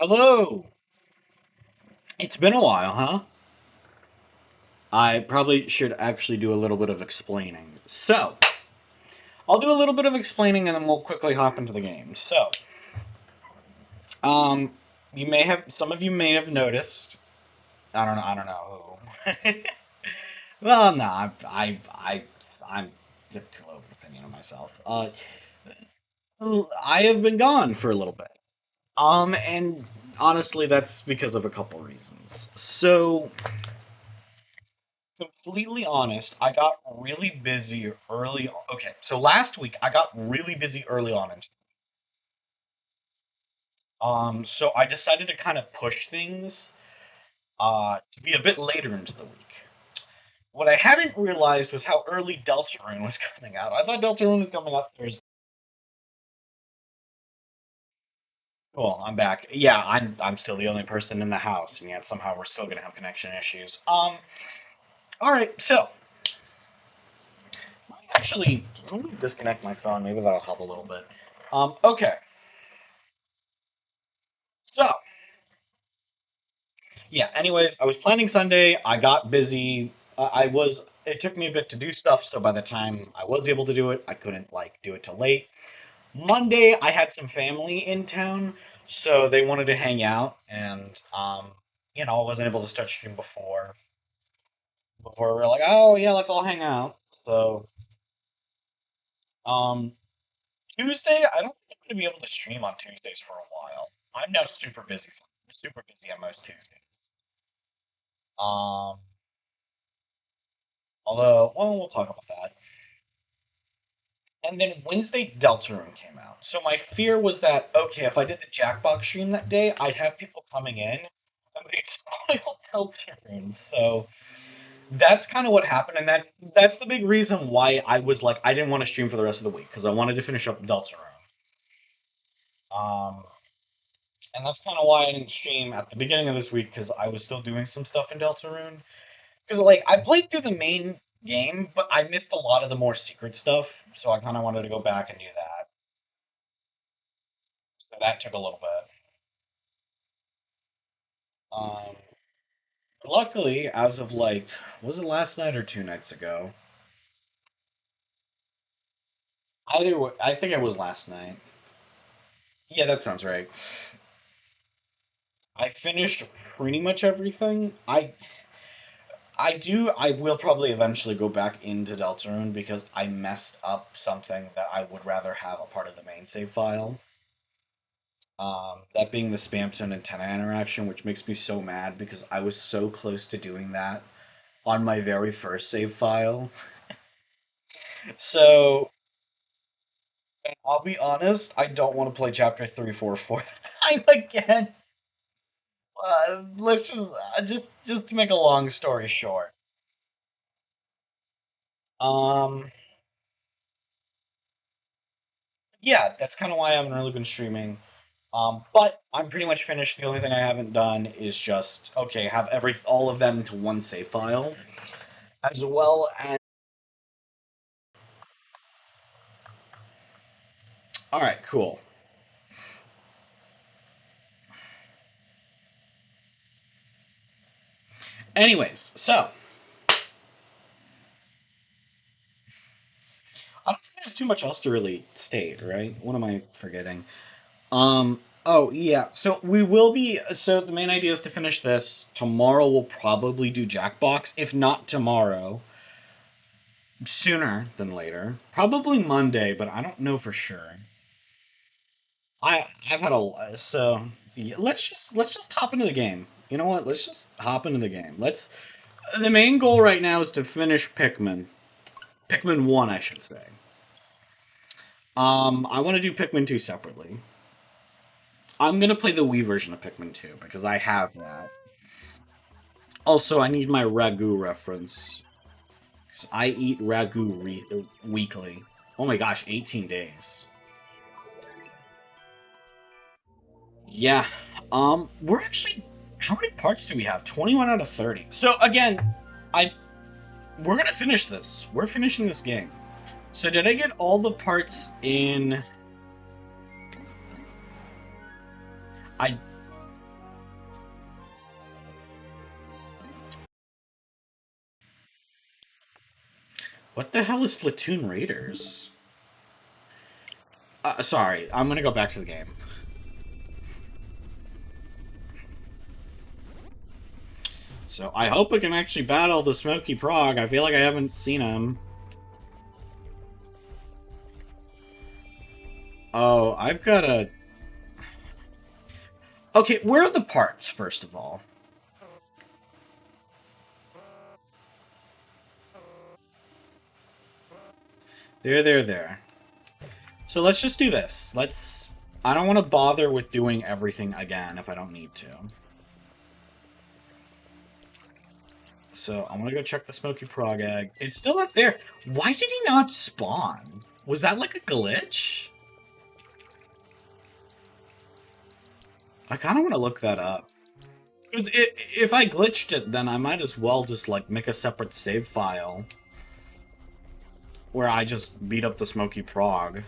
Hello! It's been a while, huh? I probably should actually do a little bit of explaining. So, I'll do a little bit of explaining and then we'll quickly hop into the game. Um, some of you may have noticed, I don't know who. Well, no, I'm just too low of an opinion of myself. I have been gone for a little bit. And honestly, that's because of a couple reasons. So, completely honest, I got really busy early. Okay, so last week I got really busy early on, so I decided to kind of push things to be a bit later into the week. What I hadn't realized was how early Deltarune was coming out. I thought Deltarune was coming out Thursday. Cool, I'm back. Yeah, I'm still the only person in the house, and yet somehow we're still gonna have connection issues. All right, so actually, let me disconnect my phone. Maybe that'll help a little bit. Okay, so yeah, anyways, I was planning Sunday. I got busy. It took me a bit to do stuff, so by the time I was able to do it, I couldn't like do it till late. Monday, I had some family in town, so they wanted to hang out, and I wasn't able to start stream before we were like, oh yeah, let's all hang out. So, um, Tuesday, I don't think I'm gonna be able to stream on Tuesdays for a while. I'm now super busy on most Tuesdays. Um, Although, we'll talk about that. And then Wednesday, Deltarune came out. So my fear was that, okay, if I did the Jackbox stream that day, I'd have people coming in and they'd spoil Deltarune. So that's kind of what happened, and that's the big reason why I was like, I didn't want to stream for the rest of the week because I wanted to finish up Deltarune. Um, and that's kind of why I didn't stream at the beginning of this week because I was still doing some stuff in Deltarune. Because like I played through the main game, but I missed a lot of the more secret stuff, so I kind of wanted to go back and do that. So that took a little bit. Um, Luckily, as of like, was it last night or 2 nights ago? I think it was last night. Yeah, that sounds right. I finished pretty much everything. I will probably eventually go back into Deltarune because I messed up something that I would rather have a part of the main save file. That being the Spamton antenna interaction, which makes me so mad because I was so close to doing that on my very first save file. So, I'll be honest, I don't want to play Chapter 3, 4, 4 time again. Let's just to make a long story short. Um, yeah, that's kind of why I haven't really been streaming. But I'm pretty much finished. The only thing I haven't done is just okay, have all of them into one save file, as well as. All right, cool. Anyways, so I don't think there's too much else to really state, right? What am I forgetting? Oh yeah. So we will be. So the main idea is to finish this tomorrow. We'll probably do Jackbox, if not tomorrow, sooner than later. Probably Monday, but I don't know for sure. I've had a so yeah, let's just hop into the game. You know what? Let's just hop into the game. Let's. The main goal right now is to finish Pikmin. Pikmin 1, I should say. I want to do Pikmin 2 separately. I'm gonna play the Wii version of Pikmin 2 because I have that. Also, I need my ragu reference. 'Cause I eat ragu weekly. Oh my gosh, 18 days. Yeah. We're actually. How many parts do we have? 21 out of 30. So again, I we're gonna finish this. We're finishing this game. So did I get all the parts in? I What the hell is Splatoon Raiders? Sorry, I'm gonna go back to the game. So I hope I can actually battle the Smoky Prog. I feel like I haven't seen him. Oh, I've got a... Okay, where are the parts, first of all? There. So let's just do this. Let's... I don't want to bother with doing everything again if I don't need to. So I'm gonna go check the Smoky Prog egg. It's still up there. Why did he not spawn? Was that like a glitch? I kind of want to look that up. Because if I glitched it, then I might as well just like make a separate save file where I just beat up the Smoky Prog.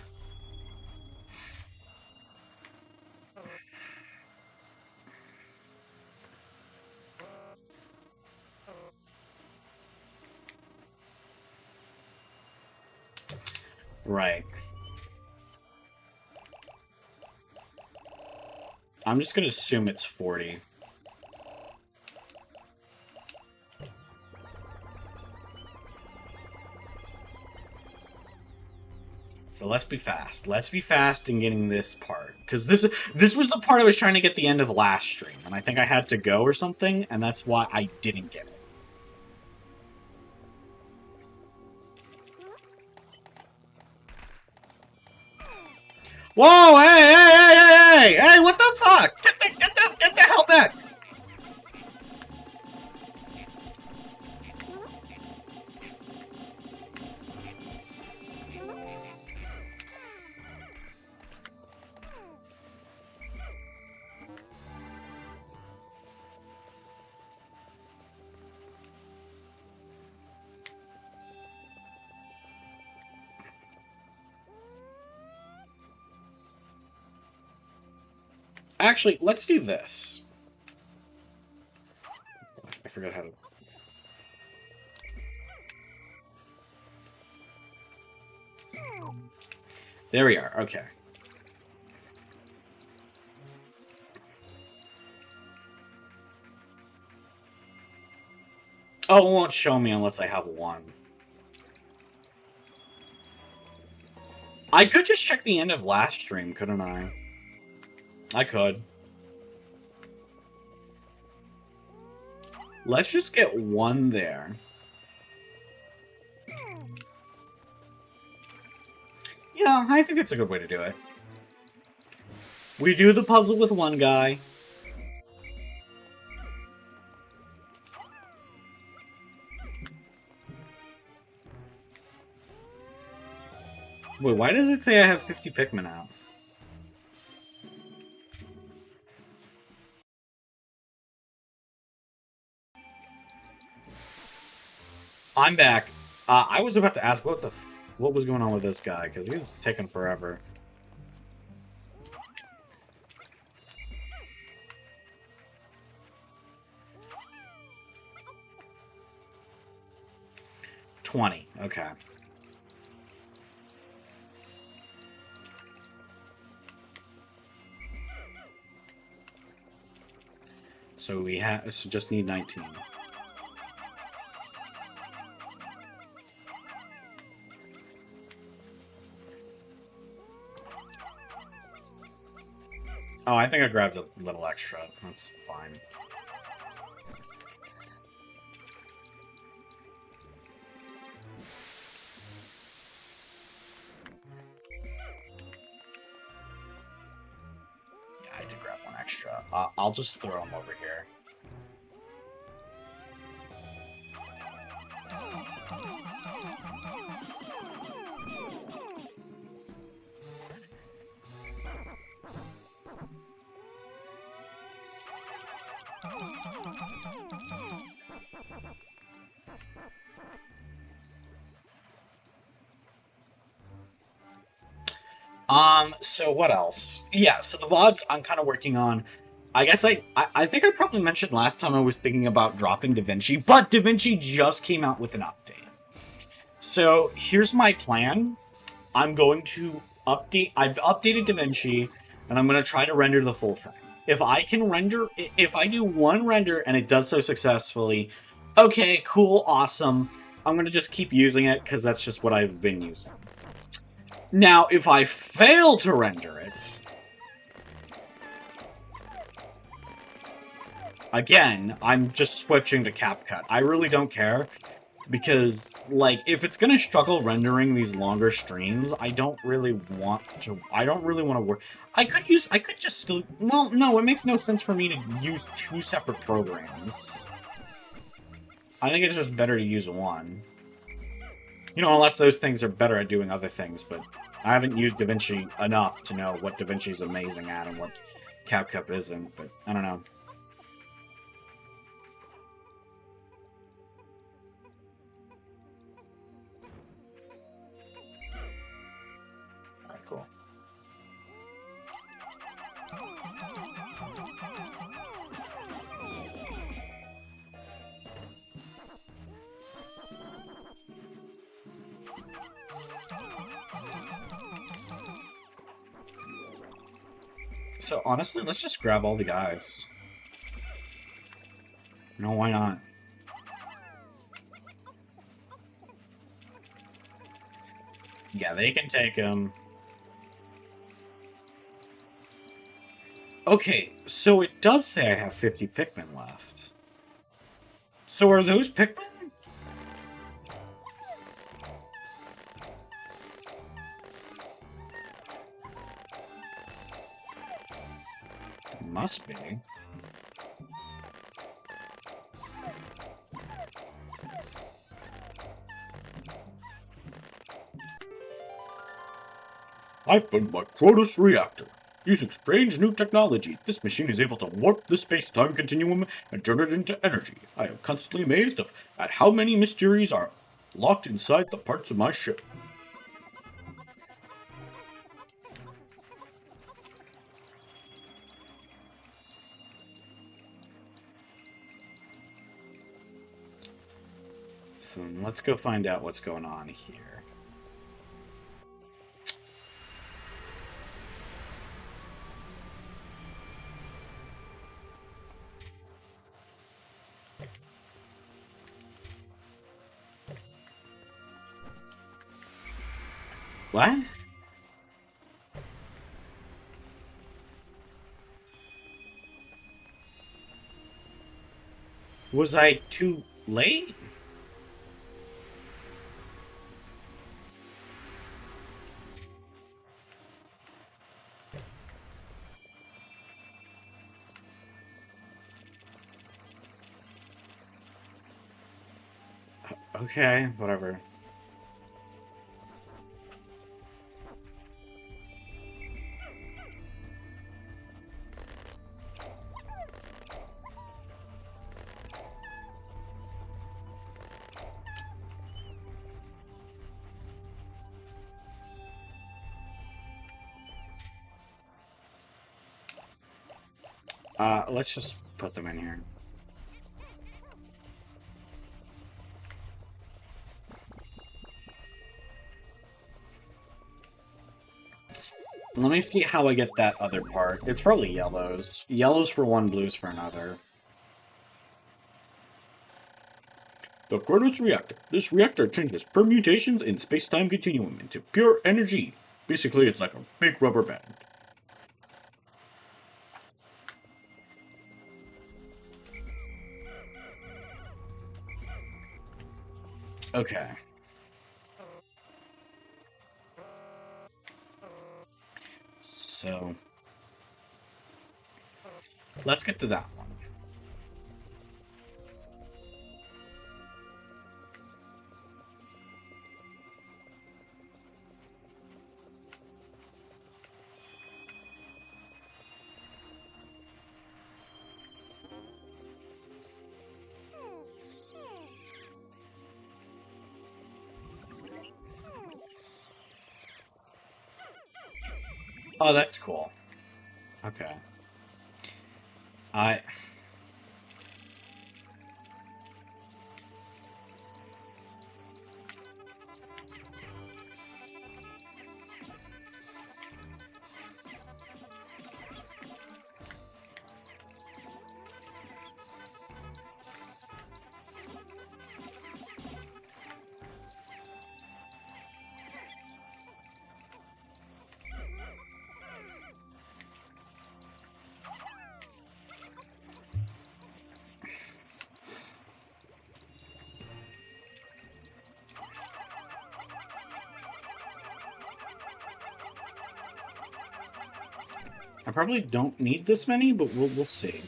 Right. I'm just gonna assume it's 40. So let's be fast. Let's be fast in getting this part. Because this was the part I was trying to get the end of the last stream. And I think I had to go or something, and that's why I didn't get it. Whoa, hey, what the fuck? Get the hell back! Actually, let's do this. I forgot how to... There we are, okay. Oh, it won't show me unless I have one. I could just check the end of last stream, couldn't I? I could. Let's just get one there. Yeah, I think that's a good way to do it. We do the puzzle with one guy. Wait, why does it say I have 50 Pikmin out? I'm back. I was about to ask what was going on with this guy, because he was taking forever. $20, okay. So we just need 19. Oh, I think I grabbed a little extra. That's fine. Yeah, I did grab one extra. I'll just throw them over here. So what else? Yeah, so the VODs I'm kind of working on. I guess I think I probably mentioned last time I was thinking about dropping DaVinci, but DaVinci just came out with an update. So here's my plan. I'm going to update. I've updated DaVinci, and I'm going to try to render the full thing. If I can render, if I do one render and it does so successfully, okay, cool, awesome. I'm going to just keep using it because that's just what I've been using. Now, if I fail to render it, again, I'm just switching to CapCut. I really don't care. Because like if it's gonna struggle rendering these longer streams, I don't really want to. I don't really want to work. I could just still. Well, no, it makes no sense for me to use two separate programs. I think it's just better to use one. You know, unless those things are better at doing other things, but I haven't used DaVinci enough to know what DaVinci's amazing at and what CapCut isn't. But I don't know. Alright, cool. So honestly, let's just grab all the guys. No, why not? Yeah, they can take him. Okay, so it does say I have 50 Pikmin left. So are those Pikmin? Must be. I found my Cronos reactor. Using strange new technology, this machine is able to warp the space-time continuum and turn it into energy. I am constantly amazed at how many mysteries are locked inside the parts of my ship. So let's go find out what's going on here. What? Was I too late? Okay, whatever. Let's just put them in here. Let me see how I get that other part. It's probably yellows. Yellows for one, blues for another. The Kronos reactor. This reactor changes permutations in space-time continuum into pure energy. Basically, it's like a big rubber band. Okay. So, let's get to that one. Oh, that's cool. Okay. I... probably don't need this many, but we'll see.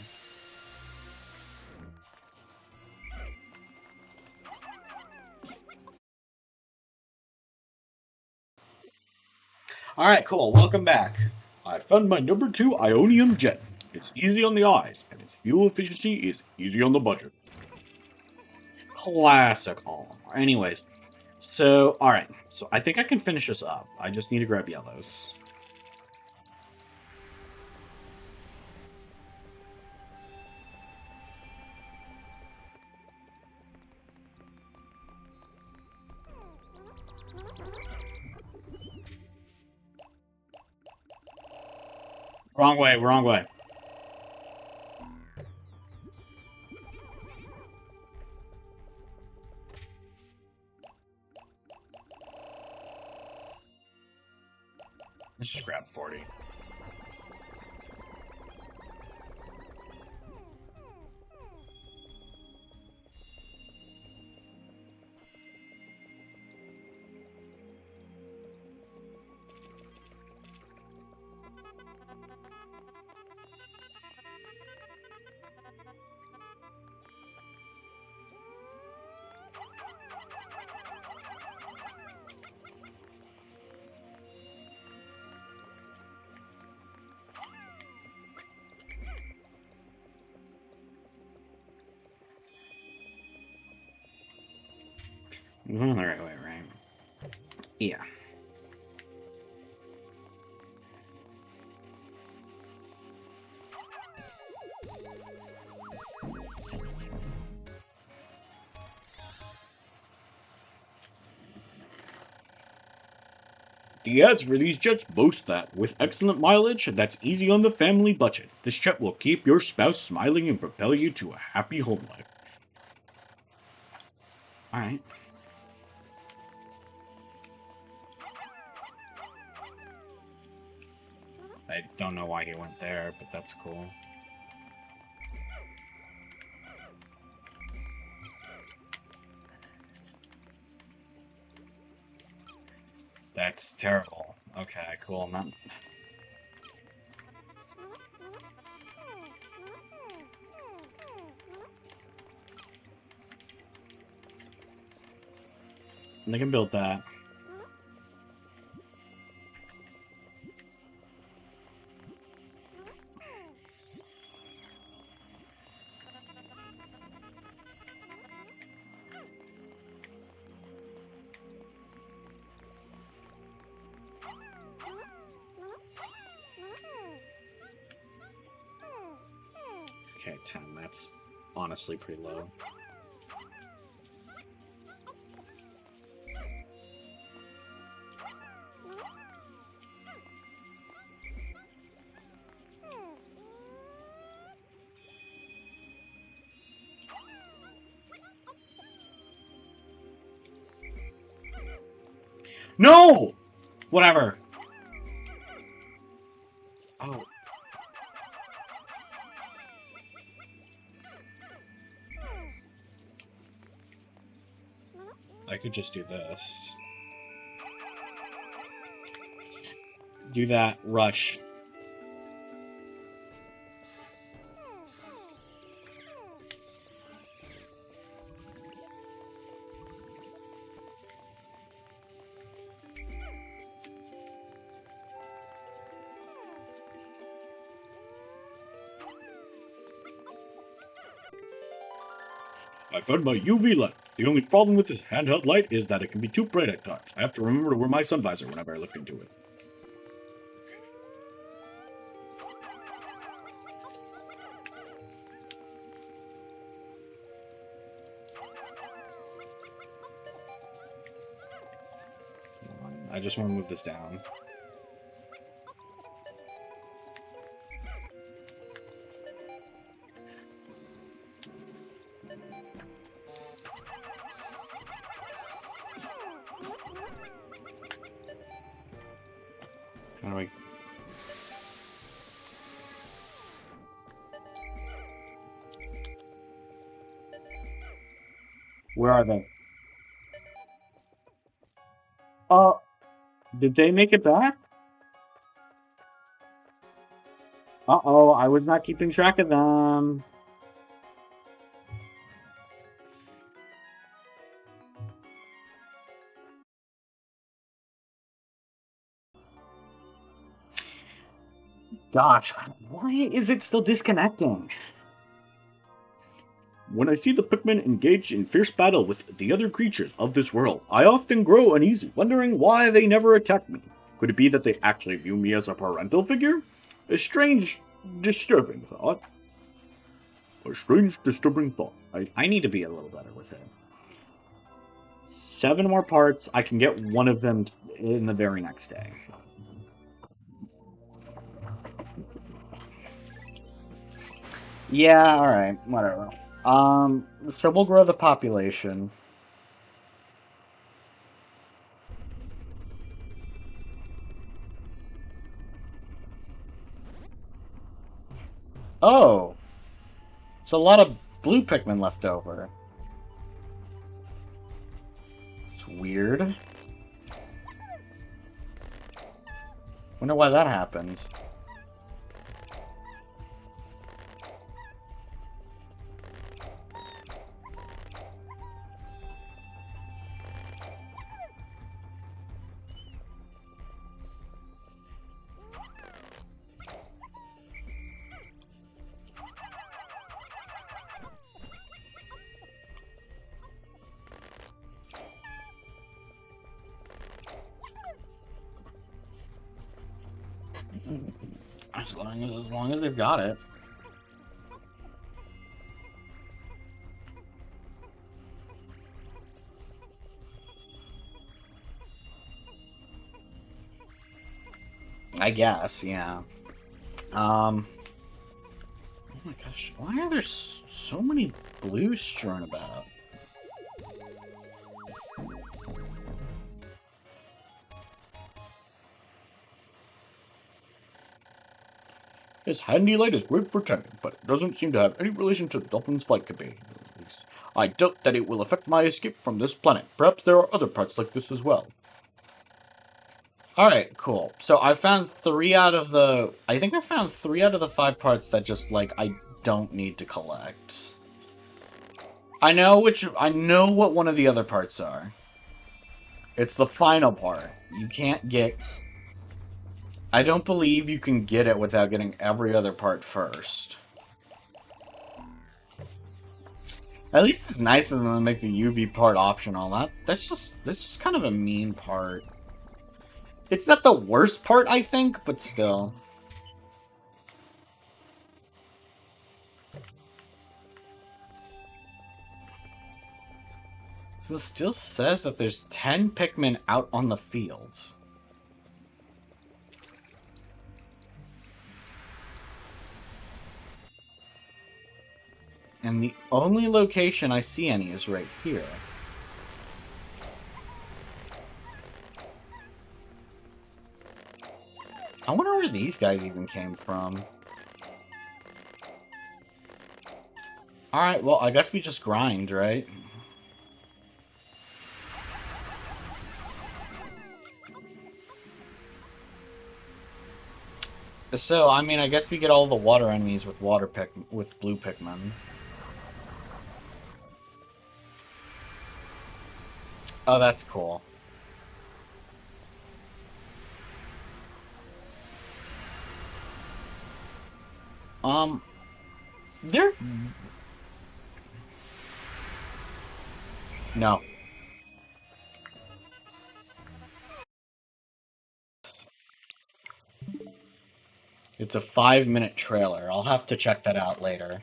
All right, cool. Welcome back. I found my number 2 Ionium jet. It's easy on the eyes, and its fuel efficiency is easy on the budget. Classical. Anyways, so all right. So I think I can finish this up. I just need to grab yellows. Wrong way. Wrong way. Let's just grab 40. I'm going the right way, right? Yeah. The ads for these jets boast that, with excellent mileage that's easy on the family budget, this jet will keep your spouse smiling and propel you to a happy home life. Alright. I don't know why he went there, but that's cool. That's terrible. Okay, cool. I'm not... They can build that. Okay, 10. That's honestly pretty low. No! Whatever. Oh. I could just do this. Do that. Rush. I found my UV light. The only problem with this handheld light is that it can be too bright at times. I have to remember to wear my sun visor whenever I look into it. Come on, I just want to move this down. How do I... Where are they? Did they make it back? Uh-oh, I was not keeping track of them. Gosh, why is it still disconnecting? When I see the Pikmin engaged in fierce battle with the other creatures of this world, I often grow uneasy, wondering why they never attack me. Could it be that they actually view me as a parental figure? A strange, disturbing thought. A strange, disturbing thought. I need to be a little better with it. 7 more parts. I can get one of them in the very next day. Yeah, alright, whatever. So we'll grow the population. Oh, it's a lot of blue Pikmin left over. It's weird. Wonder why that happens. As long as they've got it. I guess, yeah. Oh my gosh, why are there so many blues strewn about? His handy light is great for tending, but it doesn't seem to have any relation to the dolphin's flight capabilities. At least, I doubt that it will affect my escape from this planet. Perhaps there are other parts like this as well. Alright, cool. So I found 3 out of the... I think I found 3 out of the 5 parts that just, like, I don't need to collect. I know what one of the other parts are. It's the final part. You can't get... I don't believe you can get it without getting every other part first. At least it's nice of them to make the UV part optional. That's just kind of a mean part. It's not the worst part, I think, but still. So it still says that there's 10 Pikmin out on the field. And the only location I see any is right here. I wonder where these guys even came from. Alright, well, I guess we just grind, right? So, I mean, I guess we get all the water enemies with with blue Pikmin. Oh, that's cool. Um, there... No. It's a 5-minute trailer. I'll have to check that out later.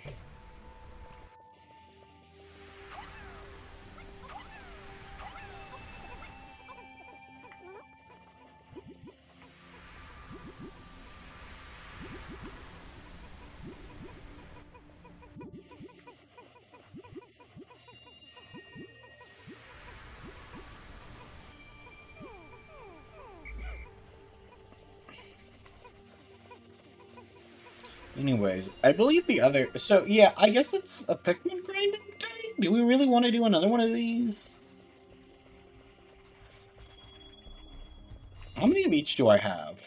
Anyways, I believe the other... So, yeah, I guess it's a Pikmin grinding day? Do we really want to do another one of these? How many of each do I have?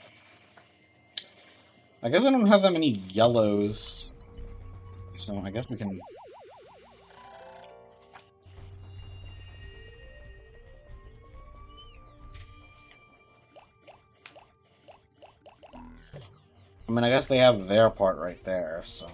I guess I don't have that many yellows. So I guess we can... I mean, I guess they have their part right there, so...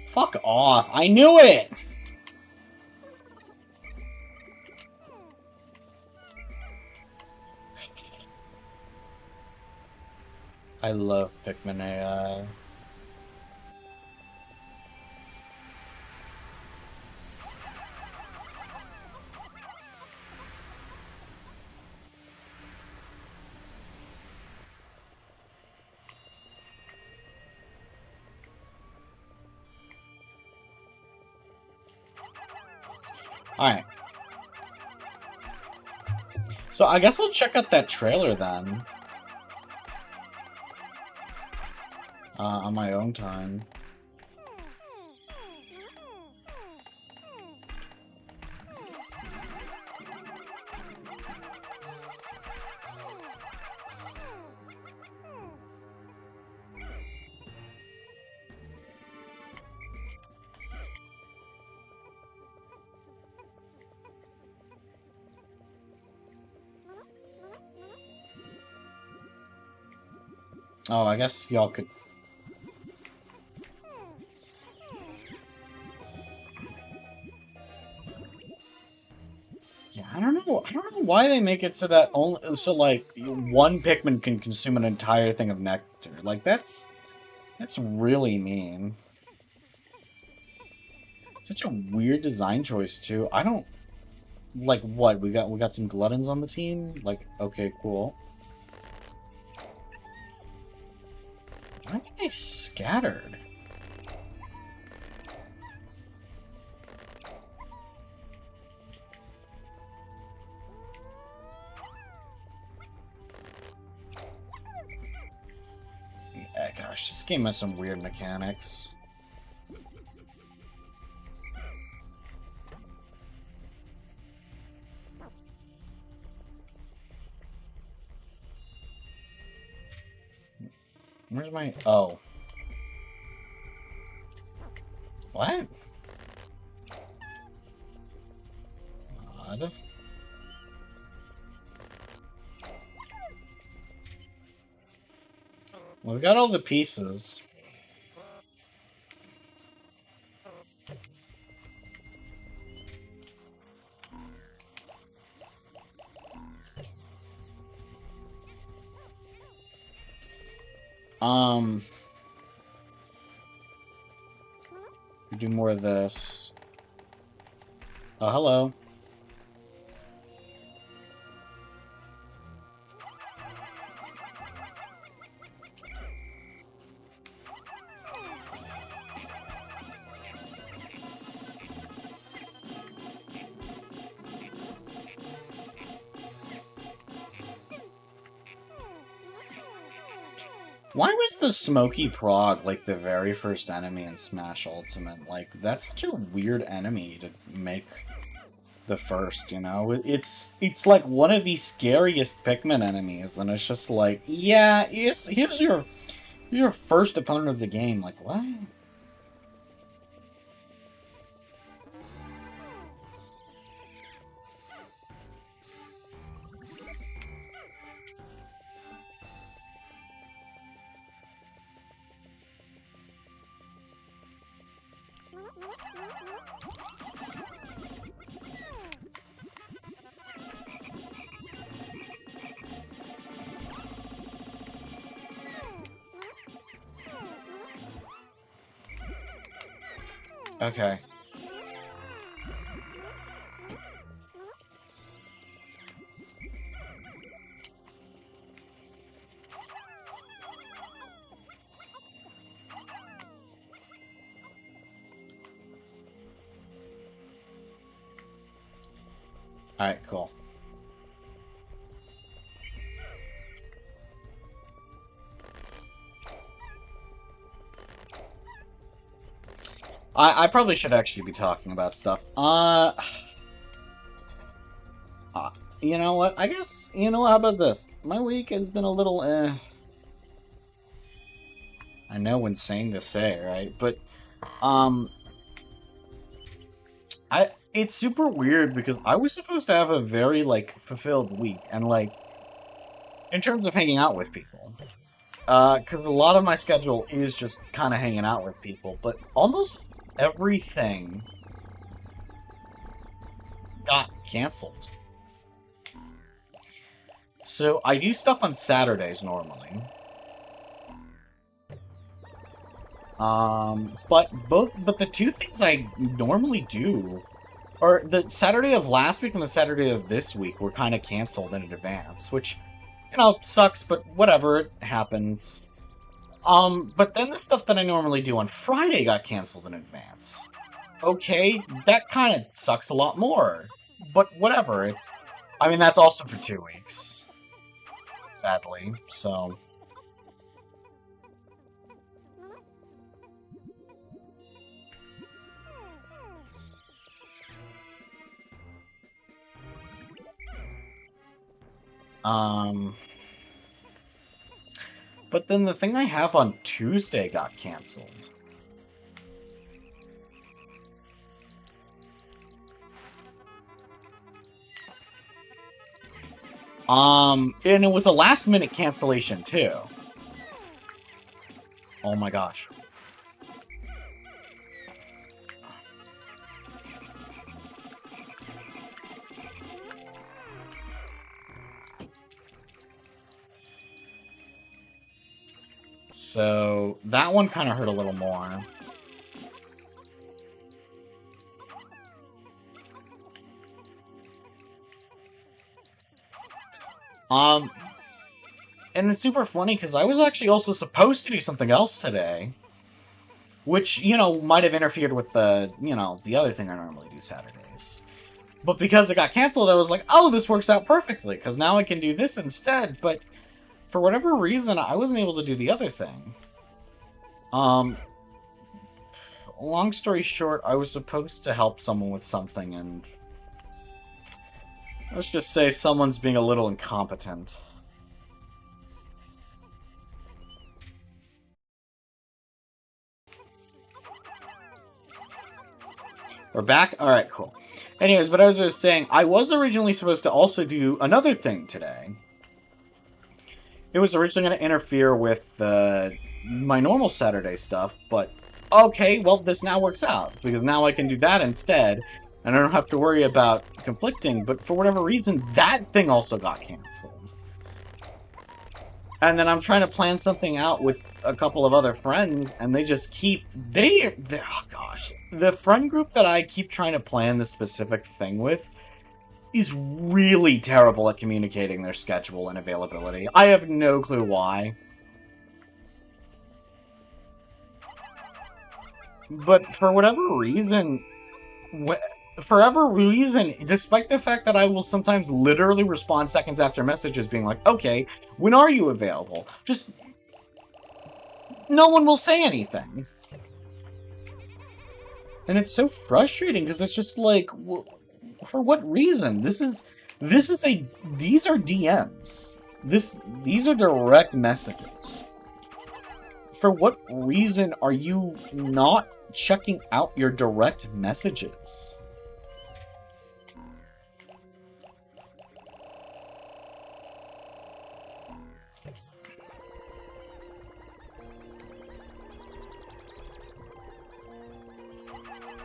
Fuck off! I knew it! I love Pikmin AI. Alright. So I guess I'll check out that trailer then. On my own time. Oh, I guess y'all could... Yeah, I don't know. I don't know why they make it so that only... So, like, one Pikmin can consume an entire thing of nectar. Like, that's... That's really mean. Such a weird design choice, too. I don't... Like, what? We got some gluttons on the team? Like, okay, cool. Why are they scattered? Yeah, gosh, this game has some weird mechanics. Where's my... Oh. What? Odd. Well, we got all the pieces. We do more of this. Oh, hello. Why was the Smoky Prog, like, the very first enemy in Smash Ultimate? Like, that's such a weird enemy to make the first, you know? It's like one of the scariest Pikmin enemies, and it's just like, yeah, here's your first opponent of the game. Like, what? Okay. Alright, cool. I probably should actually be talking about stuff. Uh, you know what? I guess, you know, how about this? My week has been a little, I know, insane to say, right? But, um, it's super weird because I was supposed to have a very, like, fulfilled week, and, like, in terms of hanging out with people. Because a lot of my schedule is just kind of hanging out with people, but almost everything got canceled. So I do stuff on Saturdays normally. But the two things I normally do, or the Saturday of last week and the Saturday of this week, were kind of canceled in advance, which, you know, sucks, but whatever, it happens. But then the stuff that I normally do on Friday got canceled in advance. Okay, that kind of sucks a lot more. But whatever, I mean, that's also for 2 weeks, sadly, so. Um, but then the thing I have on Tuesday got canceled. And it was a last minute cancellation too. Oh my gosh. So that one kind of hurt a little more. Um, and it's super funny because I was actually also supposed to do something else today, which, you know, might have interfered with the, you know, the other thing I normally do Saturdays. But because it got canceled, I was like, oh, this works out perfectly, because now I can do this instead. But for whatever reason, I wasn't able to do the other thing. Um, long story short, I was supposed to help someone with something, and let's just say someone's being a little incompetent. We're back? Alright, cool. Anyways, but I was just saying, I was originally supposed to also do another thing today. It was originally going to interfere with my normal Saturday stuff, but okay, well, this now works out, because now I can do that instead, and I don't have to worry about conflicting, but for whatever reason, that thing also got canceled. And then I'm trying to plan something out with a couple of other friends, and they just keep, oh gosh, the friend group that I keep trying to plan the specific thing with is really terrible at communicating their schedule and availability. I have no clue why. But for whatever reason, despite the fact that I will sometimes literally respond seconds after messages being like, okay, when are you available? Just, no one will say anything. And it's so frustrating because it's just like, for what reason? These are DMs. These are direct messages. For what reason are you not checking out your direct messages?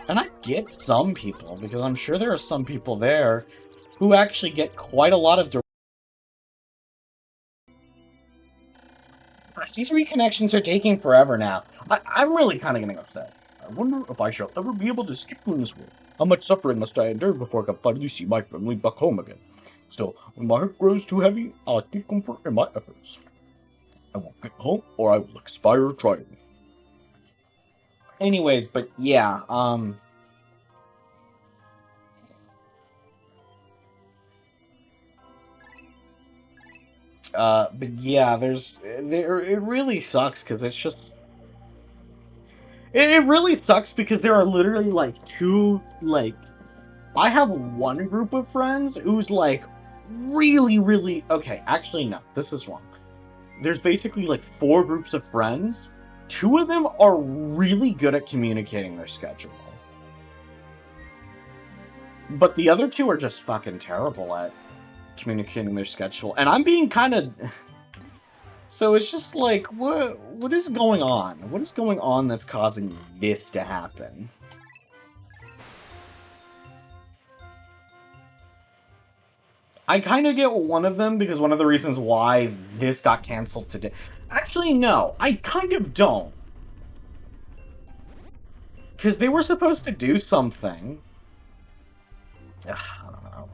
And I get some people, because I'm sure there are some people there who actually get quite a lot of direct. These reconnections are taking forever now. I'm really kind of getting upset. I wonder if I shall ever be able to escape from this world. How much suffering must I endure before I can finally see my family back home again? Still, when my heart grows too heavy, I'll take comfort in my efforts. I will get home, or I will expire trying. Anyways, but yeah, But yeah, it really sucks because it's just it really sucks because there are literally like two like I have one group of friends who's like really okay. Actually, no, this is wrong. There's basically like four groups of friends. Two of them are really good at communicating their schedule, but the other two are just fucking terrible at communicating their schedule. And I'm being kind of so it's just like what is going on? What is going on that's causing this to happen? I kind of get one of them because one of the reasons why this got canceled today. Actually, no, I kind of don't. Because they were supposed to do something. Ugh, I don't know.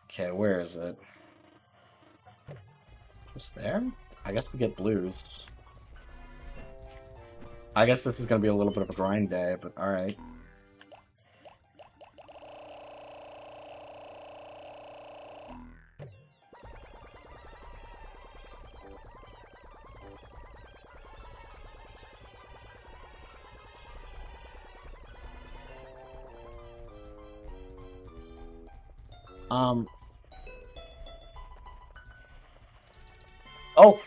Okay, where is it? It's there? I guess we get blues. I guess this is going to be a little bit of a grind day, but alright. Oh!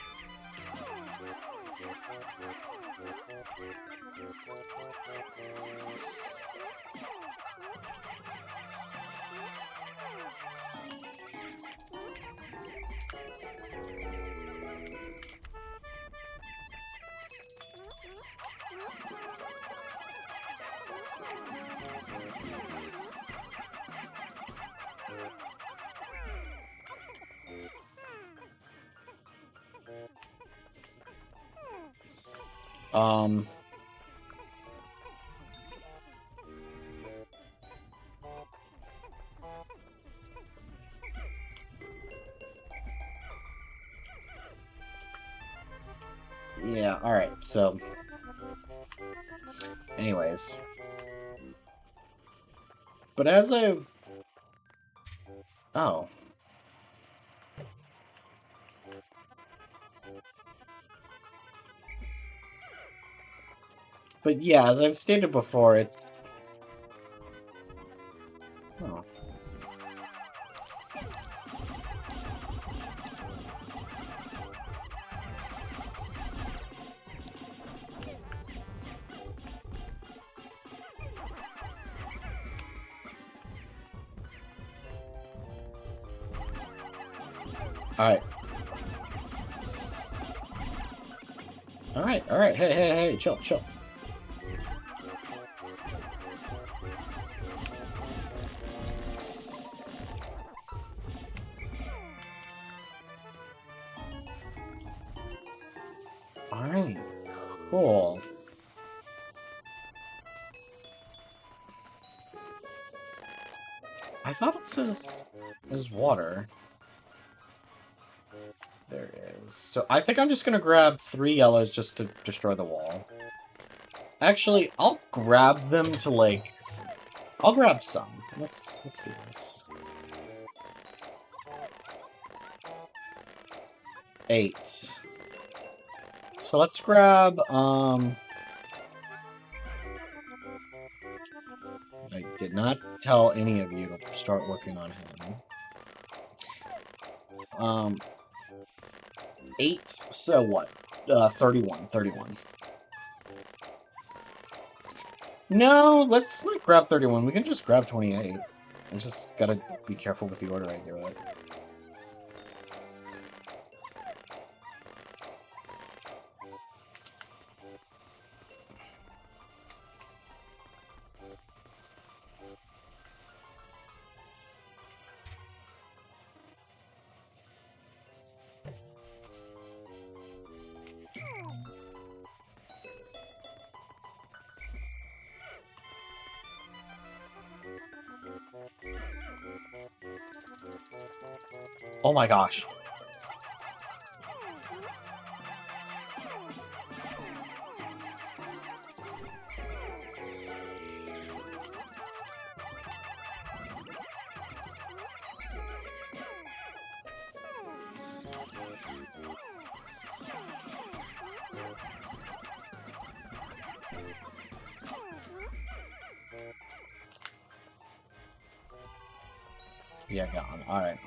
Um... Yeah, alright, so... Anyways. But as I've... Oh. But yeah, as I've stated before, it's... Oh. Alright. Alright, hey, chill. Alright, cool. I thought it says there's water. There it is. So I think I'm just gonna grab 3 yellows just to destroy the wall. Actually, I'll grab them to like... I'll grab some. Let's do this. 8. So let's grab, I did not tell any of you to start working on him. 8, so what? 31. No, let's not grab 31. We can just grab 28. I just gotta be careful with the order I do it. Oh my gosh. Yeah, gone. Alright.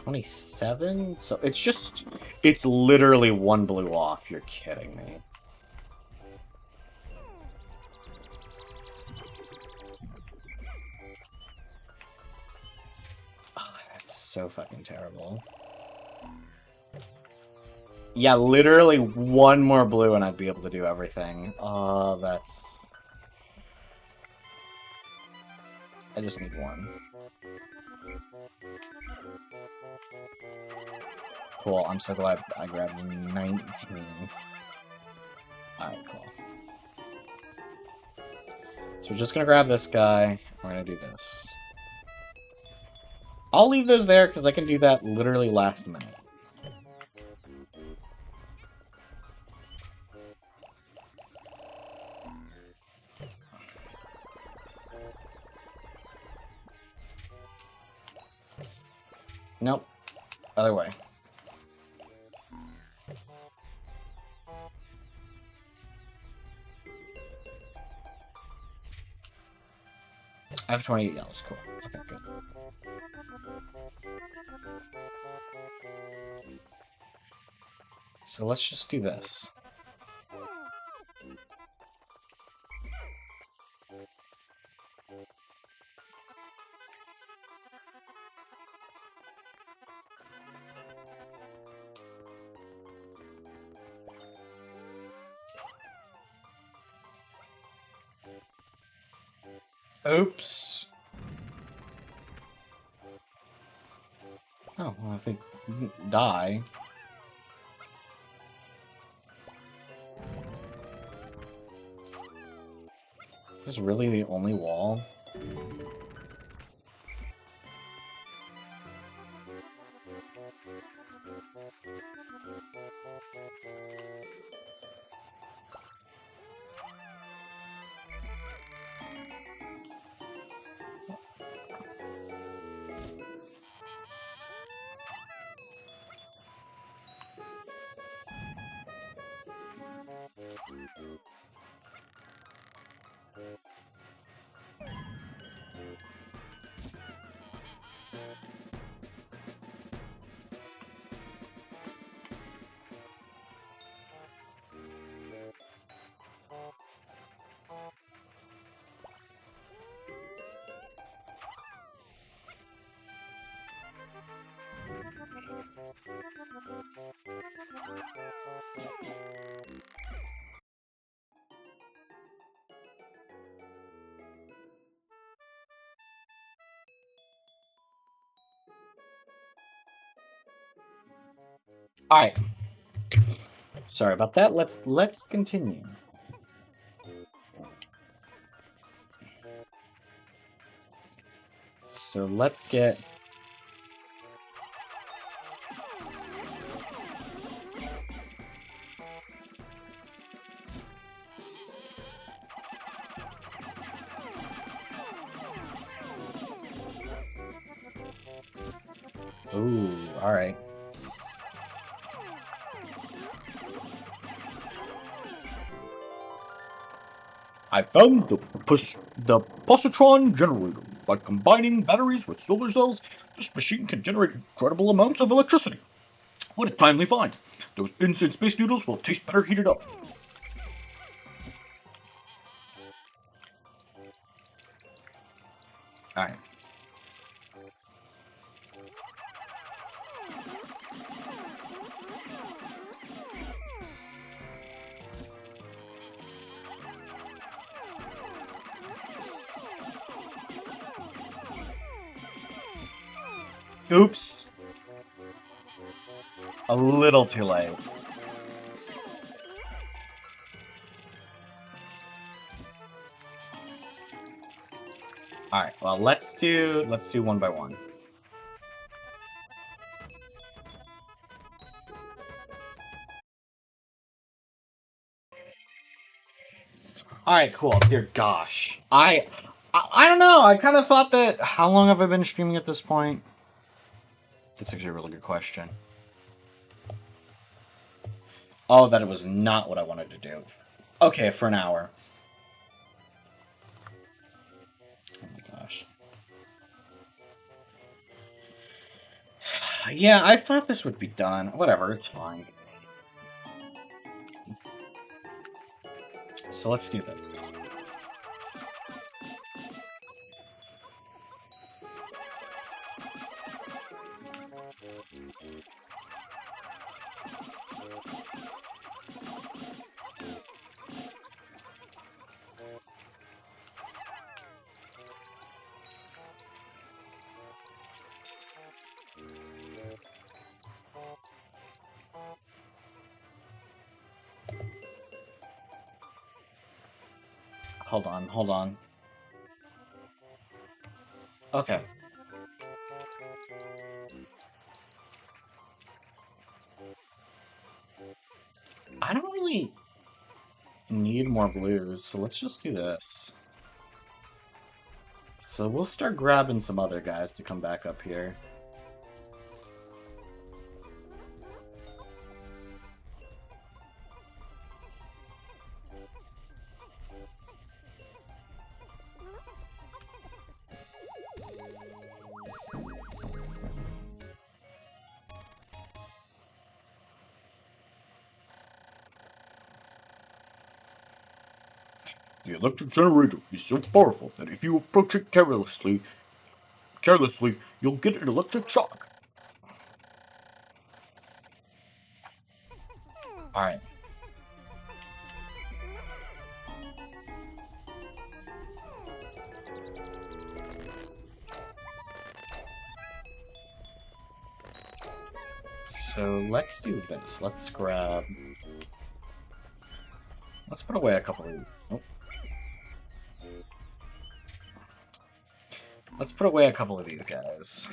$27? So it's literally one blue off. You're kidding me. Oh, that's so fucking terrible. Yeah, literally one more blue and I'd be able to do everything. That's... I just need one. Cool, I'm so glad I grabbed 19. Alright, cool. So we're just gonna grab this guy. We're gonna do this. I'll leave those there because I can do that literally last minute. Nope. Other way. I have 28 yellows. Cool. Okay, good. So let's just do this. Oops. Oh, well, if they die... Is this really the only wall? Alright. Sorry about that. Let's continue. So let's get... Ooh, alright. I found the positron generator. By combining batteries with solar cells, this machine can generate incredible amounts of electricity. What a timely find. Those instant space noodles will taste better heated up. Alright. Oops. A little too late. All right. Well, let's do one by one. All right. Cool. Dear gosh, I don't know. I kind of thought that. How long have I been streaming at this point? That's actually a really good question. Oh, that it was not what I wanted to do. Okay, for an hour. Oh my gosh. Yeah, I thought this would be done. Whatever, it's fine. So let's do this. Hold on, hold on. Okay. I don't really need more blues, so let's just do this. So we'll start grabbing some other guys to come back up here. The electric generator is so powerful that if you approach it carelessly, you'll get an electric shock. Alright. So let's do this. Let's put away a couple of... Oh. Let's put away a couple of these guys.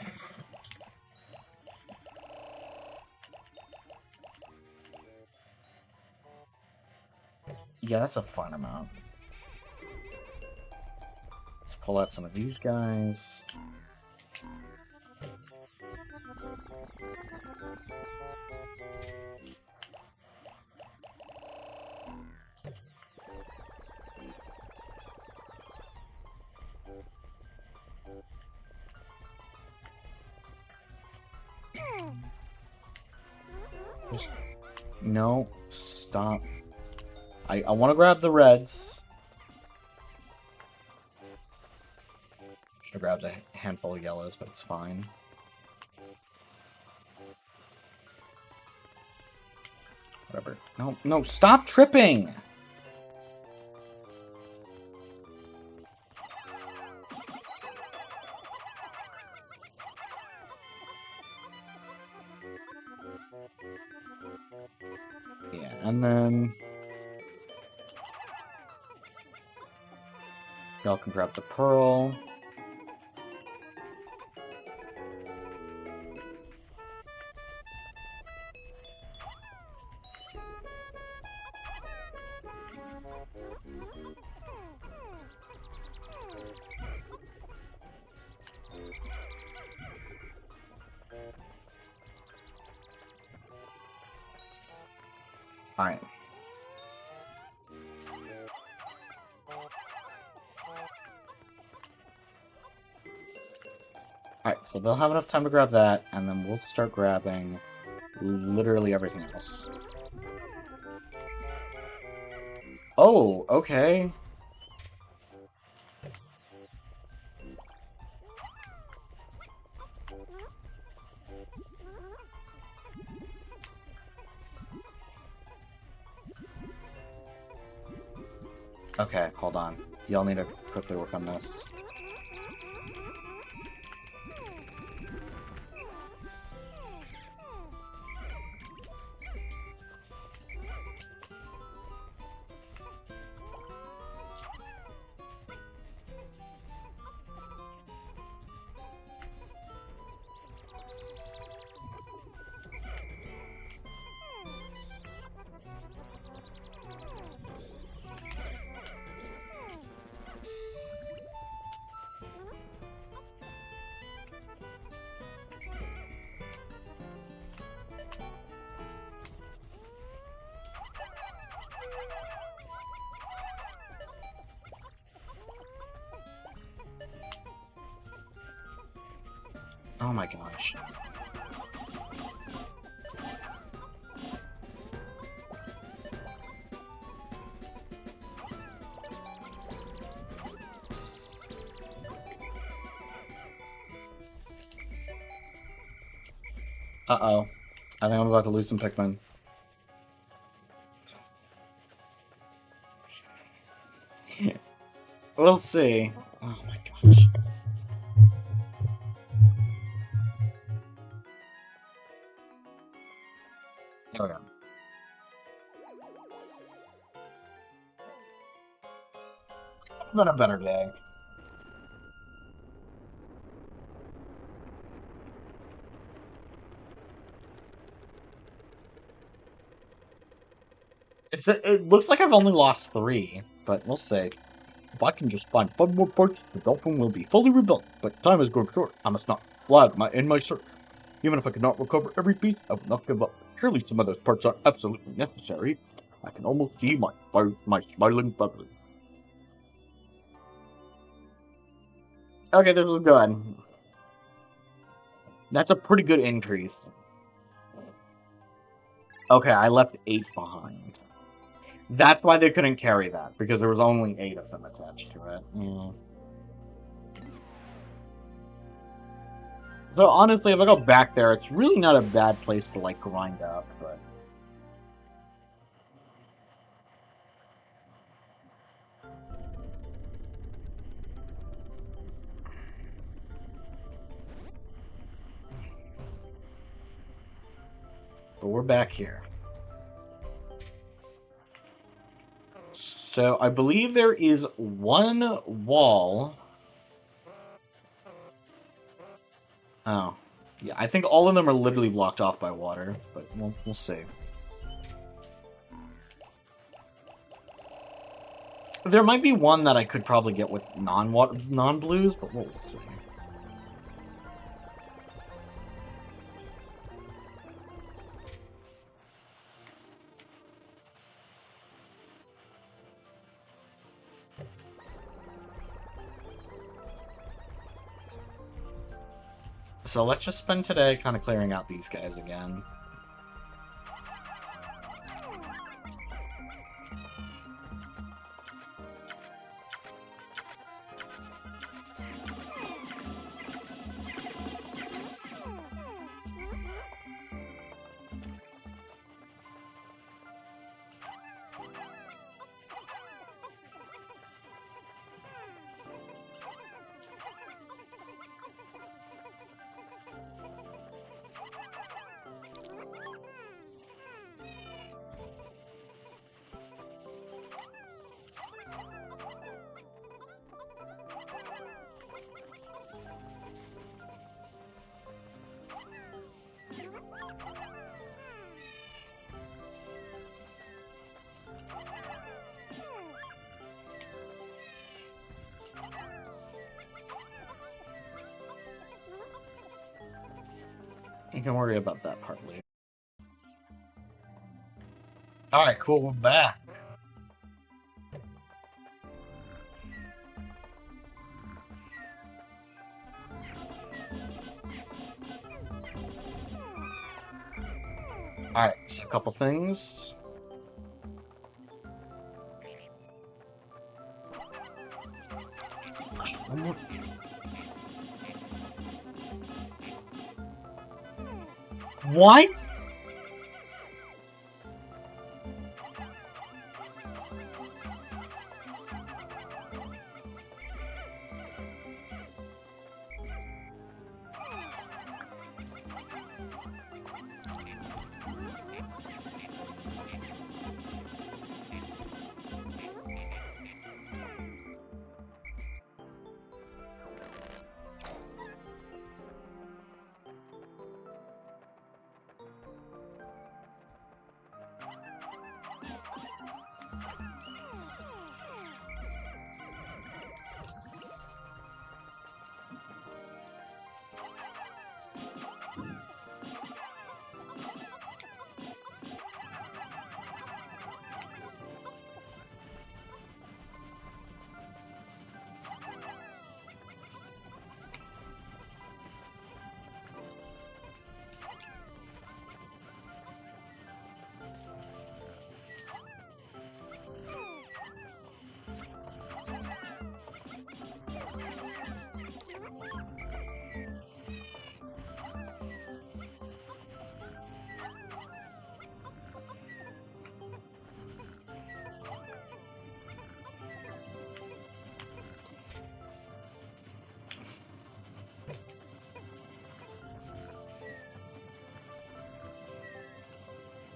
Yeah, that's a fun amount. Let's pull out some of these guys. Just... No, stop. I want to grab the reds. Should have grabbed a handful of yellows, but it's fine. Whatever. No, no, stop tripping! Yeah, and then... Y'all can grab the pearl. Alright. Alright, so they'll have enough time to grab that, and then we'll start grabbing literally everything else. Oh, okay. Okay, hold on. Y'all need to quickly work on this. Oh my gosh. Uh-oh. I think I'm about to lose some Pikmin. We'll see. Oh my gosh. Here we go. It's been a better day. It looks like I've only lost 3, but we'll see. If I can just find 5 more parts, the dolphin will be fully rebuilt, but time is growing short. I must not lag in my search. Even if I cannot recover every piece, I will not give up. Surely some of those parts are absolutely necessary. I can almost see my smiling family. Okay, this is good. That's a pretty good increase. Okay, I left 8 behind. That's why they couldn't carry that, because there was only 8 of them attached to it. Yeah. So honestly, if I go back there, it's really not a bad place to, like, grind up, but... But we're back here. So, I believe there is one wall... Oh. Yeah, I think all of them are literally blocked off by water, but we'll see. There might be one that I could probably get with non-blues, but we'll see. So let's just spend today kind of clearing out these guys again. You can worry about that part later. Alright, cool, we're back. Alright, so a couple things. What?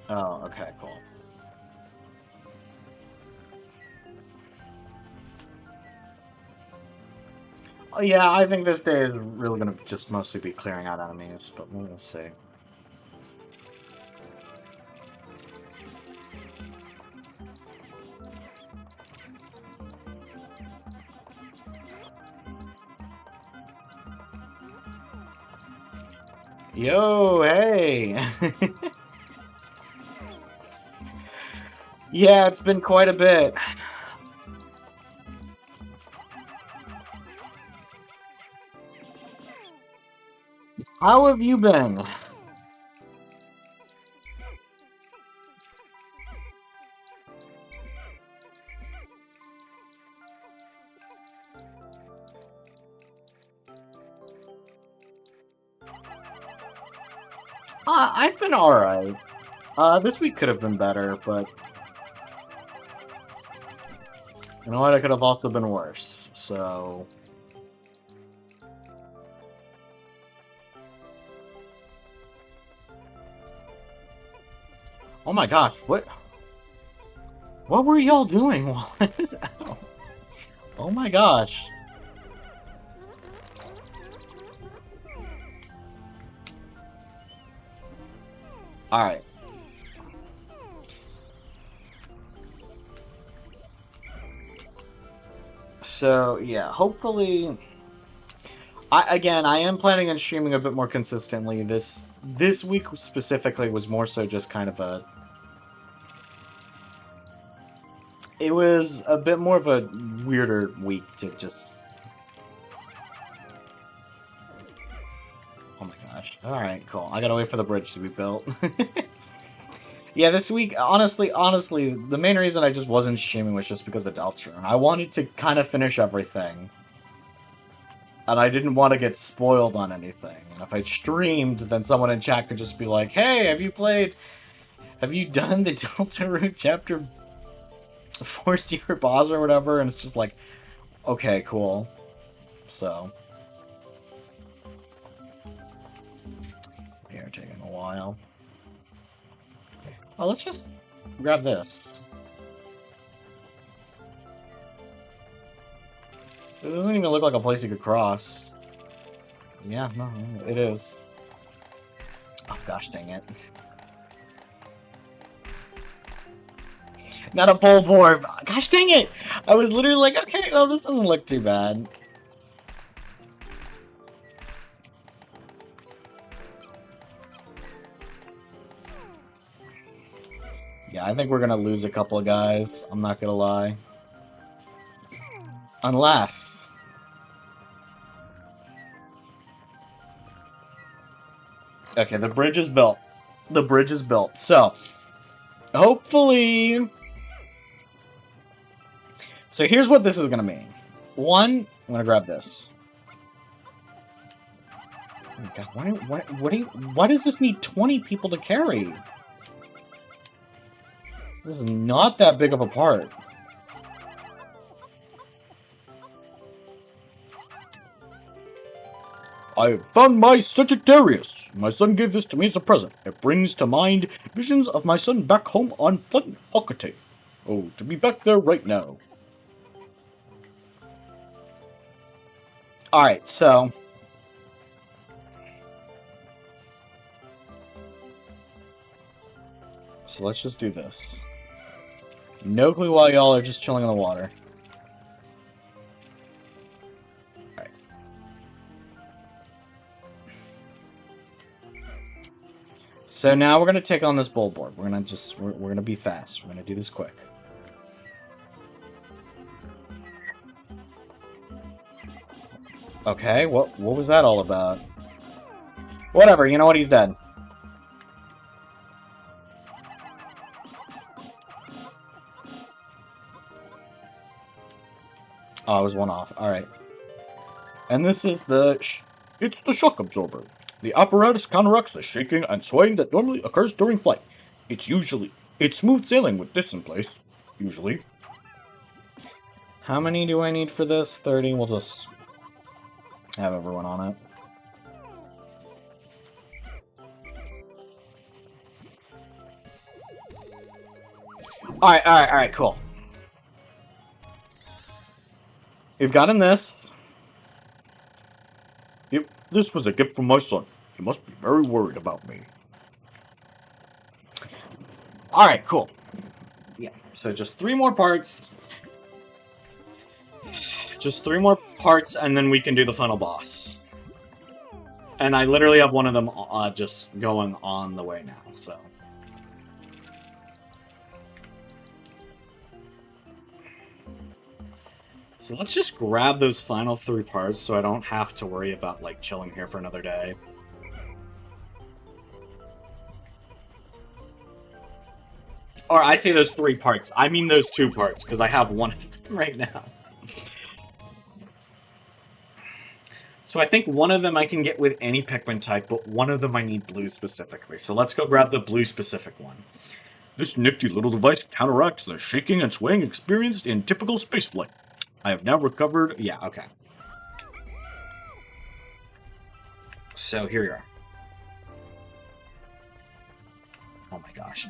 Oh, okay, cool. Oh, yeah, I think this day is really gonna just mostly be clearing out enemies, but we'll see. Yo, hey! Yeah, it's been quite a bit. How have you been? I've been alright. This week could have been better, but you know what? It could have also been worse, so... Oh my gosh, what were y'all doing while I was out? Oh my gosh. Alright. So, yeah, hopefully... I am planning on streaming a bit more consistently. This week specifically was more so just kind of a... It was a bit more of a weirder week to just... Oh my gosh. Alright, cool. I gotta wait for the bridge to be built. Yeah, this week, honestly, the main reason I just wasn't streaming was just because of Deltarune. I wanted to kind of finish everything. And I didn't want to get spoiled on anything. And if I streamed, then someone in chat could just be like, hey, have you done the Deltarune chapter 4 secret boss or whatever? And it's just like, okay, cool. So. Here, taking a while. Oh, let's just grab this. It doesn't even look like a place you could cross. Yeah, no, it is. Oh, gosh dang it. Not a pole board. Gosh dang it! I was literally like, okay, well, this doesn't look too bad. Yeah, I think we're gonna lose a couple of guys. I'm not gonna lie. Unless... Okay, the bridge is built. The bridge is built. So, hopefully... So here's what this is gonna mean. One, I'm gonna grab this. Oh my god, why does this need 20 people to carry? This is not that big of a part. I have found my Sagittarius. My son gave this to me as a present. It brings to mind visions of my son back home on Flint Hocate. Oh, to be back there right now. Alright, so... So let's just do this. No clue why y'all are just chilling in the water. Alright. So now we're gonna take on this bull board. We're gonna be fast. We're gonna do this quick. Okay, what was that all about? Whatever, you know what, he's dead. Oh, it was one off. Alright. And this is it's the shock absorber. The apparatus counteracts the shaking and swaying that normally occurs during flight. It's smooth sailing with this in place, usually. How many do I need for this? 30. We'll just have everyone on it. Alright, cool. You've gotten this. This was a gift from my son. He must be very worried about me. Alright, cool. Yeah, so just 3 more parts. Just 3 more parts, and then we can do the final boss. And I literally have one of them just going on the way now, so... So let's just grab those final 3 parts so I don't have to worry about, like, chilling here for another day. Or I say those 3 parts. I mean those 2 parts, because I have one of them right now. So I think one of them I can get with any Pikmin type, but one of them I need blue specifically. So let's go grab the blue specific one. This nifty little device counteracts the shaking and swaying experienced in typical spaceflight. I have now recovered... Yeah, okay. So here you are. Oh my gosh.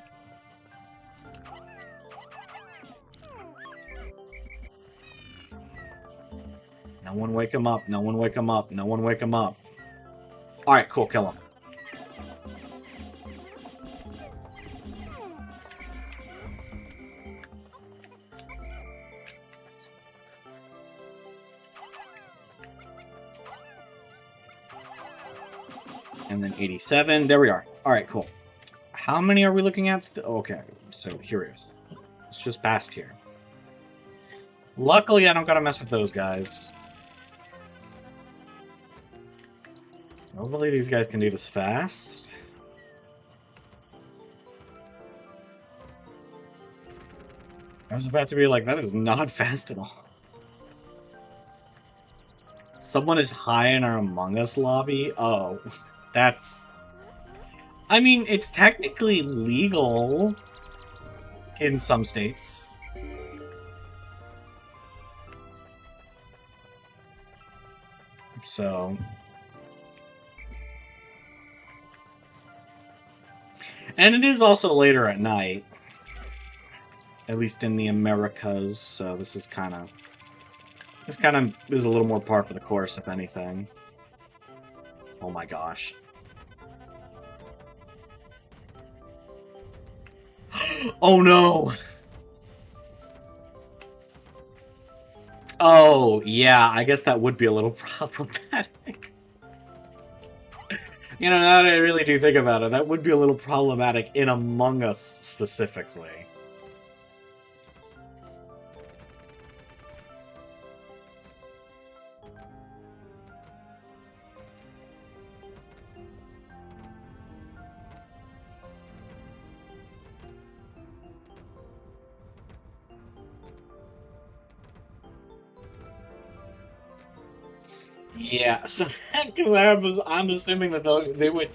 No one wake him up. No one wake him up. No one wake him up. Alright, cool. Kill him. And then 87. There we are. Alright, cool. How many are we looking at? Okay, so here it is. It's just past here. Luckily, I don't gotta mess with those guys. Hopefully these guys can do this fast. I was about to be like, that is not fast at all. Someone is high in our Among Us lobby? Oh, that's... I mean, it's technically legal in some states. So... And it is also later at night. At least in the Americas, so this is kind of... This kind of is a little more par for the course, if anything. Oh my gosh. Oh no! Oh, yeah, I guess that would be a little problematic. You know, now that I really do think about it, that would be a little problematic in Among Us, specifically. Yeah, so because I'm assuming that they would,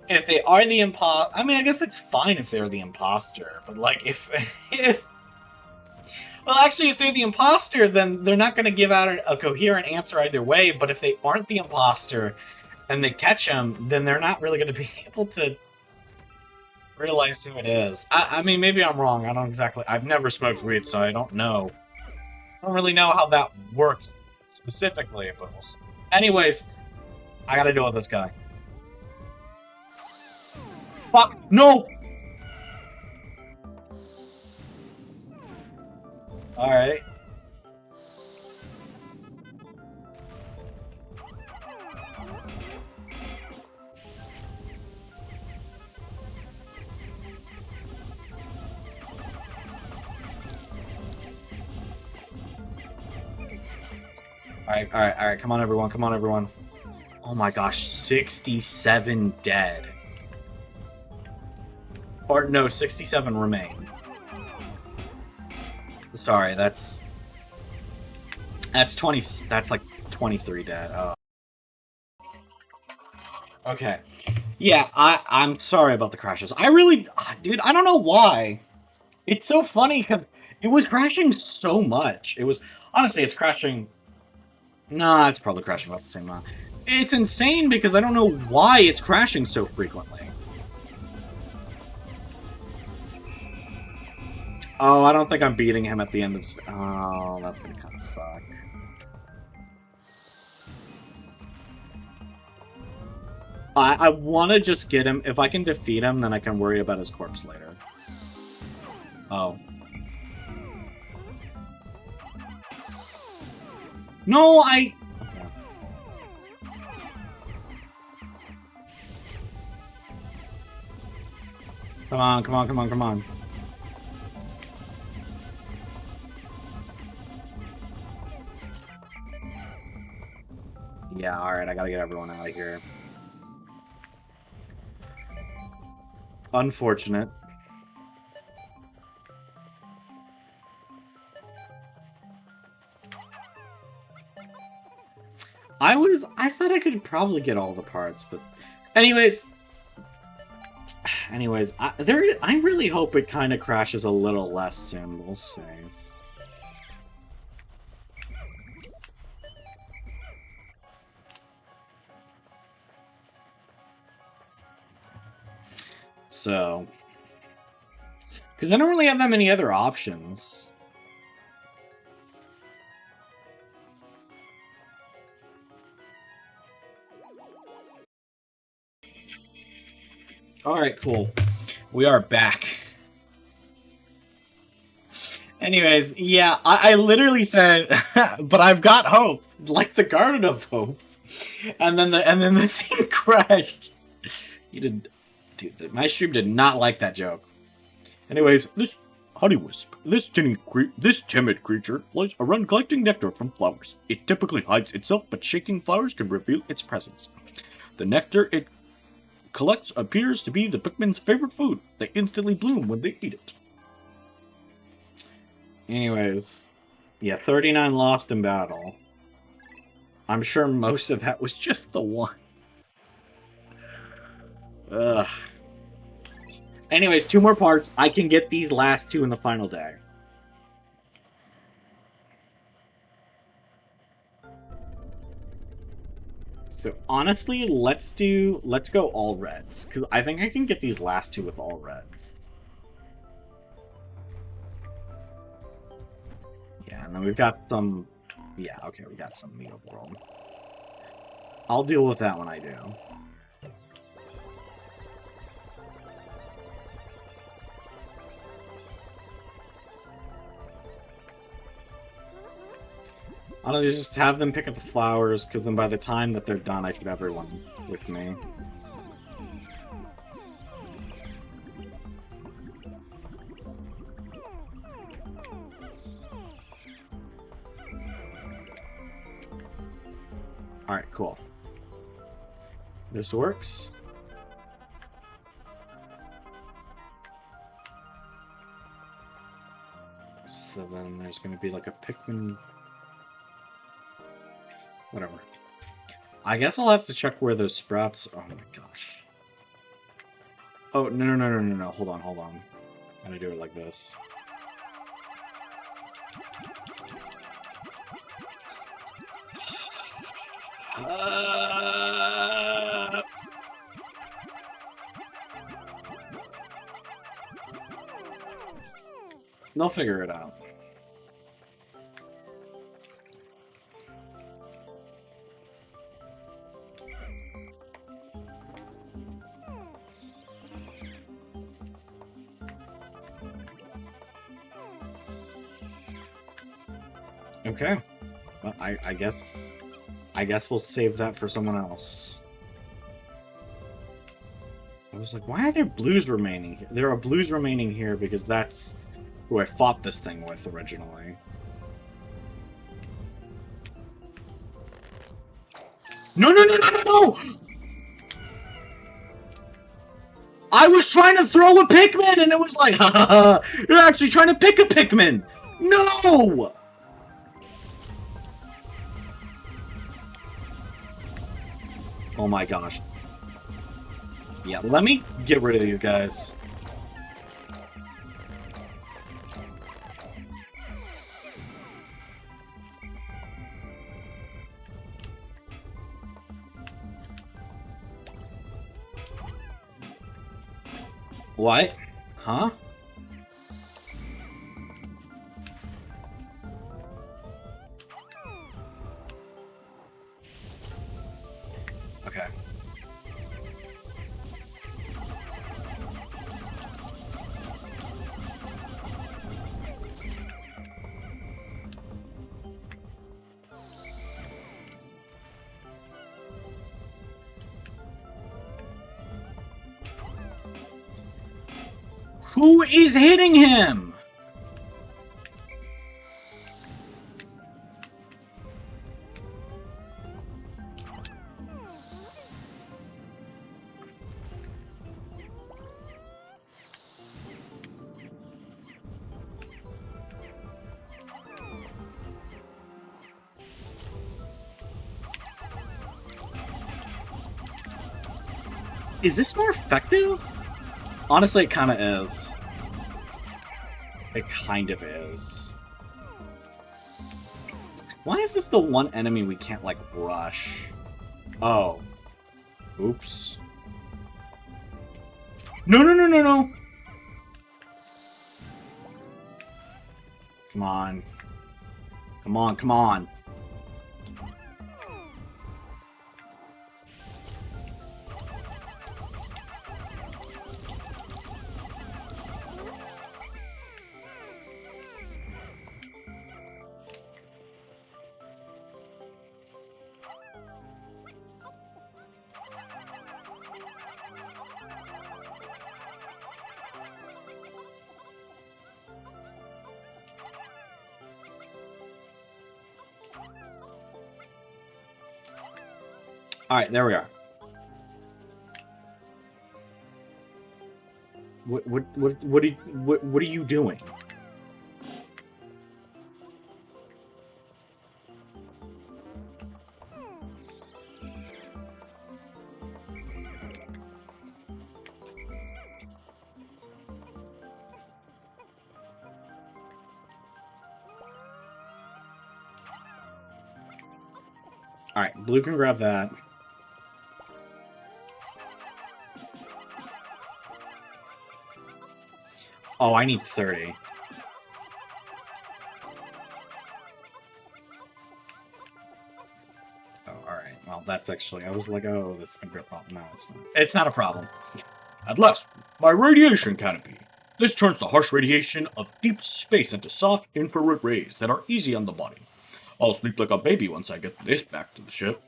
if they are the imposter. I mean, I guess it's fine if they're the imposter, but like if well, actually, if they're the imposter, then they're not going to give out a coherent answer either way. But if they aren't the imposter and they catch him, then they're not really going to be able to realize who it is. I mean, maybe I'm wrong. I don't exactly. I've never smoked weed, so I don't know. I don't really know how that works specifically, but we'll see. Anyways, I gotta deal with this guy. Fuck! No! Alright. Alright, come on everyone. Oh my gosh, 67 dead. Or no, 67 remain. Sorry, that's 20, that's like 23 dead. Oh. Okay. Yeah, I'm sorry about the crashes. I really, dude, I don't know why. It's so funny because it was crashing so much. It was, honestly, it's crashing. Nah, it's probably crashing about the same amount. It's insane because I don't know why it's crashing so frequently. Oh, I don't think I'm beating him at the end of... Oh, that's gonna kind of suck. I want to just get him. If I can defeat him, then I can worry about his corpse later. Oh. No, I... Okay. Come on, come on, come on, come on. Yeah, alright, I gotta get everyone out of here. Unfortunate. I thought I could probably get all the parts, but anyways, I really hope it kind of crashes a little less soon. We'll see. So, because I don't really have that many other options. Alright, cool. We are back. Anyways, yeah, I literally said, but I've got hope, like the Garden of Hope, and then the thing crashed. You did, dude. My stream did not like that joke. Anyways, this honeywisp, this timid creature flies around collecting nectar from flowers. It typically hides itself, but shaking flowers can reveal its presence. The nectar it collects appears to be the Pikmin's favorite food. They instantly bloom when they eat it. Anyways, yeah, 39 lost in battle. I'm sure most of that was just the one. Ugh. Anyways, 2 more parts. I can get these last 2 in the final day. So honestly, let's go all reds, because I think I can get these last 2 with all reds. Yeah, and then we've got some... Yeah, okay, we got some meat overworld. I'll deal with that when I do. I don't know, just have them pick up the flowers, because then by the time that they're done, I should have everyone with me. Alright, cool. This works. So then there's going to be like a Pikmin... Whatever. I guess I'll have to check where those sprouts... Oh my gosh. Oh, no. Hold on. I'm gonna do it like this. They'll figure it out. Okay. Well, I guess we'll save that for someone else. I was like, why are there blues remaining here? There are blues remaining here because that's who I fought this thing with originally. No! I was trying to throw a Pikmin and it was like, ha ha ha, you're actually trying to pick a Pikmin! No! Oh my gosh. Yeah, let me get rid of these guys. What? Huh? Okay. Who is hitting him? Is this more effective? Honestly, it kind of is. It kind of is. Why is this the one enemy we can't, like, rush? Oh. Oops. No, no, no, no, no! Come on. Come on, come on. Alright, there we are. What are you doing? Alright, blue can grab that. Oh, I need 30. Oh, alright. Well, that's actually... I was like, oh, that's gonna be a problem. No, it's not. It's not a problem. At last, my radiation canopy. This turns the harsh radiation of deep space into soft infrared rays that are easy on the body. I'll sleep like a baby once I get this back to the ship.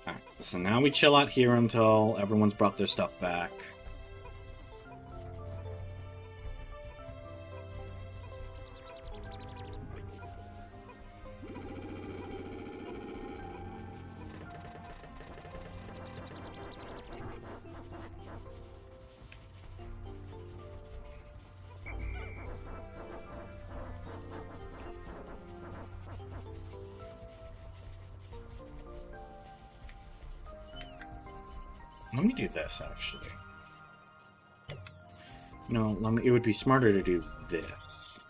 Alright, so now we chill out here until everyone's brought their stuff back. Let me do this, actually. No, it would be smarter to do this.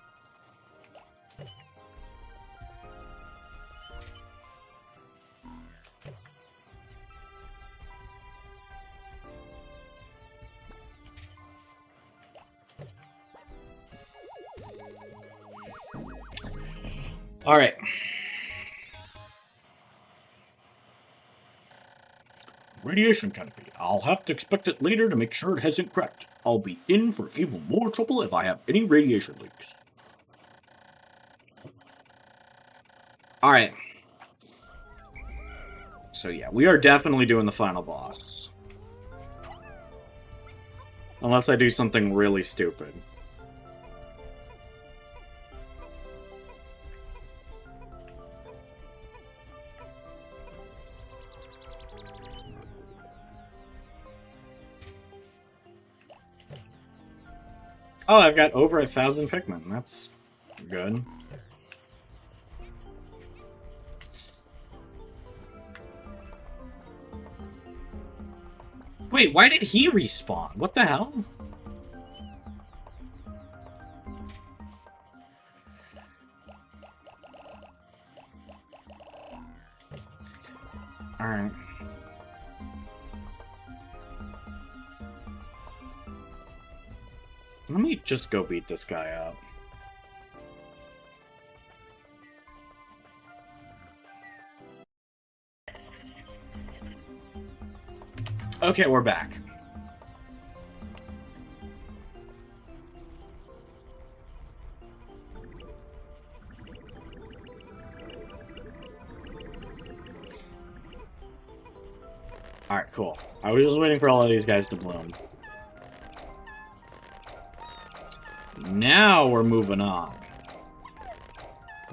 Alright. Radiation canopy. I'll have to inspect it later to make sure it hasn't cracked. I'll be in for even more trouble if I have any radiation leaks. Alright. So yeah, we are definitely doing the final boss. Unless I do something really stupid. Oh, I've got over 1,000 Pikmin. That's good. Wait, why did he respawn? What the hell? Alright. Let me just go beat this guy up. Okay, we're back. Alright, cool. I was just waiting for all of these guys to bloom. Now we're moving on.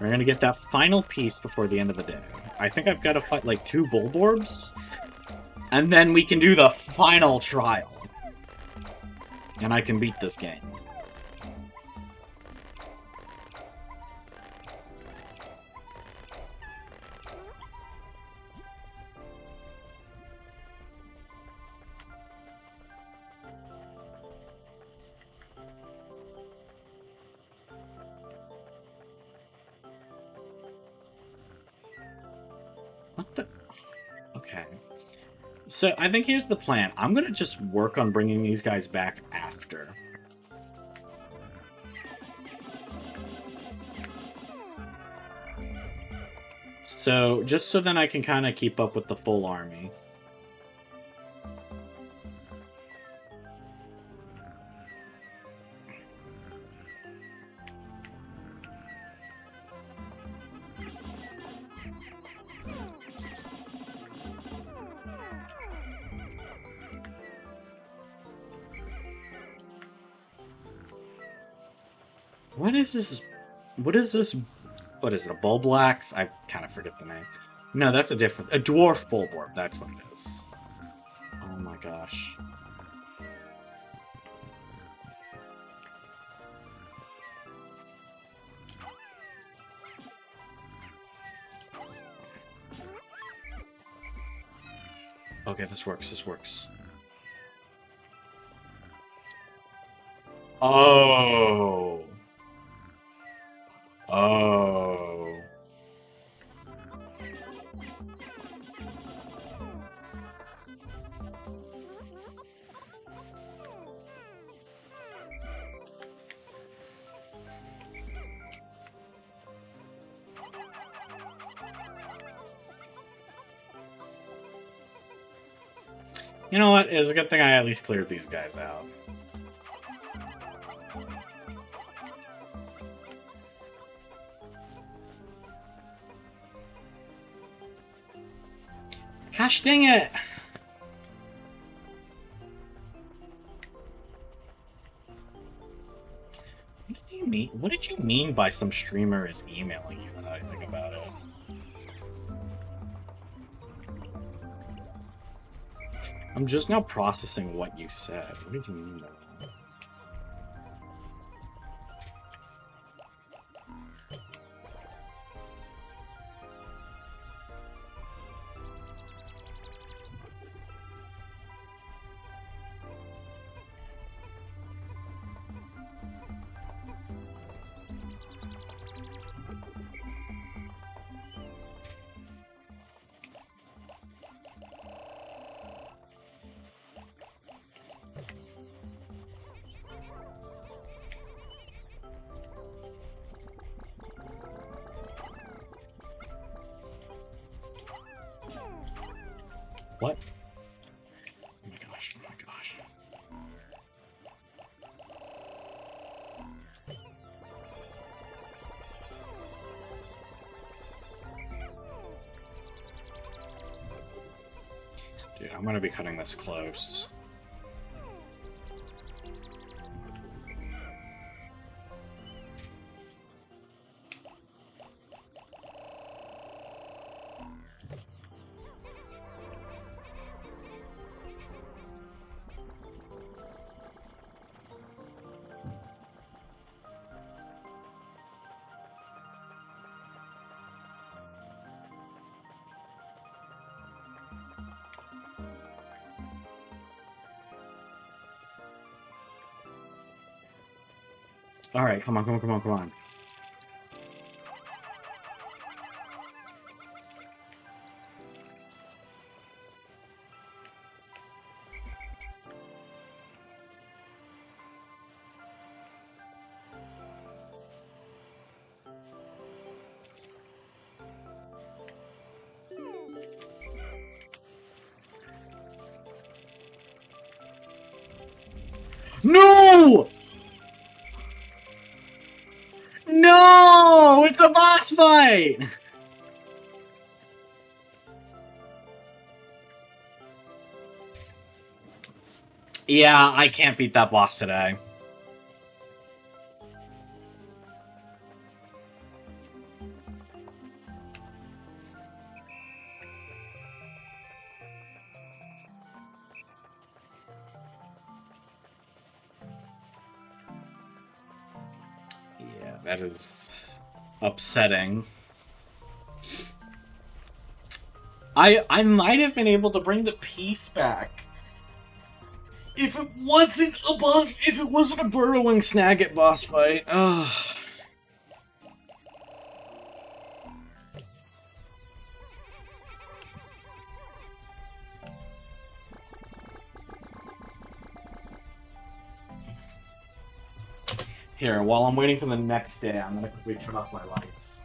We're gonna get that final piece before the end of the day. I think I've got to fight like 2 Bulborbs. And then we can do the final trial. And I can beat this game. What the? Okay. So, I think here's the plan. I'm gonna just work on bringing these guys back after. So, just so then I can kind of keep up with the full army. What is this? What is this? What is it? A Bulblax? I kind of forget the name. No, that's a different... A Dwarf Bulborb. That's what it is. Oh my gosh. Okay, this works. This works. Oh. Oh. You know what? It was a good thing I at least cleared these guys out. Gosh dang it! What did you mean by some streamer is emailing you when I think about it? I'm just now processing what you said. What did you mean by that? What? Oh my gosh, oh my gosh. Dude, I'm gonna be cutting this close. Alright, come on, come on, come on, come on. No! No! It's a boss fight! Yeah, I can't beat that boss today. Yeah, that is upsetting. I might have been able to bring the peace back. If it wasn't a boss, if it wasn't a burrowing Snagit boss fight. Ugh. Here, while I'm waiting for the next day, I'm gonna quickly turn off my lights.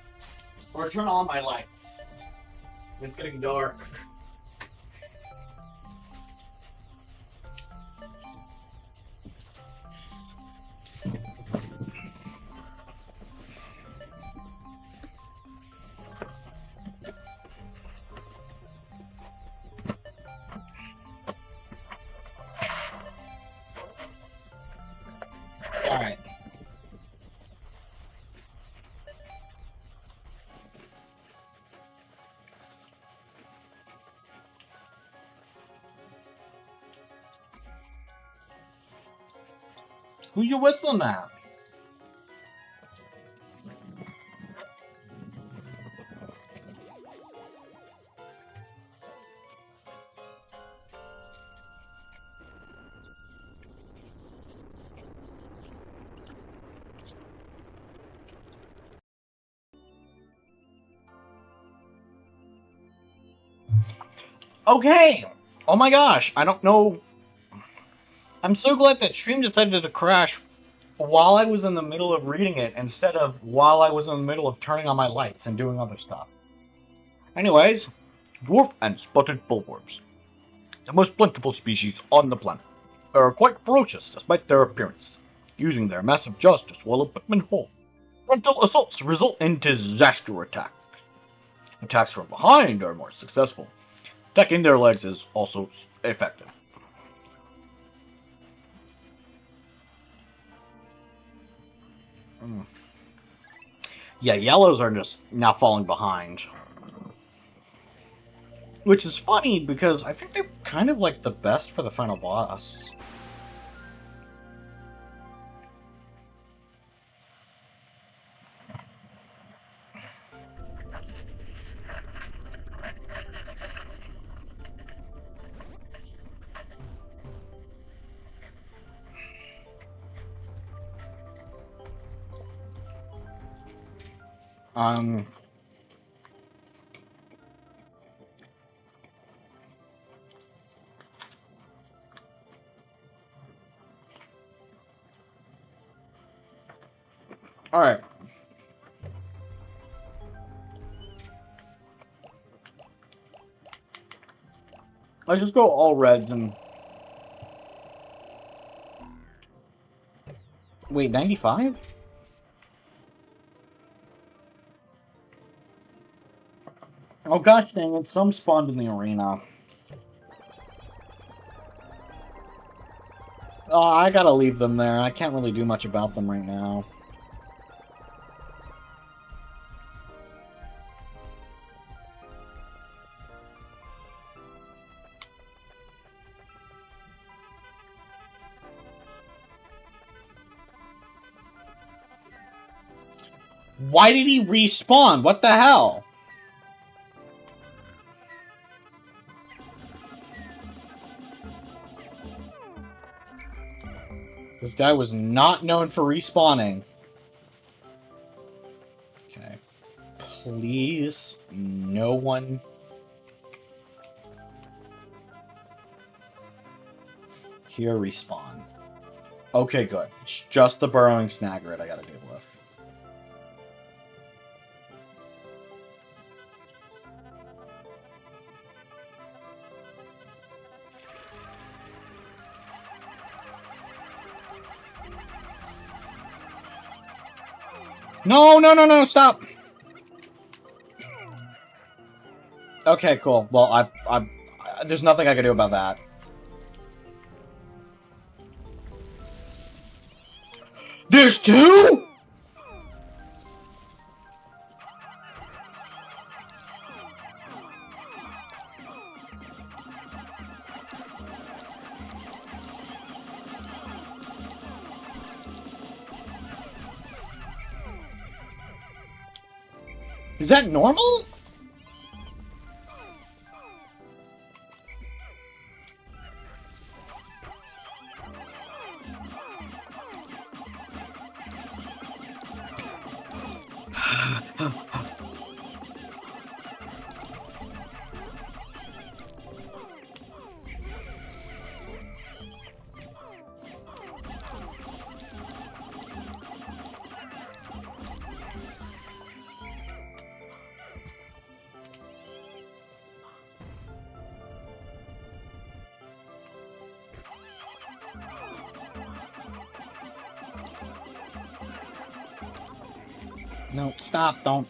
Or turn on my lights. It's getting dark. Alright. Who you whistling at? Okay! Oh my gosh, I don't know. I'm so glad that stream decided to crash while I was in the middle of reading it instead of while I was in the middle of turning on my lights and doing other stuff. Anyways, dwarf and spotted bullworms, the most plentiful species on the planet, are quite ferocious despite their appearance, using their massive jaws to swallow Pikmin whole. Frontal assaults result in disaster attacks. Attacks from behind are more successful. Attacking their legs is also effective. Yeah, yellows are just now falling behind. Which is funny because I think they're kind of like the best for the final boss. Um. Alright. Let's just go all reds and... Wait, 95? Oh gosh dang it, some spawned in the arena. Oh, I gotta leave them there. I can't really do much about them right now. Why did he respawn? What the hell? This guy was not known for respawning. Okay. Please, no one... Here respawn. Okay, good. It's just the burrowing snaggerit I gotta deal with. No, no, no, no, stop! Okay, cool. Well, there's nothing I can do about that. There's two?! Is that normal? No, stop, don't.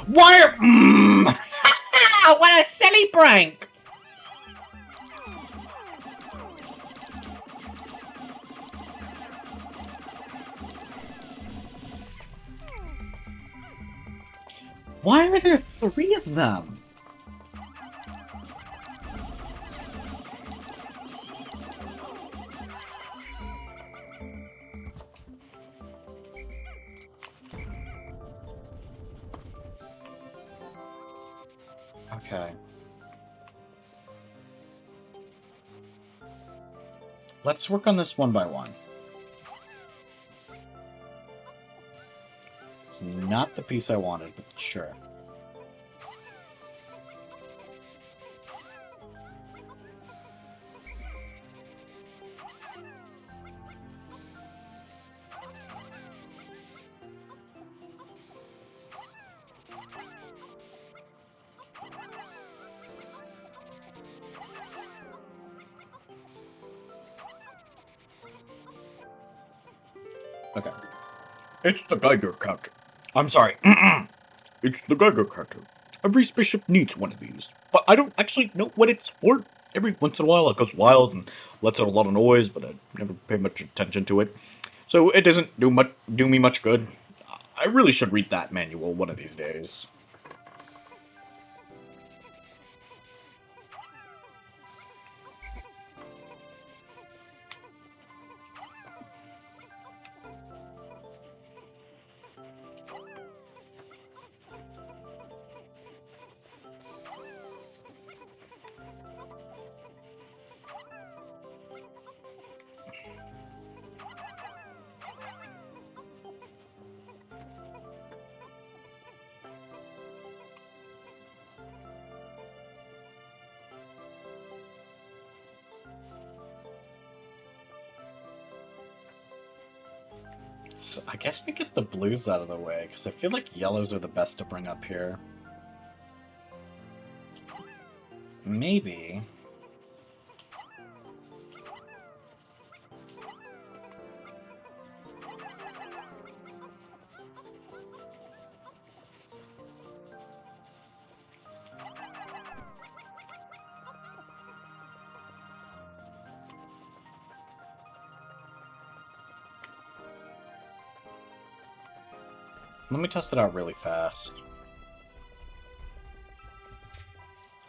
Why are... what a silly prank! Why are there 3 of them? Okay. Let's work on this one by one. It's not the piece I wanted, but sure. Okay. It's the Geiger counter. I'm sorry. It's the Geiger counter. Every spaceship needs one of these, but I don't actually know what it's for. Every once in a while it goes wild and lets out a lot of noise, but I never pay much attention to it. So it doesn't do me much good. I really should read that manual one of these days. So I guess we get the blues out of the way, because I feel like yellows are the best to bring up here. Maybe. Let me test it out really fast.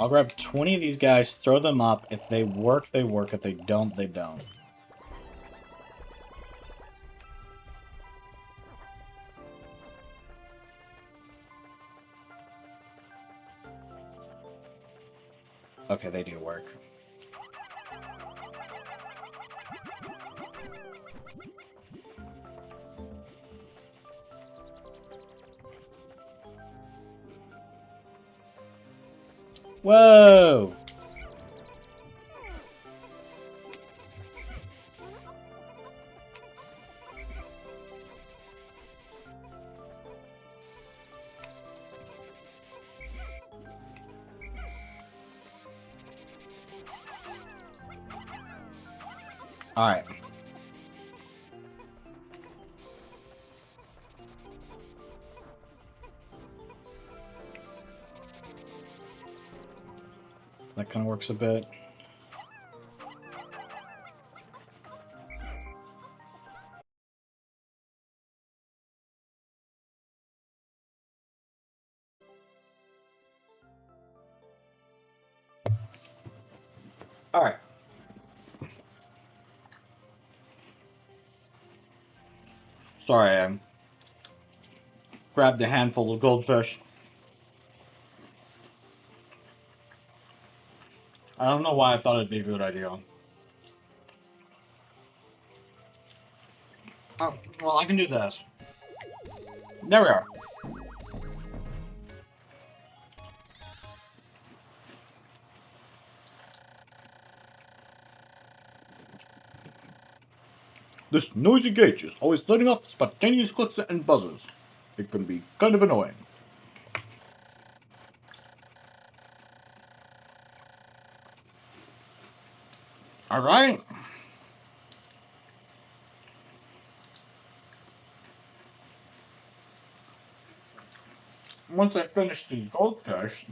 I'll grab 20 of these guys, throw them up. If they work, they work. If they don't, they don't. Okay, they do work. Whoa! Alright. That kind of works a bit. Alright. Sorry, I grabbed a handful of goldfish. I don't know why I thought it'd be a good idea. Oh, well, I can do this. There we are. This noisy gauge is always letting off spontaneous clicks and buzzes. It can be kind of annoying. Alright. Once I finish these goldfish,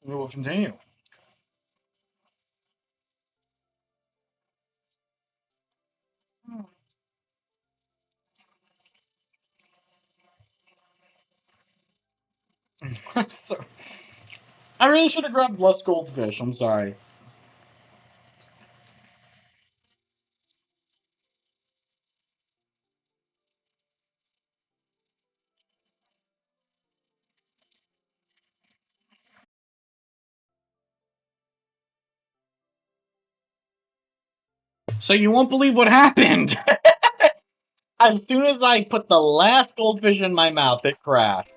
we will continue. So, I really should have grabbed less goldfish, I'm sorry. So you won't believe what happened! As soon as I put the last goldfish in my mouth, it crashed.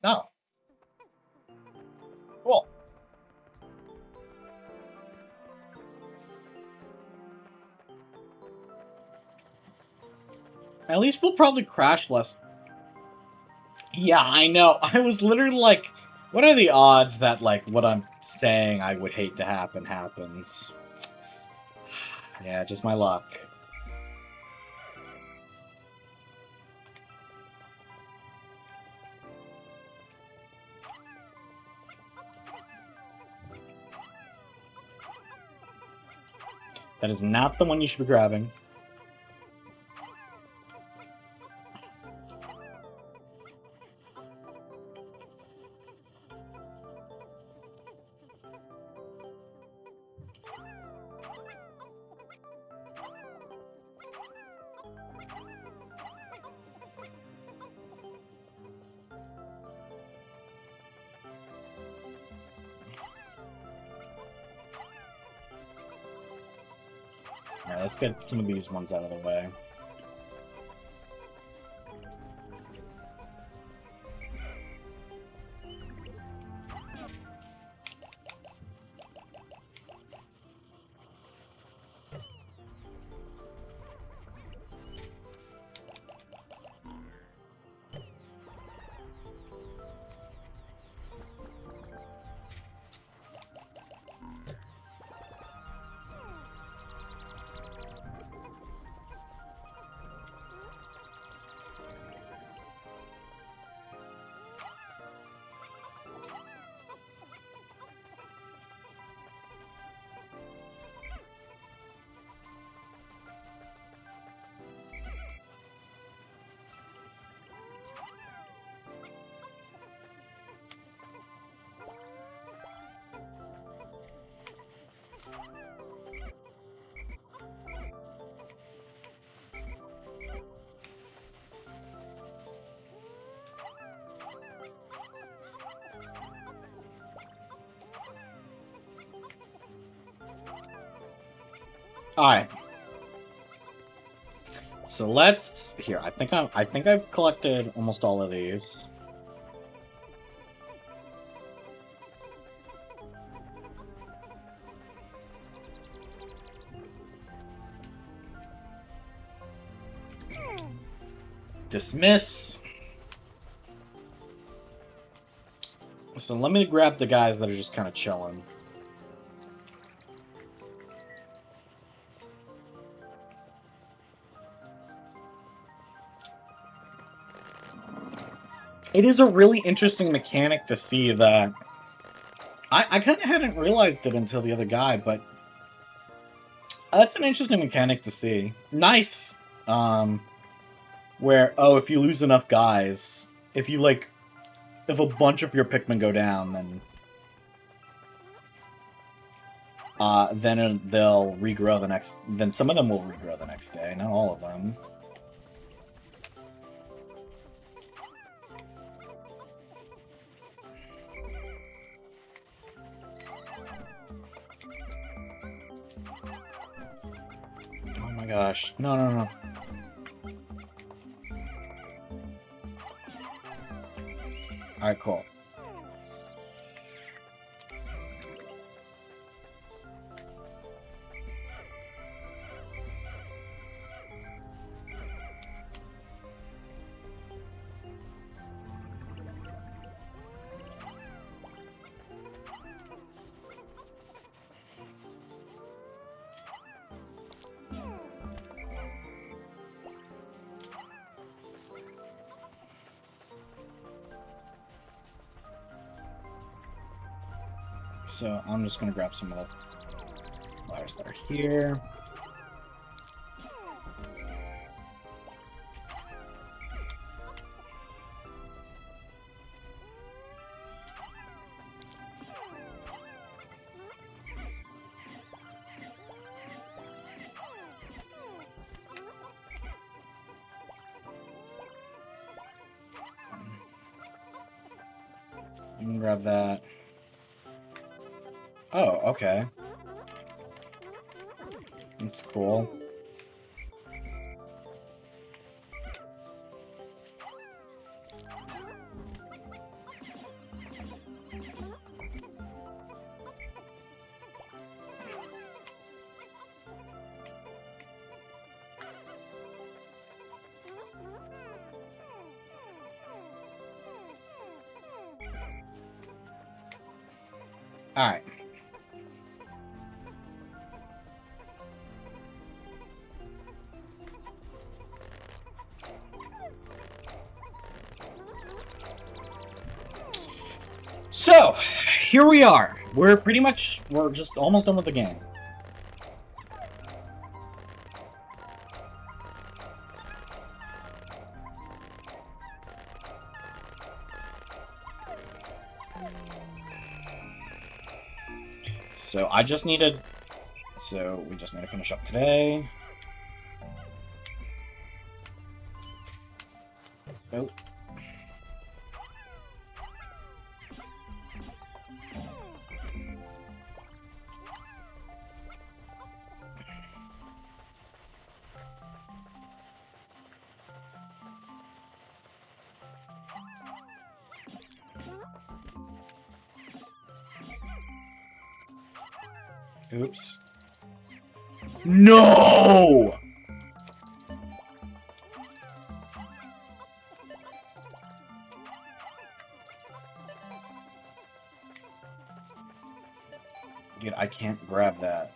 No. Cool. At least we'll probably crash less. Yeah, I know. I was literally like, what are the odds that, like, what I'm saying I would hate to happen happens? Yeah, just my luck. That is not the one you should be grabbing. Alright, let's get some of these ones out of the way. Alright. So let's here. I think I've collected almost all of these. Dismiss. So let me grab the guys that are just kind of chilling. It is a really interesting mechanic to see that. I kind of hadn't realized it until the other guy, but that's an interesting mechanic to see. Nice. Where, oh, if you lose enough guys, if you, like, if a bunch of your Pikmin go down, then they'll regrow the next, then some of them will regrow the next day, not all of them. Oh my gosh. No, no, no. Alright, cool. So I'm just gonna grab some of the flowers that are here. I'm gonna grab that. Oh, okay. That's cool. Alright. So, here we are. We're just almost done with the game. So we just need to finish up today. Oh. Oops. No! Dude, I can't grab that.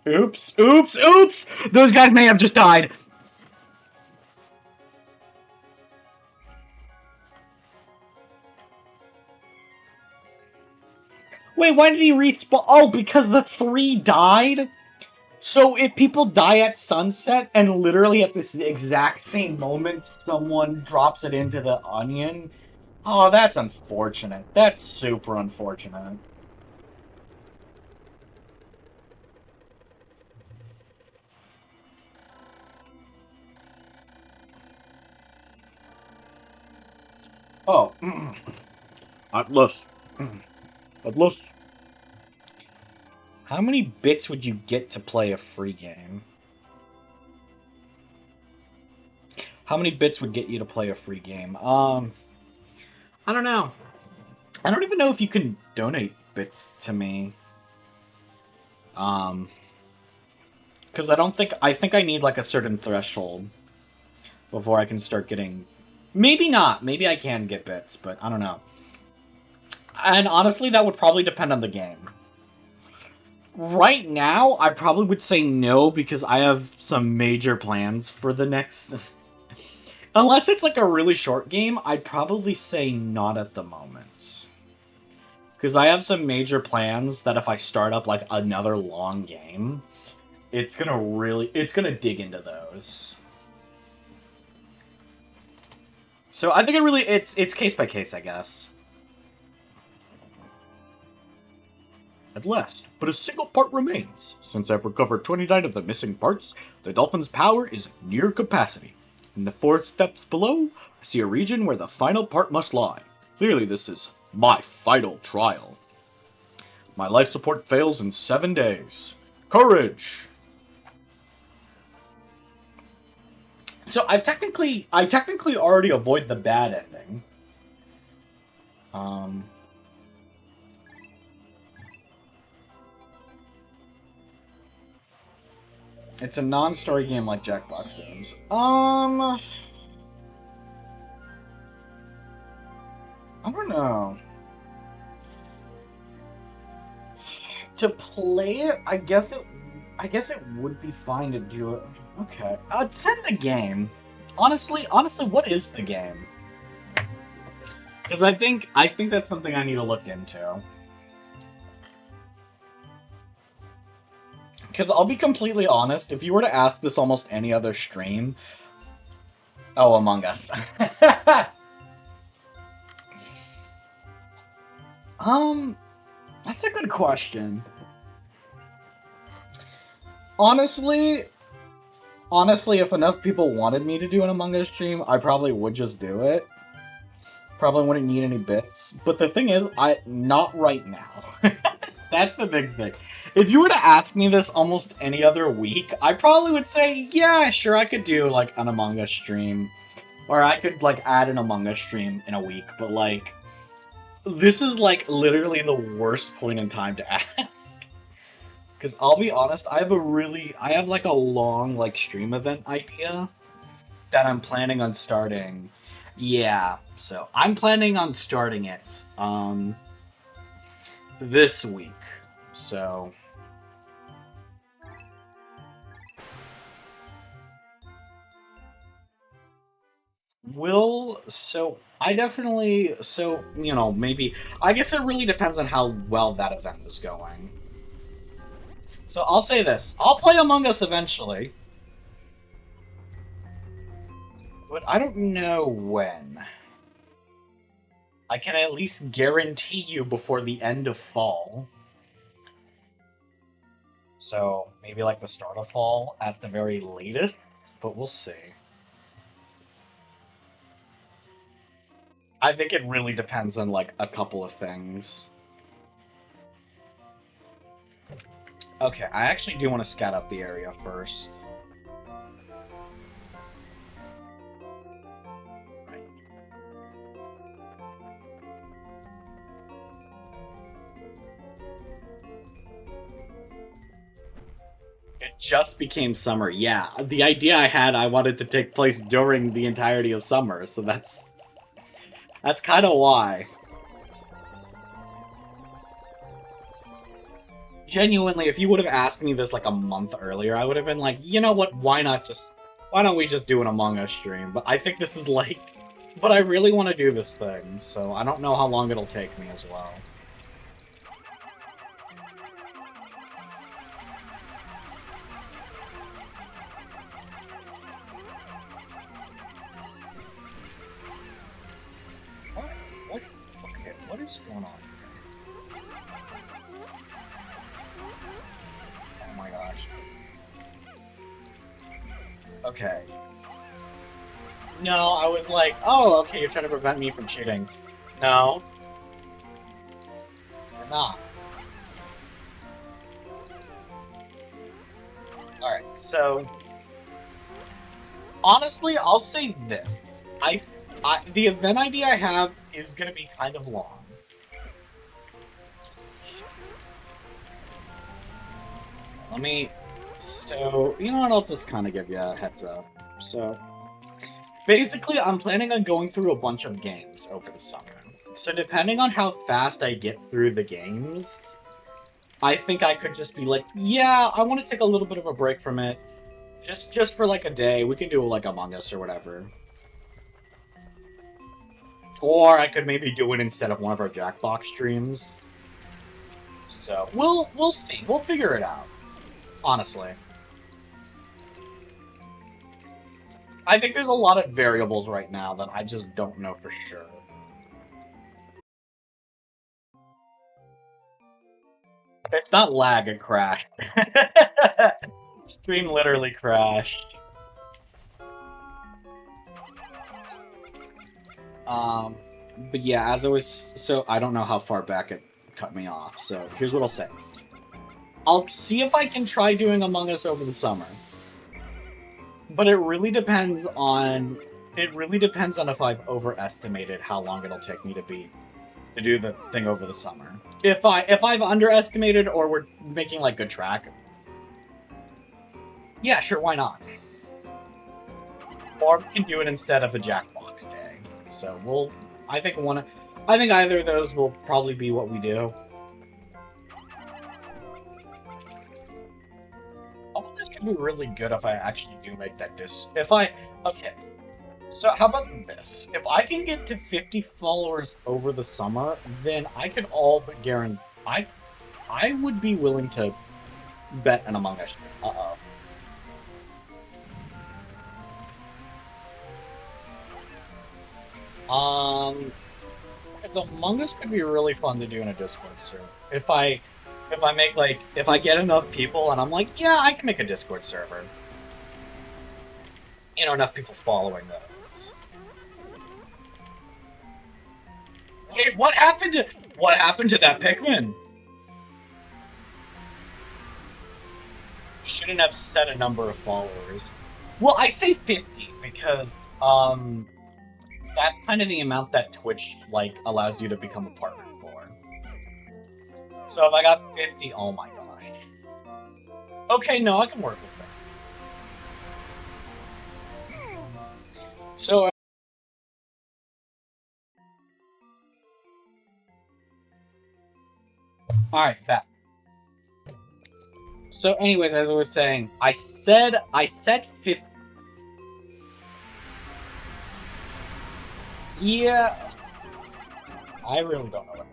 Oops, oops, oops! Those guys may have just died. Wait, why did he respawn? Oh, because the 3 died? So if people die at sunset and literally at this exact same moment someone drops it into the onion, Oh, that's unfortunate. That's super unfortunate. Oh, Atlas. Atlas. How many bits would you get to play a free game? How many bits would get you to play a free game? I don't know. I don't even know if you can donate bits to me. Um, because I think I need like a certain threshold before I can start getting. Maybe not. Maybe I can get bits, but I don't know. And honestly, that would probably depend on the game. Right now, I probably would say no because I have some major plans for the next. Unless it's like a really short game, I'd probably say not at the moment. Because I have some major plans that if I start up like another long game, it's gonna dig into those. So I think it's case by case, I guess. At last, but a single part remains. Since I've recovered 29 of the missing parts, the dolphin's power is near capacity. In the 4 steps below, I see a region where the final part must lie. Clearly, this is my final trial. My life support fails in 7 days. Courage! So I technically already avoid the bad ending. Um, it's a non-story game like Jackbox games. I don't know. To play it, I guess it would be fine to do it. Okay. 10 the game. Honestly, what is the game? Because I think that's something I need to look into. Because I'll be completely honest, if you were to ask this almost any other stream, oh, Among Us. um, that's a good question. Honestly, honestly, if enough people wanted me to do an Among Us stream, I probably would just do it. Probably wouldn't need any bits. But the thing is, not right now. That's the big thing. If you were to ask me this almost any other week, I probably would say, yeah, sure, I could do like an Among Us stream. Or I could like add an Among Us stream in a week, but like this is like literally the worst point in time to ask. Because I'll be honest, I have like a long like stream event idea that I'm planning on starting. Yeah, so I'm planning on starting it this week. So I definitely maybe I guess it really depends on how well that event is going. So I'll say this. I'll play Among Us eventually, but I don't know when. I can at least guarantee you before the end of fall. So maybe like the start of fall at the very latest, but we'll see. I think it really depends on like a couple of things. Okay, I actually do want to scout out the area first. Right. It just became summer. Yeah, the idea I wanted to take place during the entirety of summer, so that's kind of why. Genuinely, if you would have asked me this like a month earlier, I would have been like, you know what? Why don't we just do an Among Us stream? But I think this is like, but I really want to do this thing, so I don't know how long it'll take me as well. is going on here? Oh my gosh. Okay. No, I was like, oh, okay, you're trying to prevent me from cheating. No, you're not. Alright, so honestly, I'll say this. The event ID I have is gonna be kind of long. Let me. So, you know what? I'll just kind of give you a heads up. So, basically, I'm planning on going through a bunch of games over the summer. So, depending on how fast I get through the games, I think I could just be like, yeah, I want to take a little bit of a break from it. Just for like a day. We can do like Among Us or whatever. Or I could maybe do it instead of one of our Jackbox streams. So we'll see. We'll figure it out. Honestly. I think there's a lot of variables right now that I just don't know for sure. It's not lag, it crashed. Stream literally crashed. But yeah, as I was, so I don't know how far back it cut me off. So here's what I'll say. I'll see if I can try doing Among Us over the summer. But it really depends on if I've overestimated how long it'll take me to do the thing over the summer. If I've underestimated or we're making like good track, yeah, sure, why not? Or we can do it instead of a Jackbox day. So I think either of those will probably be what we do. Oh, this could be really good if I actually do make that okay. So how about this? If I can get to 50 followers over the summer, then I could all but guarantee I would be willing to bet an Among Us. Uh-oh. Because Among Us could be really fun to do in a Discord server. If I get enough people and I'm like, yeah, I can make a Discord server. You know, enough people following those. Wait, what happened to that Pikmin? Shouldn't have set a number of followers. Well, I say 50 because that's kind of the amount that Twitch like allows you to become a partner for. So if I got 50, oh my gosh. Okay, no, I can work with that. So alright, that. So anyways, as I was saying, I said 50. Yeah, I really don't know what.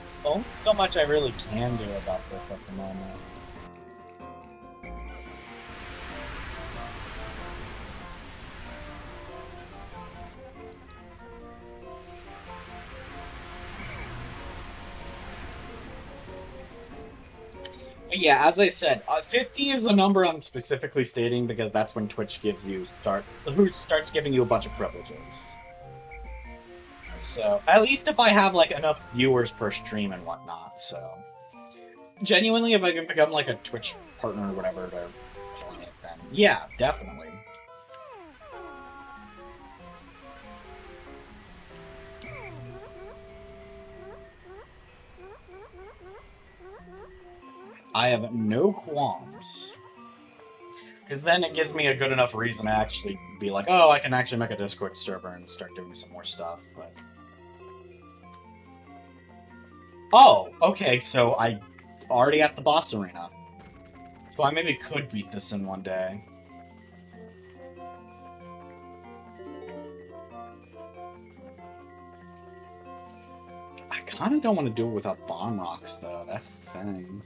There's only so much I really can do about this at the moment. But yeah, as I said, 50 is the number I'm specifically stating because that's when Twitch starts giving you a bunch of privileges. So at least if I have like enough viewers per stream and whatnot. So genuinely, if I can become like a Twitch partner or whatever they're calling it, then yeah, definitely. I have no qualms. Because then it gives me a good enough reason to actually be like, oh, I can actually make a Discord server and start doing some more stuff, but... Oh, okay, so I already at the boss arena. So I maybe could beat this in one day. I kind of don't want to do it without bomb rocks, though. That's the thing.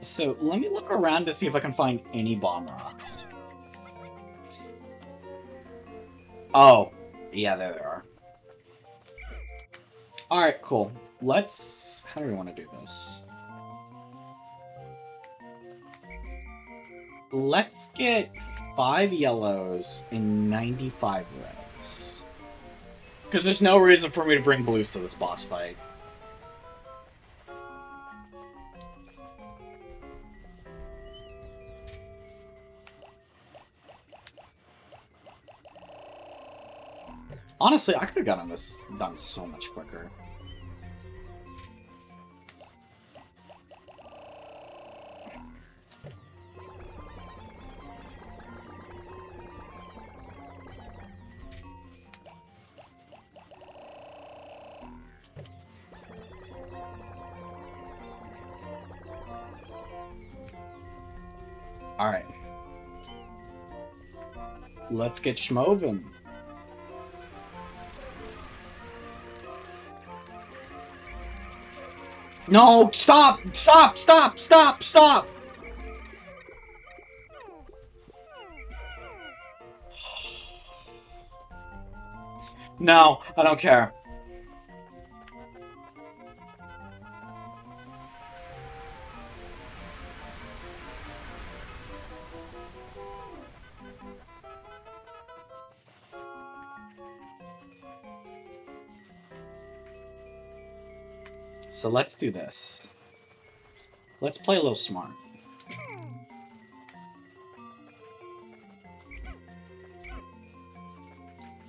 So let me look around to see if I can find any bomb rocks. Oh, Yeah, there they are. Alright, cool. Let's... How do we want to do this? Let's get 5 yellows and 95 reds. Because there's no reason for me to bring blues to this boss fight. Honestly, I could have gotten this done so much quicker. Alright. Let's get schmovin'. No! Stop! Stop! Stop! Stop! Stop! No, I don't care. So let's do this. Let's play a little smart.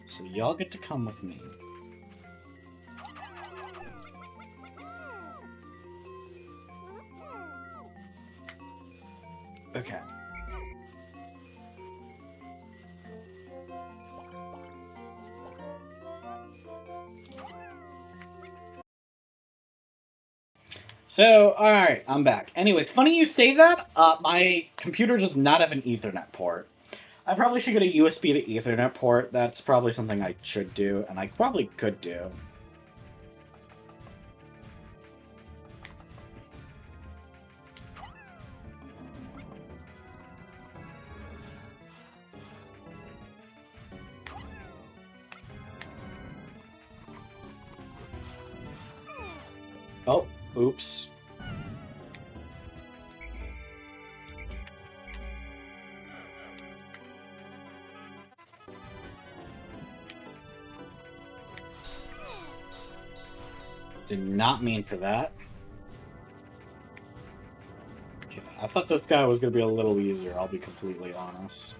So y'all get to come with me. Okay. So, alright, I'm back. Anyways, funny you say that. My computer does not have an Ethernet port. I probably should get a USB to Ethernet port. That's probably something I should do, and I probably could do. Oh, oops. Did not mean for that. Okay, I thought this guy was going to be a little easier, I'll be completely honest.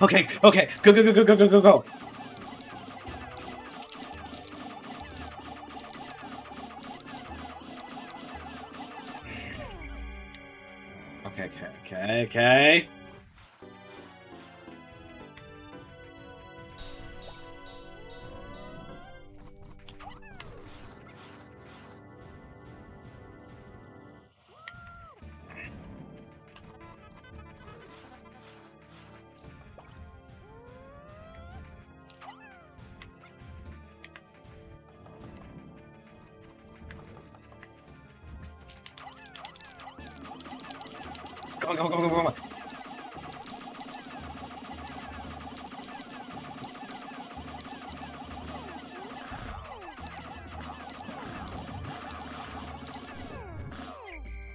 Okay, okay, go, go, go, go, go, go, go, go. Okay, okay, okay, okay. Come on, come on, come on, come on.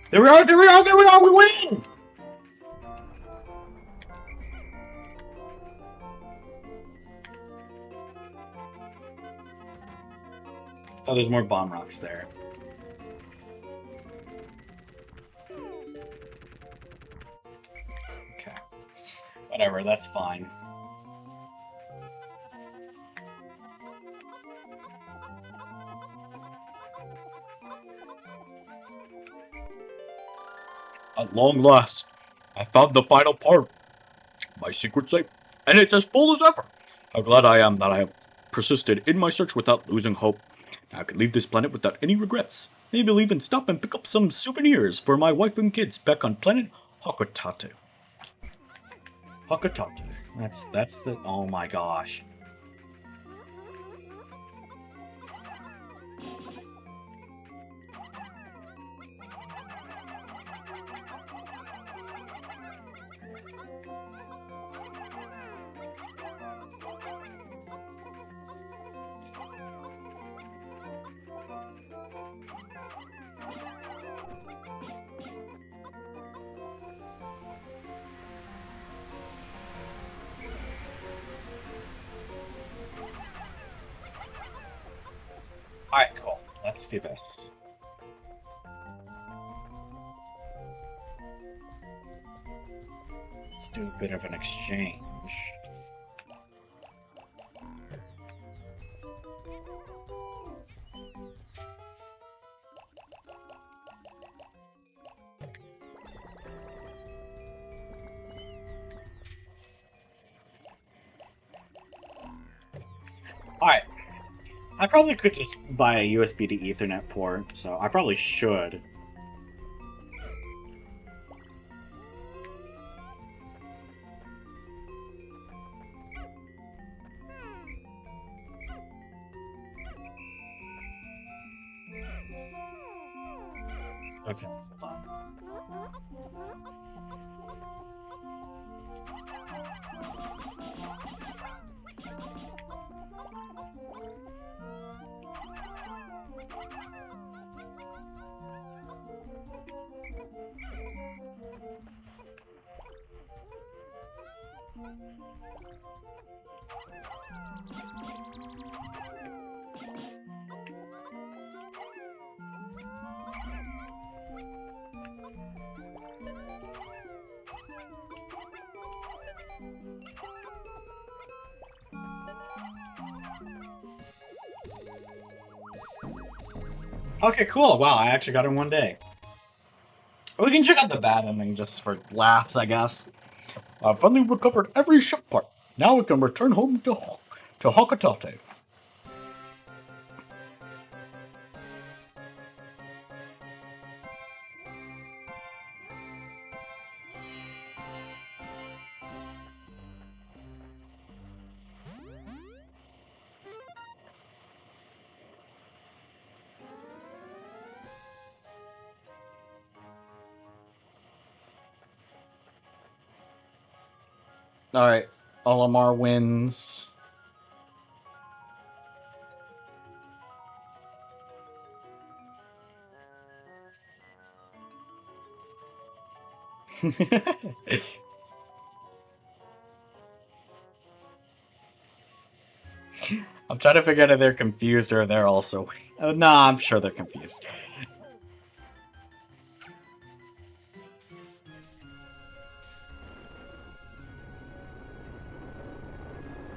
There we are, there we are, there we are, we win! Oh, there's more bomb rocks there. Whatever, that's fine. At long last, I found the final part, my secret safe, and it's as full as ever. How glad I am that I have persisted in my search without losing hope. Now I can leave this planet without any regrets. Maybe I'll even stop and pick up some souvenirs for my wife and kids back on planet Hakotate. Hakotate. That's the. Oh my gosh. All right, cool. Let's do this. Let's do a bit of an exchange. All right. I probably could just buy a USB to Ethernet port, so I probably should. Okay, hold on. Okay, cool. Wow, I actually got it in one day. We can check out the bad ending just for laughs, I guess. I've finally recovered every ship part. Now we can return home to Hokotate. Alright, Olimar wins. I'm trying to figure out if they're confused or they're also. Nah, I'm sure they're confused.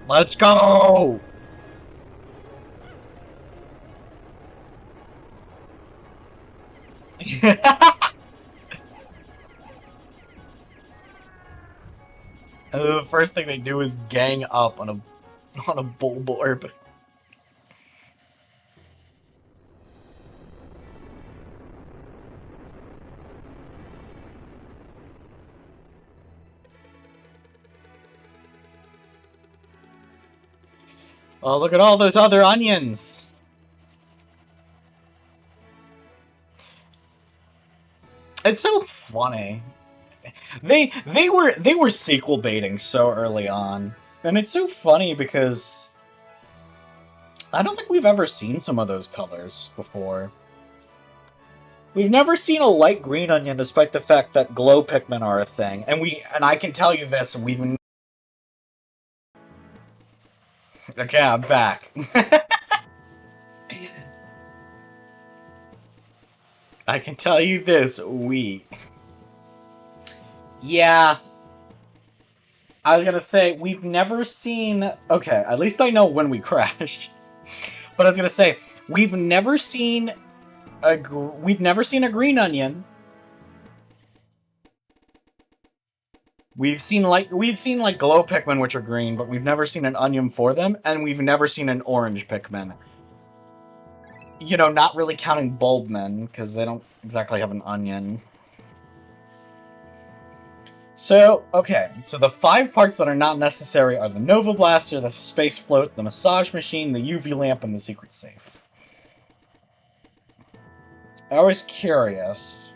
Let's go! And the first thing they do is gang up on a Bulborb. Oh, look at all those other onions! It's so funny. They were sequel baiting so early on. And it's so funny because I don't think we've ever seen some of those colors before. We've never seen a light green onion despite the fact that glow Pikmin are a thing. And I can tell you this, we've okay, I'm back. I can tell you this, yeah. I was gonna say, we've never seen... Okay, at least I know when we crashed. But I was gonna say, we've never seen we've never seen a green onion. We've seen like glow Pikmin, which are green, but we've never seen an onion for them, and we've never seen an orange Pikmin. You know, not really counting Bulbmen, because they don't exactly have an onion. So, okay, so the 5 parts that are not necessary are the Nova Blaster, the Space Float, the Massage Machine, the UV Lamp, and the Secret Safe. I was curious.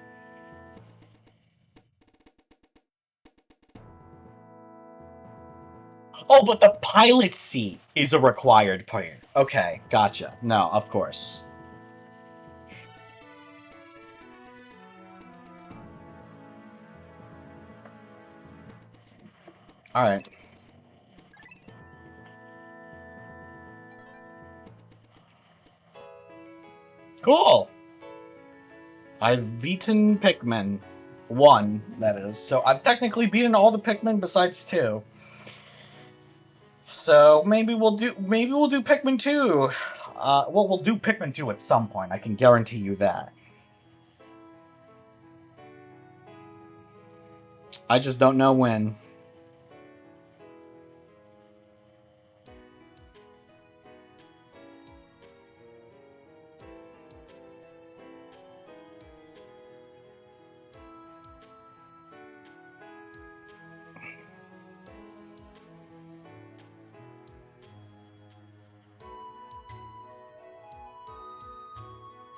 Oh, but the pilot seat is a required part. Okay, gotcha. No, of course. Alright. Cool! I've beaten Pikmin. 1, that is. So I've technically beaten all the Pikmin besides 2. So maybe we'll do Pikmin 2. Well, we'll do Pikmin 2 at some point. I can guarantee you that. I just don't know when.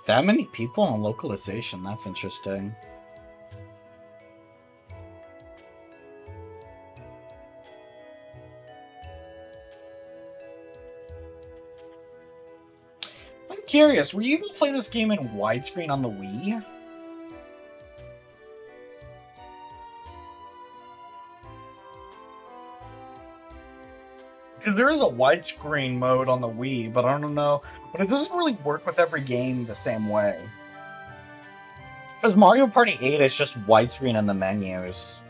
That many people on localization, that's interesting. I'm curious, were you able to play this game in widescreen on the Wii? Because there is a widescreen mode on the Wii, but I don't know. But it doesn't really work with every game the same way. Because Mario Party 8 is just widescreen in the menus.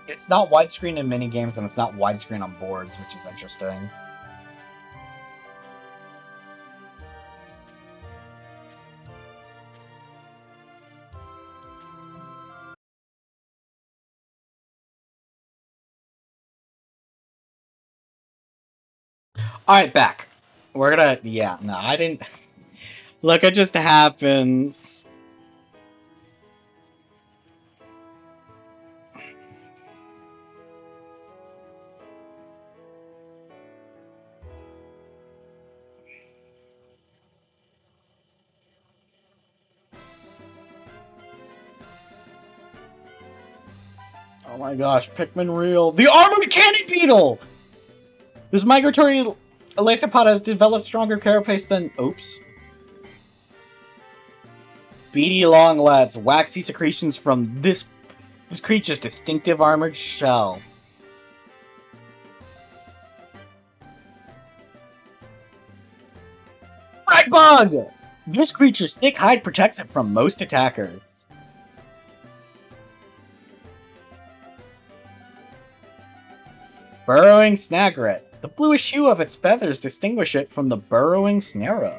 It's not widescreen in minigames, and it's not widescreen on boards, which is interesting. Alright, back. We're gonna... Yeah, no, I didn't... Look, it just happens. Oh my gosh, Pikmin Real. The Armored Cannon Beetle! This migratory Elethopod has developed stronger carapace than... Oops. Beady long legs, waxy secretions from this creature's distinctive armored shell. Fragbug! This creature's thick hide protects it from most attackers. Burrowing Snagret. The bluish hue of its feathers distinguish it from the burrowing Snarrow.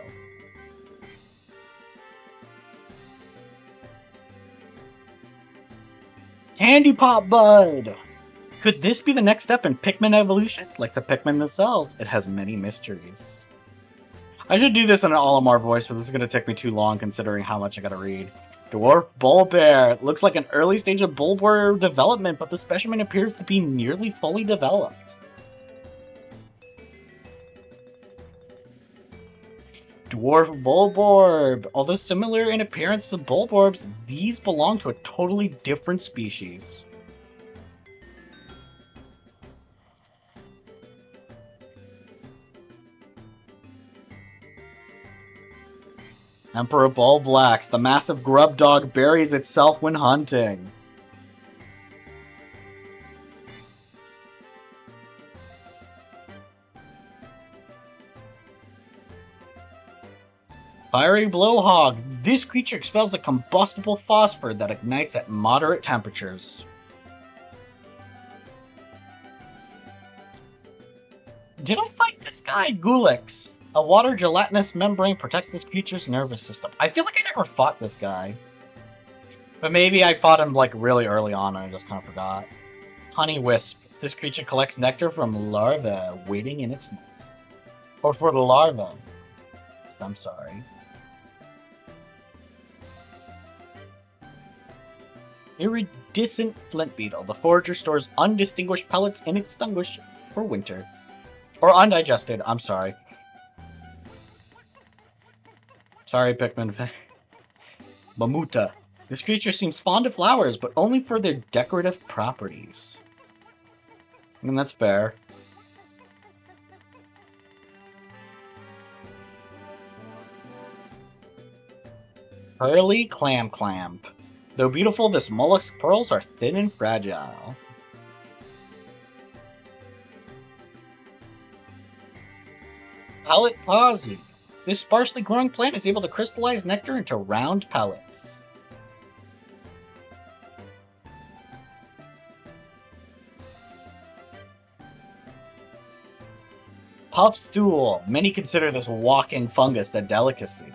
Candy Pop Bud! Could this be the next step in Pikmin evolution? Like the Pikmin themselves, it has many mysteries. I should do this in an Olimar voice, but this is going to take me too long considering how much I gotta read. Dwarf Bulbear. Looks like an early stage of Bulbear development, but the specimen appears to be nearly fully developed. Dwarf Bulborb. Although similar in appearance to Bulborbs, these belong to a totally different species. Emperor Bulblax. The massive grub dog buries itself when hunting. Fiery Blowhog. This creature expels a combustible phosphor that ignites at moderate temperatures. Did I fight this guy? Gulix. A water gelatinous membrane protects this creature's nervous system. I feel like I never fought this guy. But maybe I fought him like really early on and I just kind of forgot. Honey Wisp. This creature collects nectar from larvae waiting in its nest. Or for the larva. I'm sorry. Iridescent flint beetle. The forager stores undistinguished pellets in its stunguish for winter. Or undigested, I'm sorry. Sorry, Pikmin. Mamuta. This creature seems fond of flowers, but only for their decorative properties. I mean, that's fair. Pearly Clam. Though beautiful, this mollusk's pearls are thin and fragile. Pellet Posy. This sparsely growing plant is able to crystallize nectar into round pellets. Puff Stool. Many consider this walking fungus a delicacy.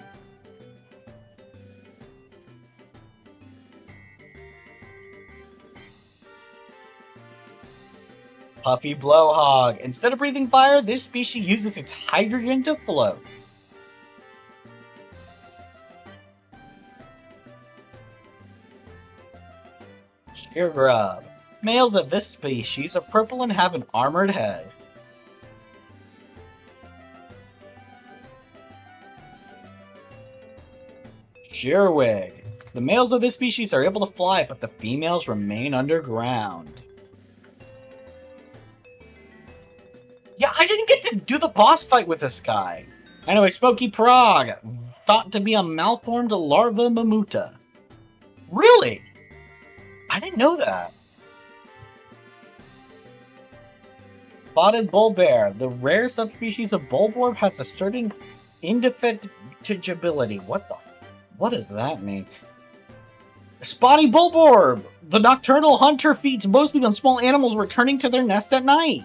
Puffy Blowhog. Instead of breathing fire, this species uses its hydrogen to float. Sheargrub. Males of this species are purple and have an armored head. Shearwig. The males of this species are able to fly, but the females remain underground. Yeah, I didn't get to do the boss fight with this guy. Anyway, Smoky Prague. Thought to be a malformed larva mamuta. Really? I didn't know that. Spotted Bullbear. The rare subspecies of Bulborb has a certain indefatigability. What does that mean? Spotty Bulborb! The nocturnal hunter feeds mostly on small animals returning to their nest at night.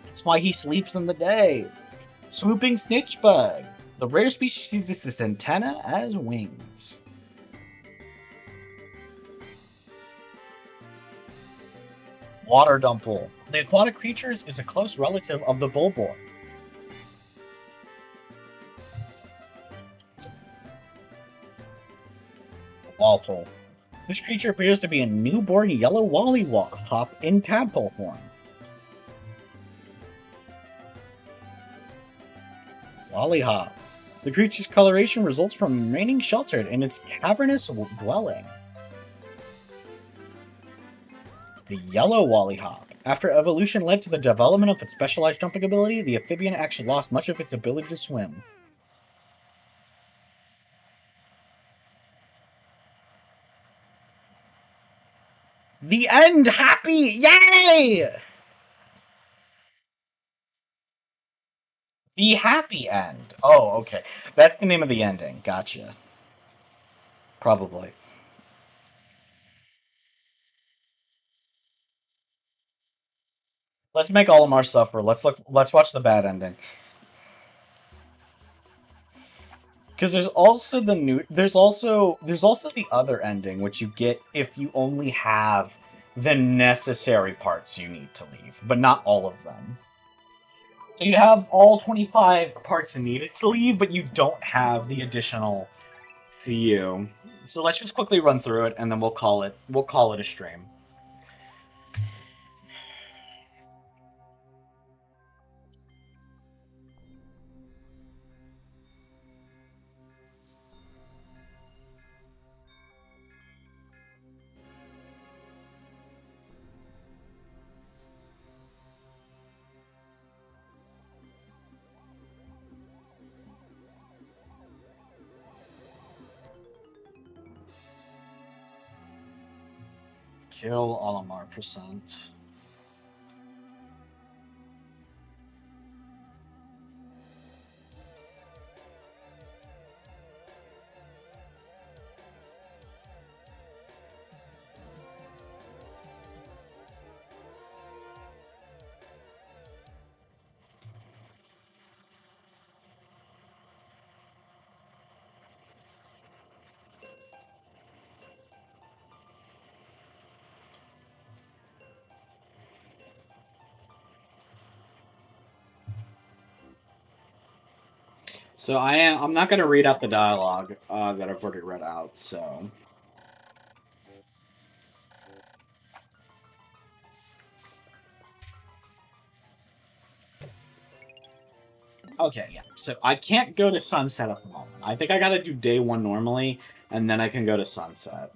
That's why he sleeps in the day. Swooping Snitchbug. The rare species uses its antenna as wings. Water Dumple. The aquatic creatures is a close relative of the Bulborb. Walpole. This creature appears to be a newborn yellow Wollywop in tadpole form. Lollyhop. The creature's coloration results from remaining sheltered in its cavernous dwelling. The yellow Lollyhop. After evolution led to the development of its specialized jumping ability, the amphibian actually lost much of its ability to swim. The end! Happy! Yay! The happy end. Oh, okay. That's the name of the ending. Gotcha. Probably. Let's make Olimar suffer. Let's watch the bad ending. Because there's also there's also the other ending, which you get if you only have the necessary parts you need to leave, but not all of them. So you have all 25 parts needed to leave, but you don't have the additional few. So let's just quickly run through it, and then we'll call it a stream. Kill Olimar %. So I'm not gonna read out the dialogue that I've already read out. So okay, yeah. So I can't go to sunset at the moment. I think I gotta do day one normally, and then I can go to sunset.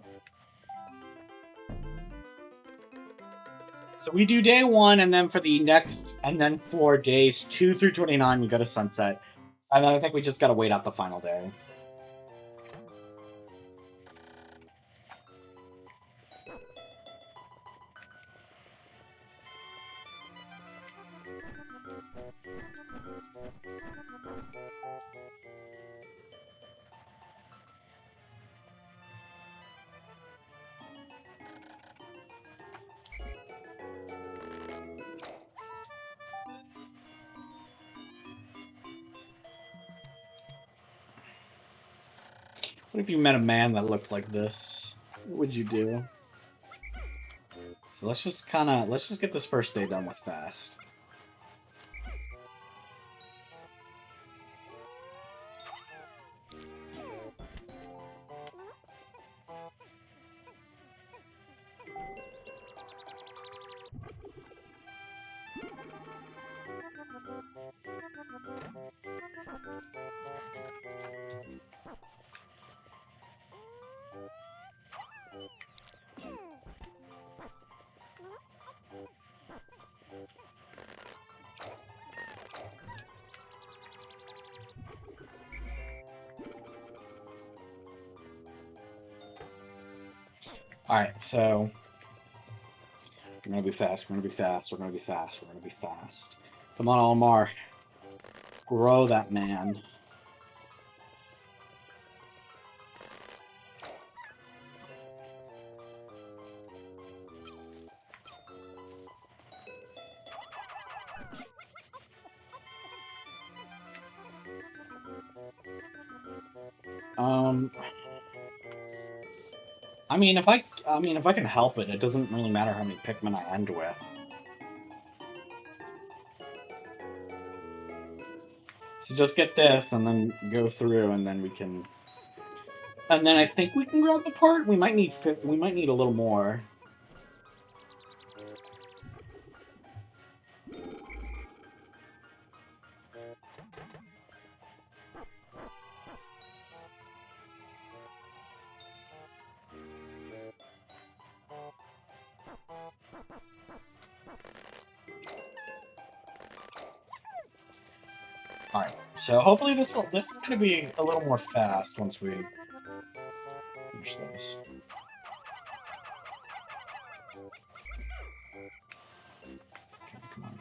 So we do day one, and then for the next, and then for days 2 through 29, we go to sunset. And then I think we just gotta wait out the final day. What if you met a man that looked like this? What would you do? So let's just get this first day done with fast. Alright, so we're gonna be fast, we're gonna be fast, we're gonna be fast, we're gonna be fast. Come on, Almar. Grow that man. Um, I mean, if I can help it, it doesn't really matter how many Pikmin I end with. So just get this, and then go through, and then we can. And then I think we can grab the part. We might need a little more. All right. So hopefully this is gonna be a little more fast once we finish this. Okay, come on.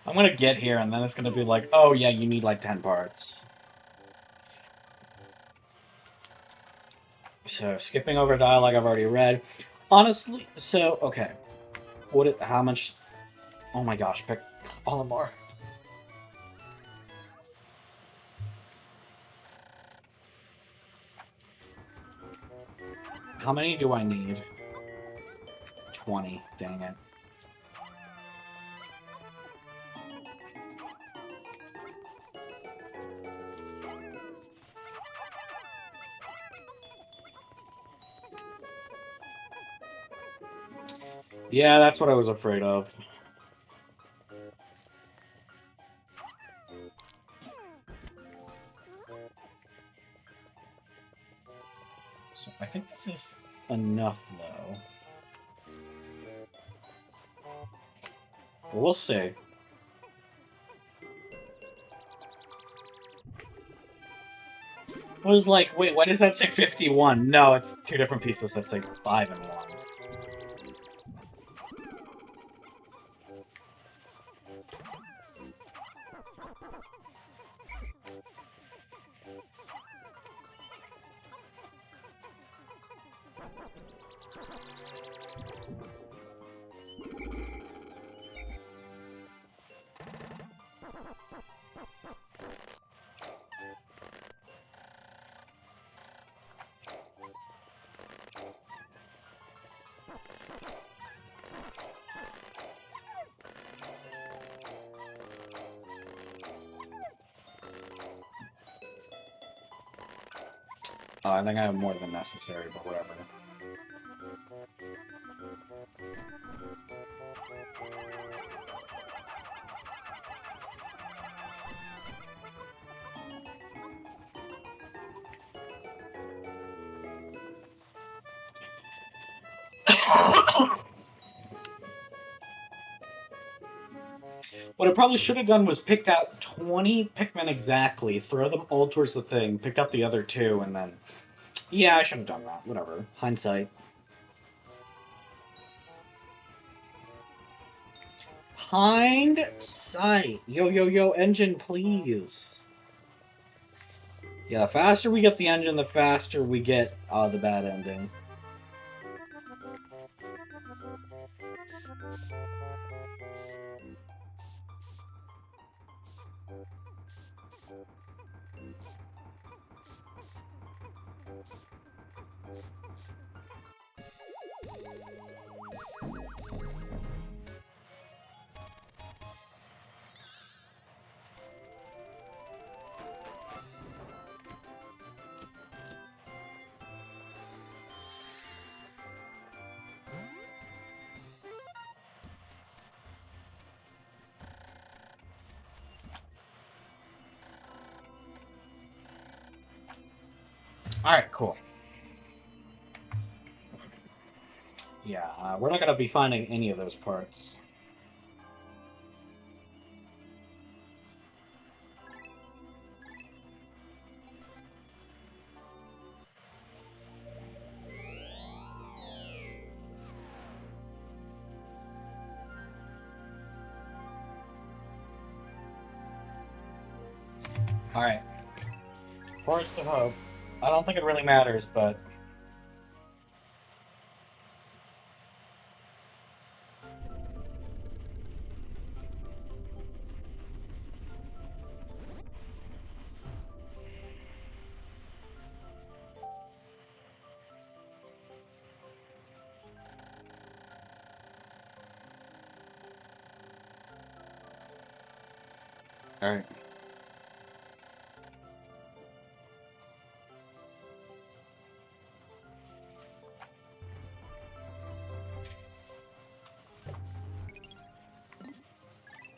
I'm gonna get here, and then it's gonna be like, oh yeah, you need like 10 parts. So skipping over dialogue I've already read. Honestly, so okay. How much? Oh my gosh, pick all more. How many do I need? 20. Dang it. Yeah, that's what I was afraid of. So I think this is enough, though. But we'll see. I was like, wait, why does that say 51? No, it's two different pieces that say 5 and 1. I think I have more than necessary, but whatever. What I probably should have done was picked out 20 Pikmin exactly, throw them all towards the thing, picked up the other two, and then... Yeah, I should have done that. Whatever. Hindsight. Hindsight. Yo, yo, yo, engine, please. Yeah, the faster we get the engine, the faster we get the bad ending. Alright, cool. Yeah, we're not going to be finding any of those parts. Alright. Forest of Hope. I don't think it really matters, but... Alright.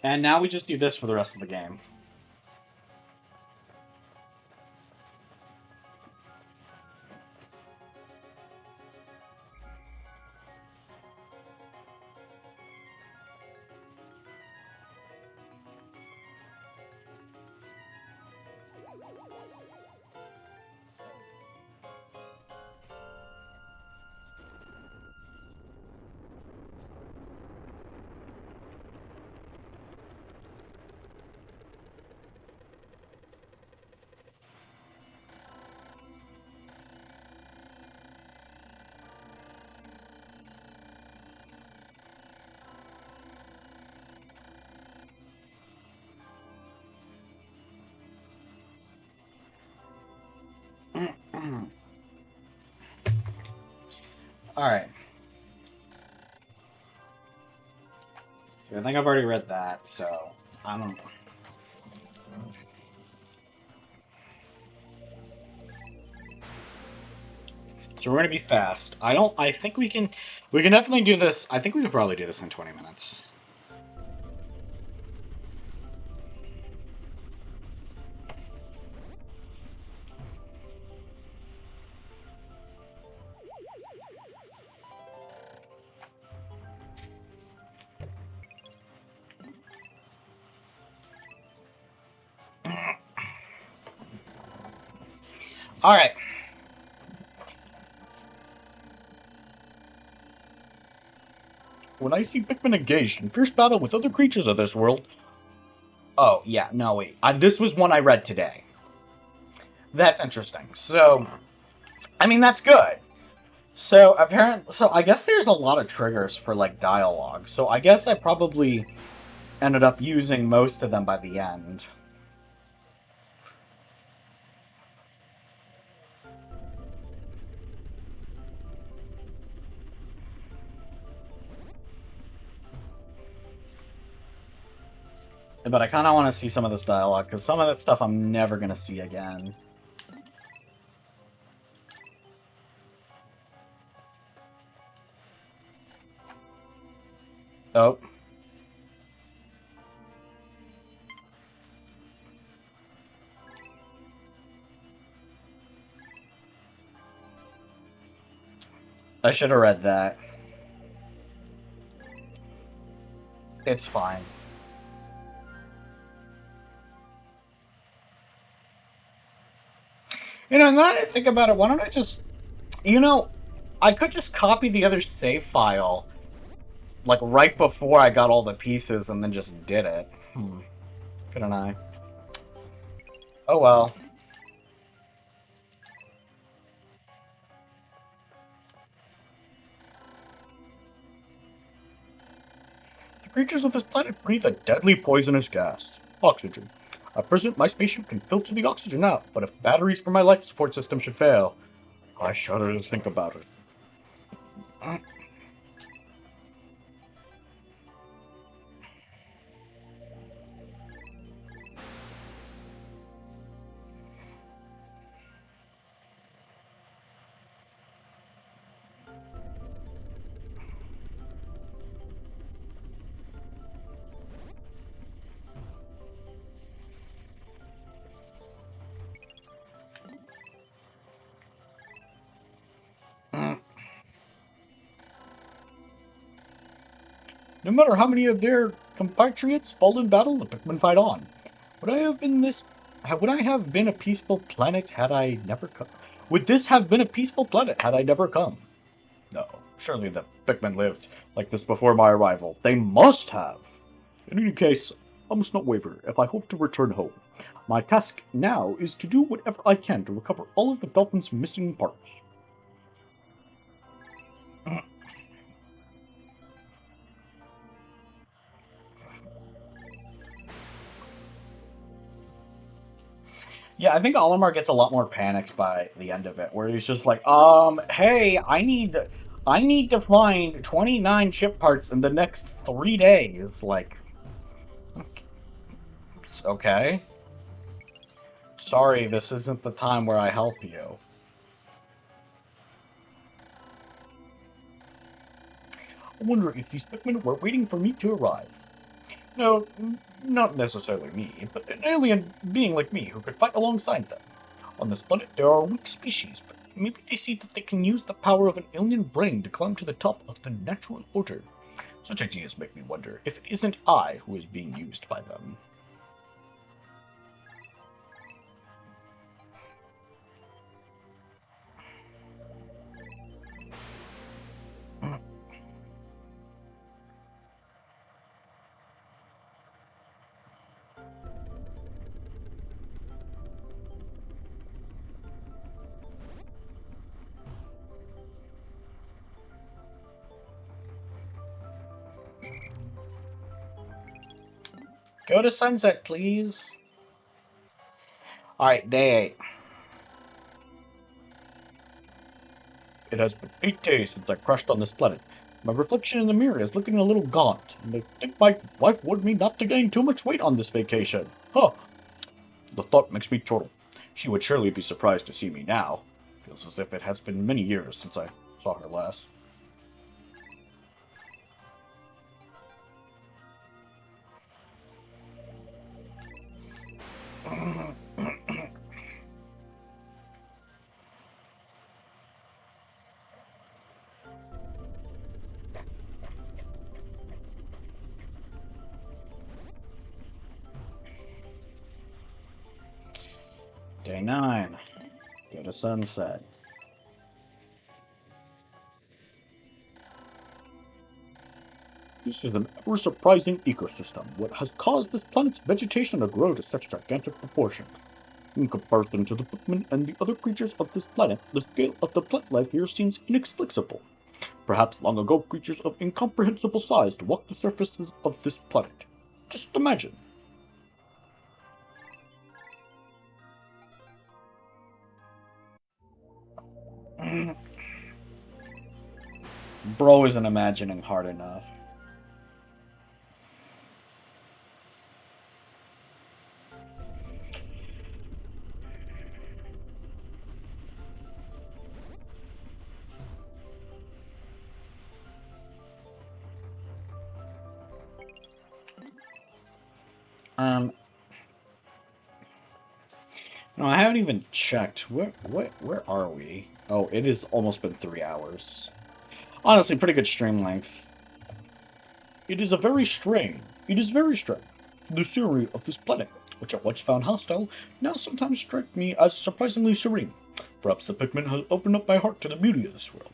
And now we just do this for the rest of the game. Alright. I think I've already read that, so... I don't know. So we're gonna be fast. I think we can definitely do this. I think we could probably do this in 20 minutes. Alright. When I see Pikmin engaged in fierce battle with other creatures of this world... Oh, yeah, no, wait. This was one I read today. That's interesting. So, I mean, that's good. So, so I guess there's a lot of triggers for, like, dialogue. So I guess I probably ended up using most of them by the end. But I kind of want to see some of this dialogue, because some of this stuff I'm never going to see again. Oh, I should have read that. It's fine. Now that I think about it, why don't I just, you know, I could just copy the other save file, like right before I got all the pieces, and then just did it. Couldn't I? Oh well. The creatures of this planet breathe a deadly poisonous gas, oxygen. At present, my spaceship can filter the oxygen out, but if batteries for my life support system should fail, I shudder to think about it. No matter how many of their compatriots fall in battle, the Pikmin fight on. Would I have been this? Would I have been a peaceful planet had I never come? Would this have been a peaceful planet had I never come? No, surely the Pikmin lived like this before my arrival. They must have. In any case, I must not waver if I hope to return home. My task now is to do whatever I can to recover all of the dolphin's missing parts. Yeah, I think Olimar gets a lot more panicked by the end of it, where he's just like, hey, I need to find 29 chip parts in the next 3 days. Like, okay, sorry, this isn't the time where I help you. I wonder if these Pikmin were waiting for me to arrive. No, not necessarily me, but an alien being like me who could fight alongside them. On this planet, there are weak species, but maybe they see that they can use the power of an alien brain to climb to the top of the natural order. Such ideas make me wonder if it isn't I who is being used by them. Go to sunset, please. Alright, day 8. It has been 8 days since I crashed on this planet. My reflection in the mirror is looking a little gaunt, and I think my wife warned me not to gain too much weight on this vacation. Huh, the thought makes me chortle. She would surely be surprised to see me now. Feels as if it has been many years since I saw her last. Day 9. Go to sunset. This is an ever-surprising ecosystem. What has caused this planet's vegetation to grow to such gigantic proportions? In comparison to the Pikmin and the other creatures of this planet, the scale of the plant life here seems inexplicable. Perhaps long ago creatures of incomprehensible size walked the surfaces of this planet. Just imagine. Bro isn't imagining hard enough. Um, no, I haven't even checked. Where are we? Oh, it has almost been 3 hours. Honestly, pretty good stream length. It is a very strange. It is very strange. The scenery of this planet, which I once found hostile, now sometimes strike me as surprisingly serene. Perhaps the Pikmin has opened up my heart to the beauty of this world.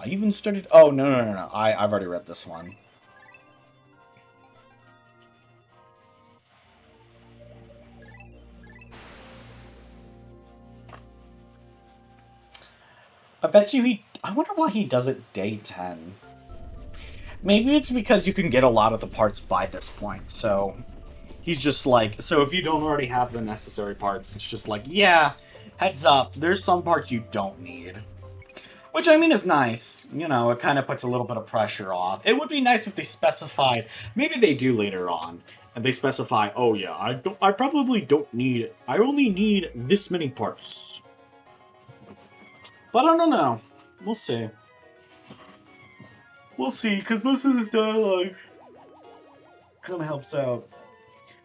I even studied. Oh no! I've already read this one. I bet you he. I wonder why he does it day 10. Maybe it's because you can get a lot of the parts by this point, so he's just like, so if you don't already have the necessary parts, it's just like, yeah, heads up, there's some parts you don't need. Which I mean is nice. You know, it kind of puts a little bit of pressure off. It would be nice if they specified, maybe they do later on, and they specify, oh yeah, I probably don't need, I only need this many parts. But I don't know. We'll see. We'll see, because most of this dialogue kind of helps out.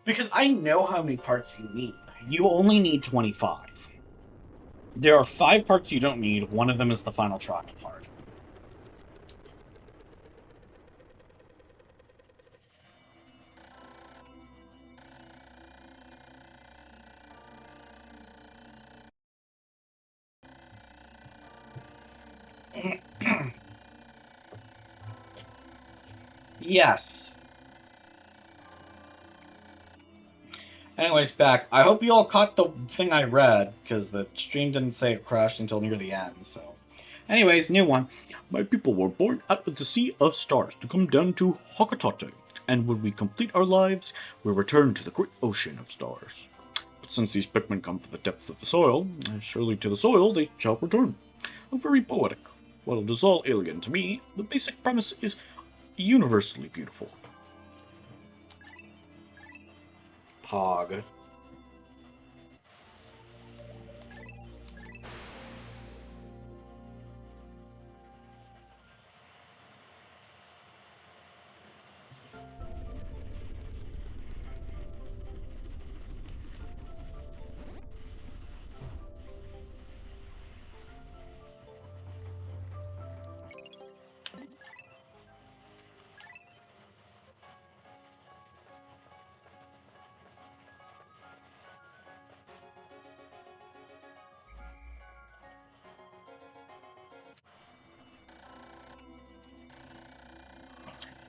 Because I know how many parts you need. You only need 25. There are 5 parts you don't need. One of them is the final trial part. Yes. Anyways, back. I hope you all caught the thing I read, because the stream didn't say it crashed until near the end, so. Anyways, new one. My people were born out of the sea of stars to come down to Hokotate, and when we complete our lives, we return to the great ocean of stars. But since these Pikmin come from the depths of the soil, surely to the soil they shall return. Very poetic. While it is all alien to me, the basic premise is universally beautiful. Pog.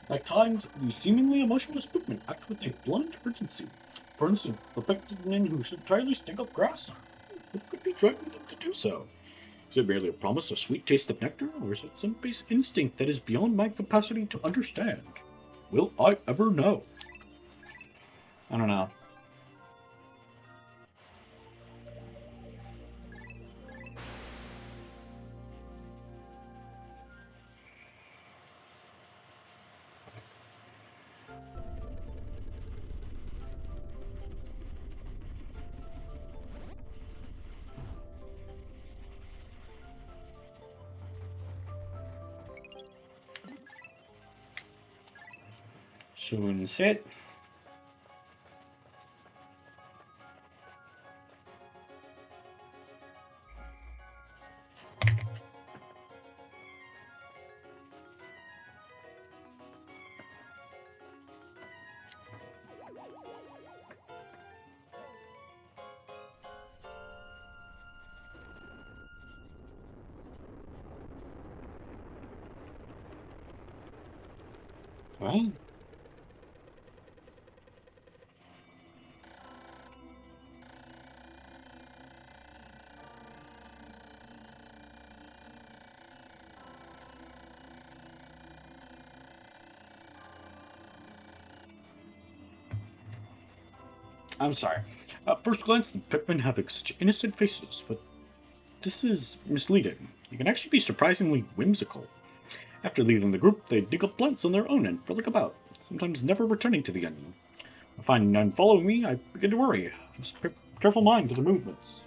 At times, the seemingly emotionless Pikmin act with a blunt urgency. For instance, the Pikmin who should entirely stink up grass. What could be driving them to do so? Is it merely a promise of sweet taste of nectar, or is it some base instinct that is beyond my capacity to understand? Will I ever know? I don't know. Soon sit. Well, I'm sorry. At first glance, the Pikmin have such innocent faces, but this is misleading. You can actually be surprisingly whimsical. After leaving the group, they dig up plants on their own and frolic about, sometimes never returning to the onion. I find none following me, I begin to worry. Just pay careful mind to their movements.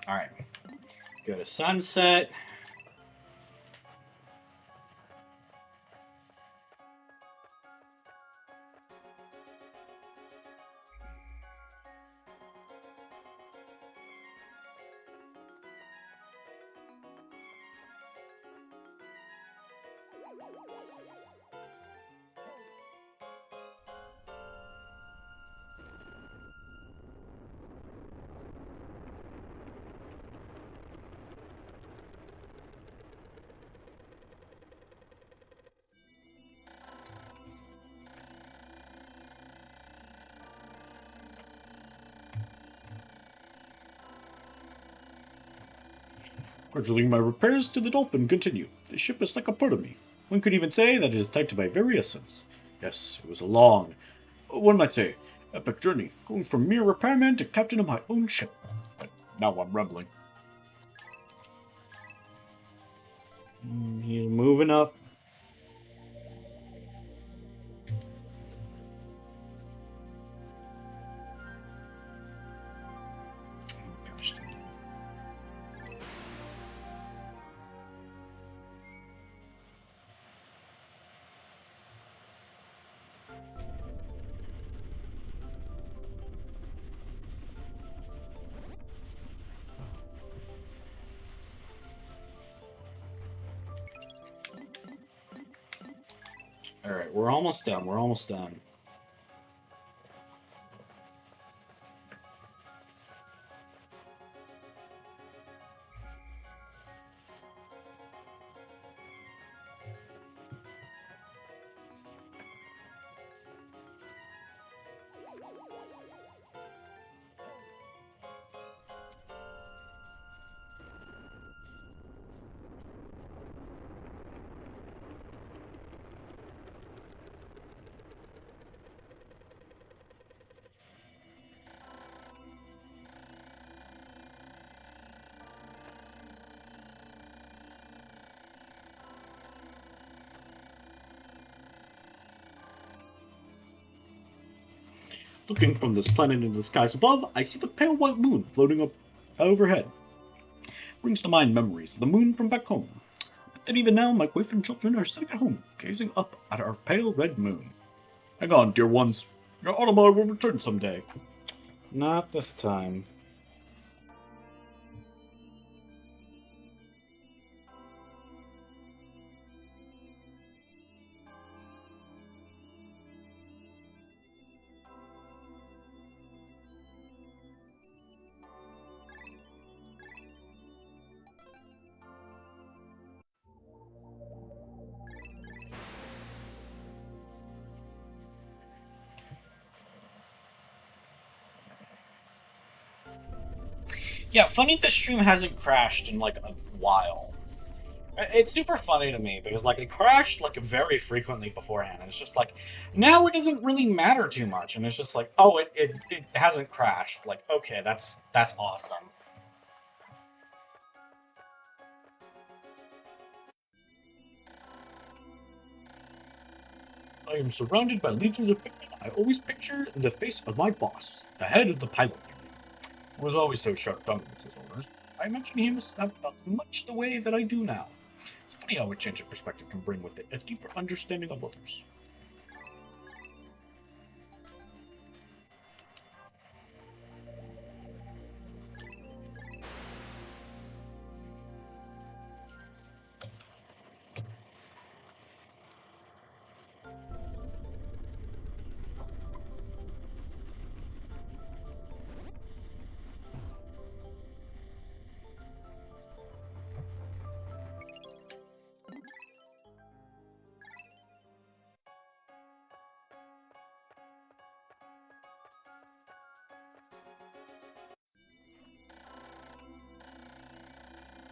Alright. Go to sunset. Gradually, my repairs to the Dolphin continue. The ship is like a part of me. One could even say that it is tied to my very essence. Yes, it was a long, one might say, epic journey, going from mere repairman to captain of my own ship. But now I'm rambling. He's moving up. Gosh. Alright, we're almost done. We're almost done. Looking from this planet into the skies above, I see the pale white moon floating up overhead. Brings to mind memories of the moon from back home. But then even now, my wife and children are sitting at home, gazing up at our pale red moon. Hang on, dear ones. Your automobile will return someday. Not this time. Yeah, funny the stream hasn't crashed in like a while. It's super funny to me because like it crashed like very frequently beforehand, and it's just like now it doesn't really matter too much, and it's just like oh it hasn't crashed. Like okay, that's awesome. I am surrounded by legions of Pikmin I always picture in the face of my boss, the head of the pilot union, who was always so sharp-tongued with his orders. I imagine he must have felt much the way that I do now. It's funny how a change of perspective can bring with it a deeper understanding of others.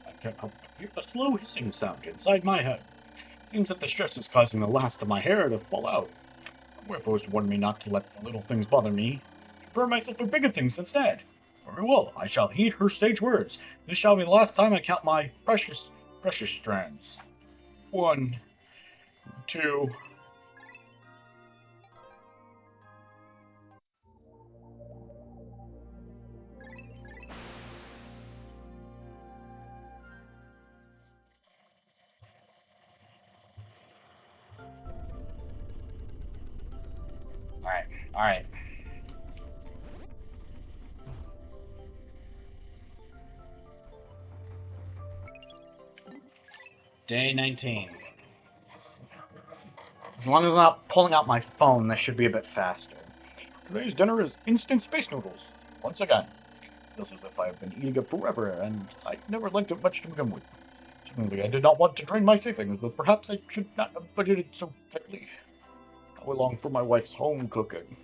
I can't help but hear a slow hissing sound inside my head. It seems that the stress is causing the last of my hair to fall out. My wife always warned me not to let the little things bother me, to prepare myself for bigger things instead. Very well, I shall heed her sage words. This shall be the last time I count my precious strands. 1, 2. Alright. Day 19. As long as I'm not pulling out my phone, this should be a bit faster. Today's dinner is instant space noodles. Once again, feels as if I have been eating it forever, and I never liked it much to begin with. Certainly, I did not want to drain my savings, but perhaps I should not have budgeted so tightly. How I long for my wife's home cooking.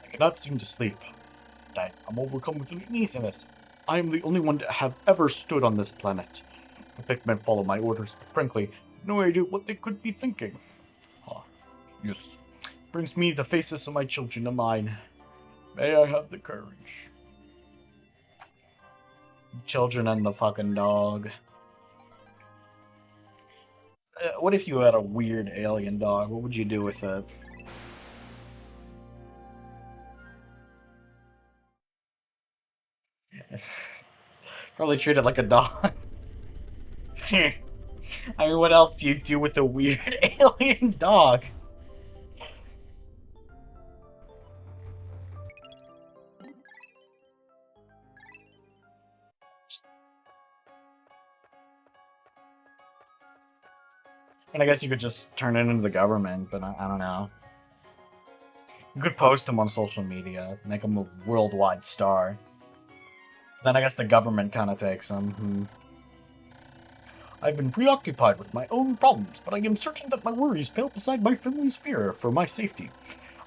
I cannot seem to sleep. I'm overcome with uneasiness. I am the only one to have ever stood on this planet. The Pikmin follow my orders, but frankly, no idea what they could be thinking. Ah, yes. Brings me the faces of my children to mind. May I have the courage. Children and the fucking dog. What if you had a weird alien dog? What would you do with it? Probably treat it like a dog. I mean, what else do you do with a weird alien dog? And I guess you could just turn it into the government, but I don't know. You could post him on social media, make him a worldwide star. Then I guess the government kind of takes him. I've been preoccupied with my own problems, but I am certain that my worries pale beside my family's fear for my safety.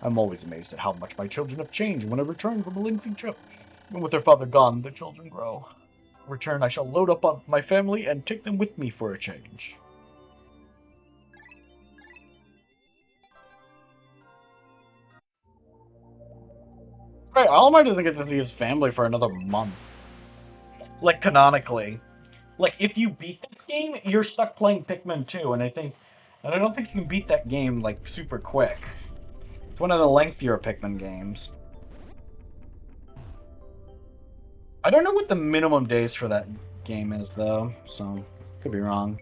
I'm always amazed at how much my children have changed when I return from a lengthy trip. Even with their father gone, the children grow. In return, I shall load up on my family and take them with me for a change. Right, Olimar doesn't get to see his family for another month. Like, canonically. Like, if you beat this game, you're stuck playing Pikmin 2, and I don't think you can beat that game, like, super quick. It's one of the lengthier Pikmin games. I don't know what the minimum days for that game is, though, so could be wrong.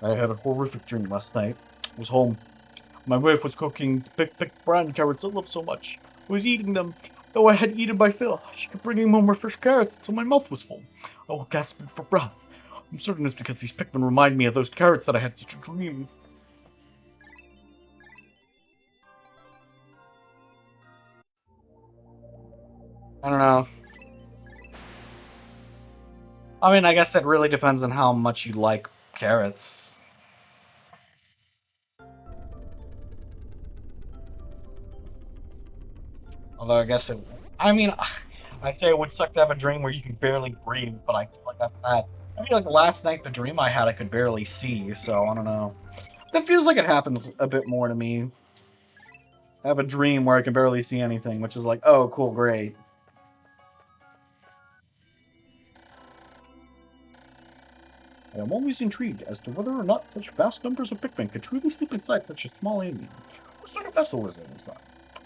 I had a horrific dream last night. I was home. My wife was cooking the picked brown carrots I love so much. I was eating them. Though I had eaten my fill, she kept bringing more fresh carrots until my mouth was full. I was gasping for breath. I'm certain it's because these Pikmin remind me of those carrots that I had such a dream. I don't know. I mean, I guess that really depends on how much you like carrots. Although I guess it... I mean, I'd say it would suck to have a dream where you can barely breathe, but I feel like I've had... I feel like last night, the dream I had, I could barely see, so I don't know. That feels like it happens a bit more to me. I have a dream where I can barely see anything, which is like, oh, cool, great. I am always intrigued as to whether or not such vast numbers of Pikmin could truly sleep inside such a small alien. What sort of vessel is it inside?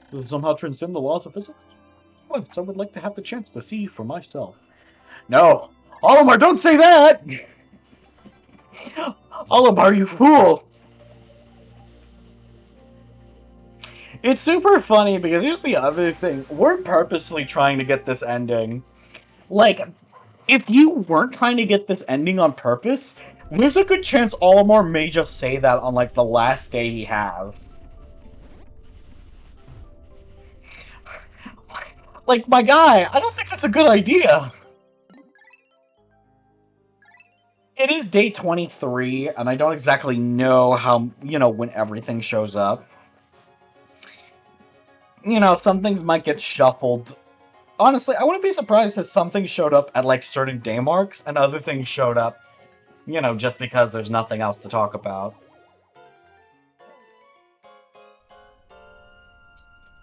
Does it somehow transcend the laws of physics? Once I would like to have the chance to see for myself. No! Olimar, don't say that! Olimar, you fool! It's super funny because here's the other thing. We're purposely trying to get this ending. Like, if you weren't trying to get this ending on purpose, there's a good chance Olimar may just say that on, like, the last day he has. Like, my guy, I don't think that's a good idea. It is day 23, and I don't exactly know how, when everything shows up. Some things might get shuffled. Honestly, I wouldn't be surprised if some things showed up at, like, certain day marks, and other things showed up, just because there's nothing else to talk about.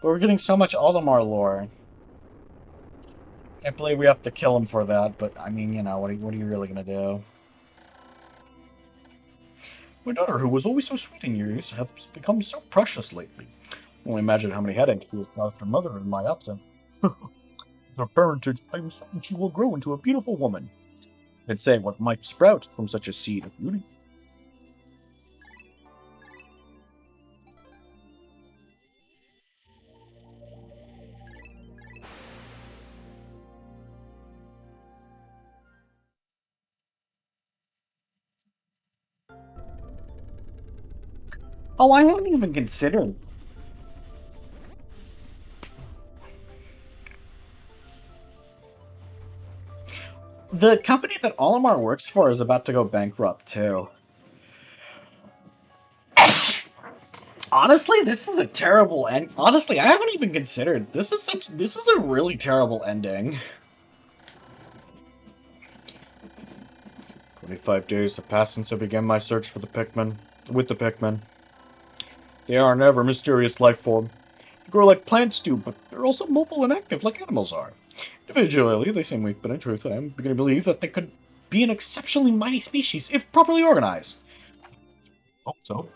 But we're getting so much Olimar lore. Can't believe we have to kill him for that, but, I mean, what are you really gonna do? My daughter, who was always so sweet in years, has become so precious lately. Only imagine how many headaches she has caused her mother in my absence. Her parentage, I am certain she will grow into a beautiful woman. And say what might sprout from such a seed of beauty. Oh, I haven't even considered. The company that Olimar works for is about to go bankrupt, too. Honestly, this is a terrible end. Honestly, I haven't even considered. This is a really terrible ending. 25 days have passed since I began my search for the Pikmin. With the Pikmin. They are an ever mysterious life form. They grow like plants do, but they're also mobile and active like animals are. Individually, they seem weak, but in truth, I am beginning to believe that they could be an exceptionally mighty species if properly organized. Hope so.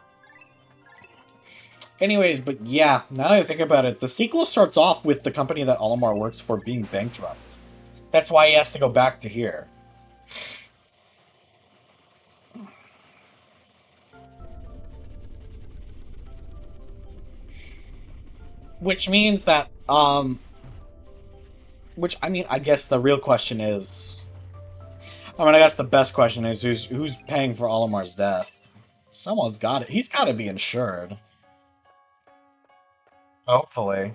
Anyways, but yeah, now that I think about it, the sequel starts off with the company that Olimar works for being bankrupt. That's why he has to go back to here. Which means that, which, I mean, I guess the real question is, I guess the best question is, who's paying for Olimar's death? Someone's got it. He's got to be insured. Hopefully.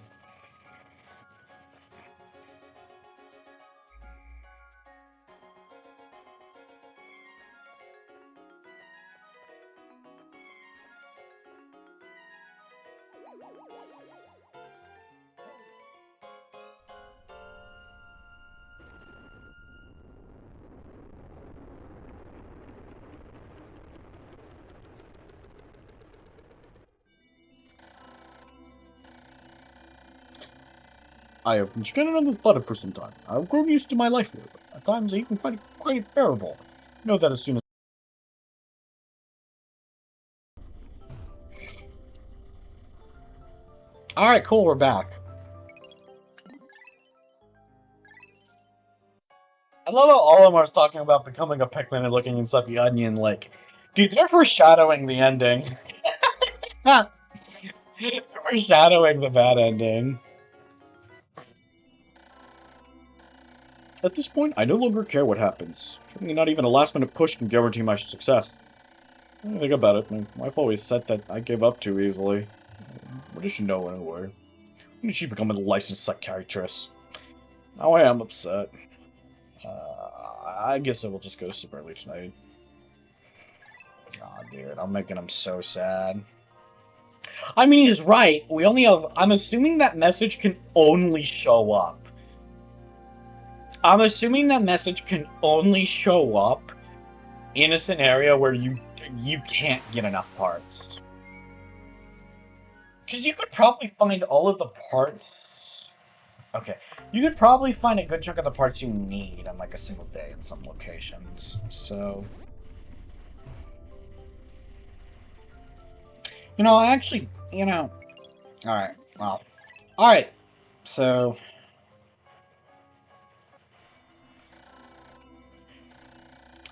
I have been stranded on this planet for some time. I've grown used to my life here, but at times I even find it quite bearable. Know that as soon as... Alright, cool, we're back. I love how Olimar's talking about becoming a Pikmin and looking inside the onion like, dude, they're foreshadowing the ending. They're foreshadowing the bad ending. At this point, I no longer care what happens. Surely not even a last-minute push can guarantee my success. When I think about it, my wife always said that I give up too easily. What does she know anyway? When did she become a licensed psychiatrist? Now I am upset. I guess I will just go to sleep early tonight. Aw, dude, I'm making him so sad. I mean, he's right. We only have... I'm assuming that message can only show up. I'm assuming that message can only show up in a scenario where you can't get enough parts. Because you could probably find all of the parts... Okay. You could probably find a good chunk of the parts you need on, like, a single day in some locations. So... I actually... Alright, well... Alright, so...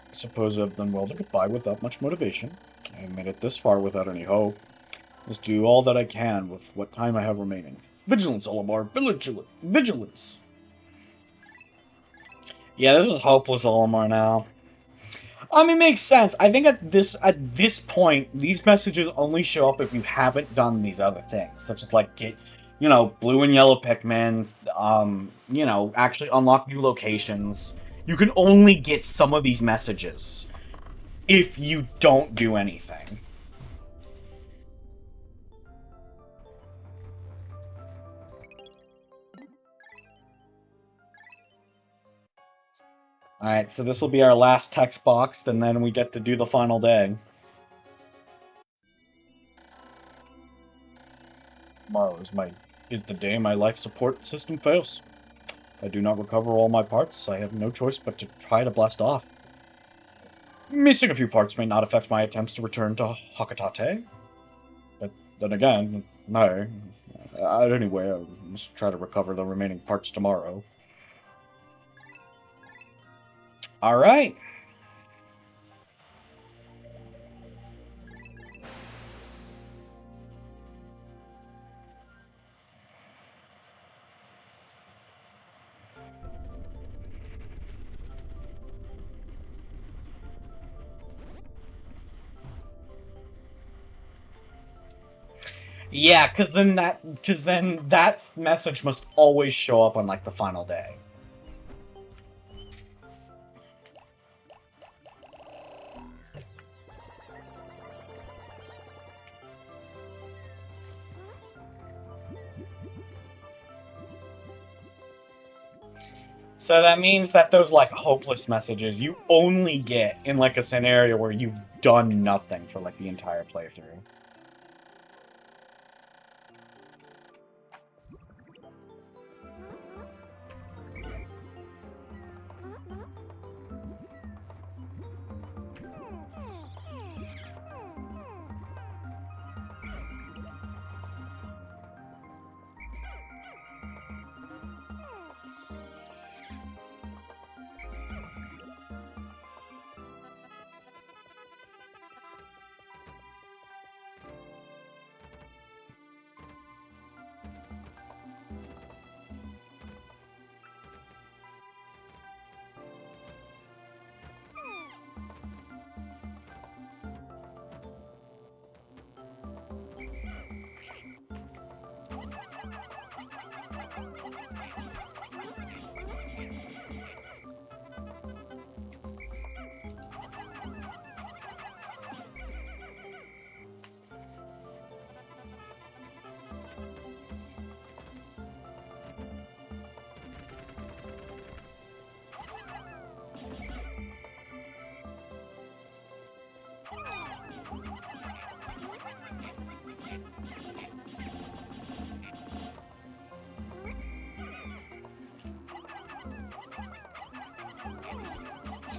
I suppose I've done well to get by without much motivation. I made it this far without any hope. Must do all that I can with what time I have remaining. Vigilance, Olimar! Vigilance! Yeah, this is hopeless, Olimar, now. I mean, it makes sense. I think at this point, these messages only show up if you haven't done these other things, such as, like, get, blue and yellow Pikmin, actually unlock new locations. You can only get some of these messages. if you don't do anything. Alright, so this will be our last text box, and then we get to do the final day. Tomorrow is the day my life support system fails. If I do not recover all my parts, I have no choice but to try to blast off. Missing a few parts may not affect my attempts to return to Hakatate, but then again, no. Anyway, I must try to recover the remaining parts tomorrow. Alright. Yeah, because then that message must always show up on like the final day. So that means that those like hopeless messages you only get in like a scenario where you've done nothing for like the entire playthrough.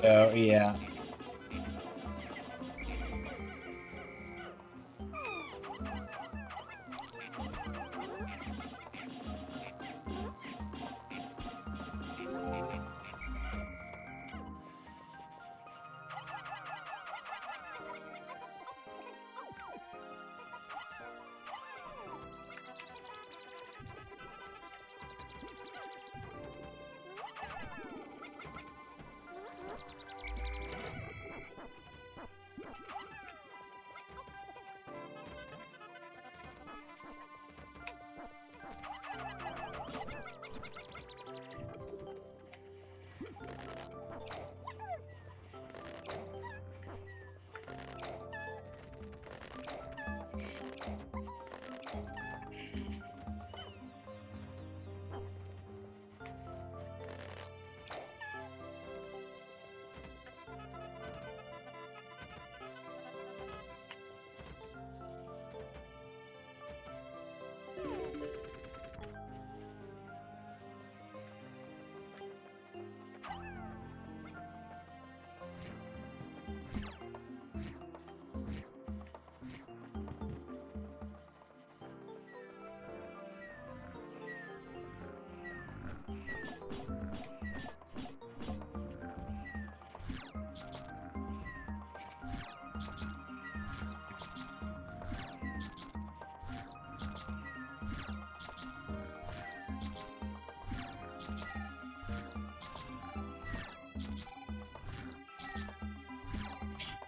So yeah.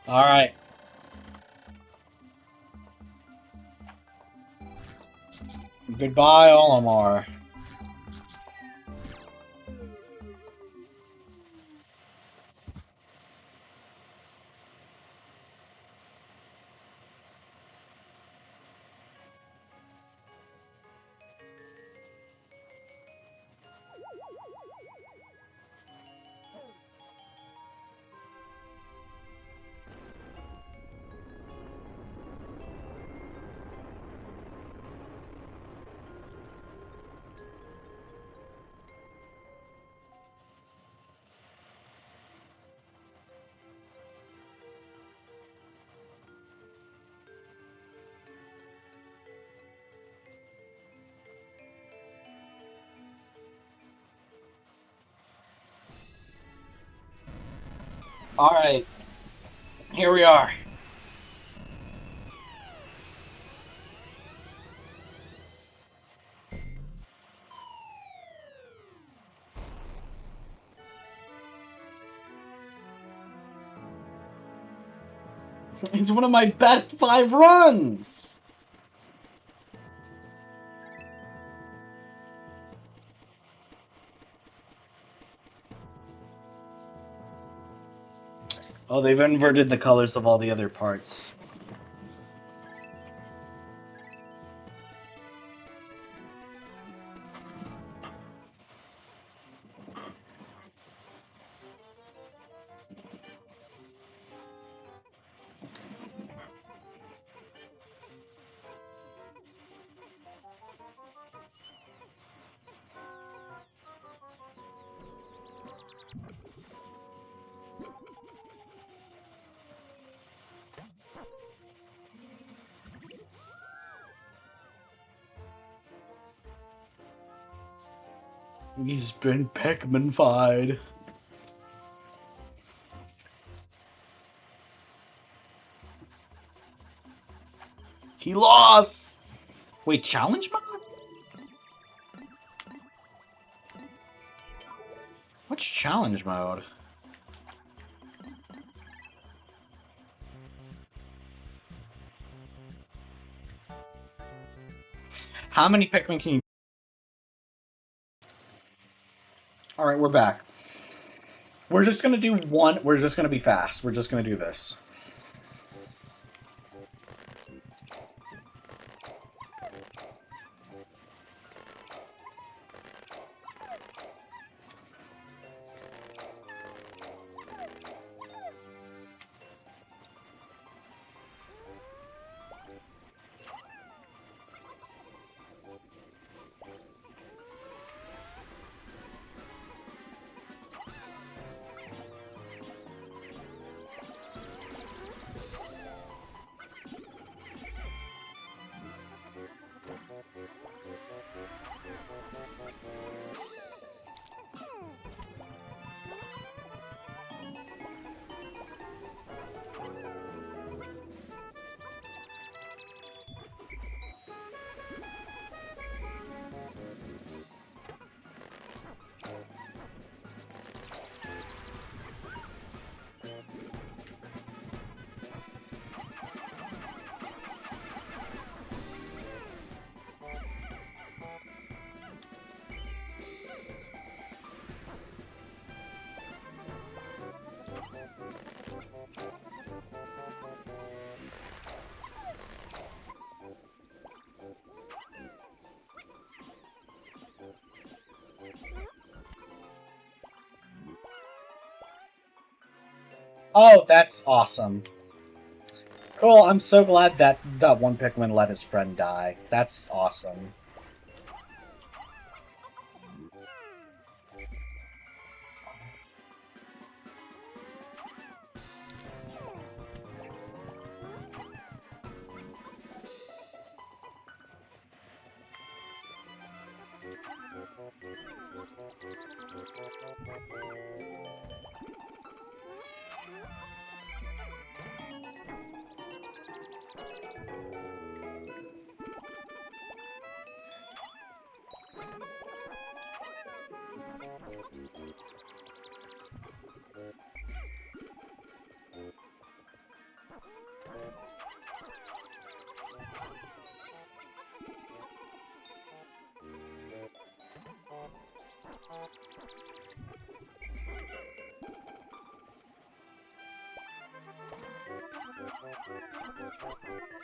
All right. Goodbye, Olimar. Alright, here we are. It's one of my best 5 runs! Oh, they've inverted the colors of all the other parts. He's been Pikmin-fied. He lost! Wait, challenge mode? What's challenge mode? How many Pikmin can you... Alright, we're back. We're just gonna do one... We're just gonna be fast. We're just gonna do this. Oh, that's awesome. Cool, I'm so glad that that one Pikmin let his friend die. That's awesome.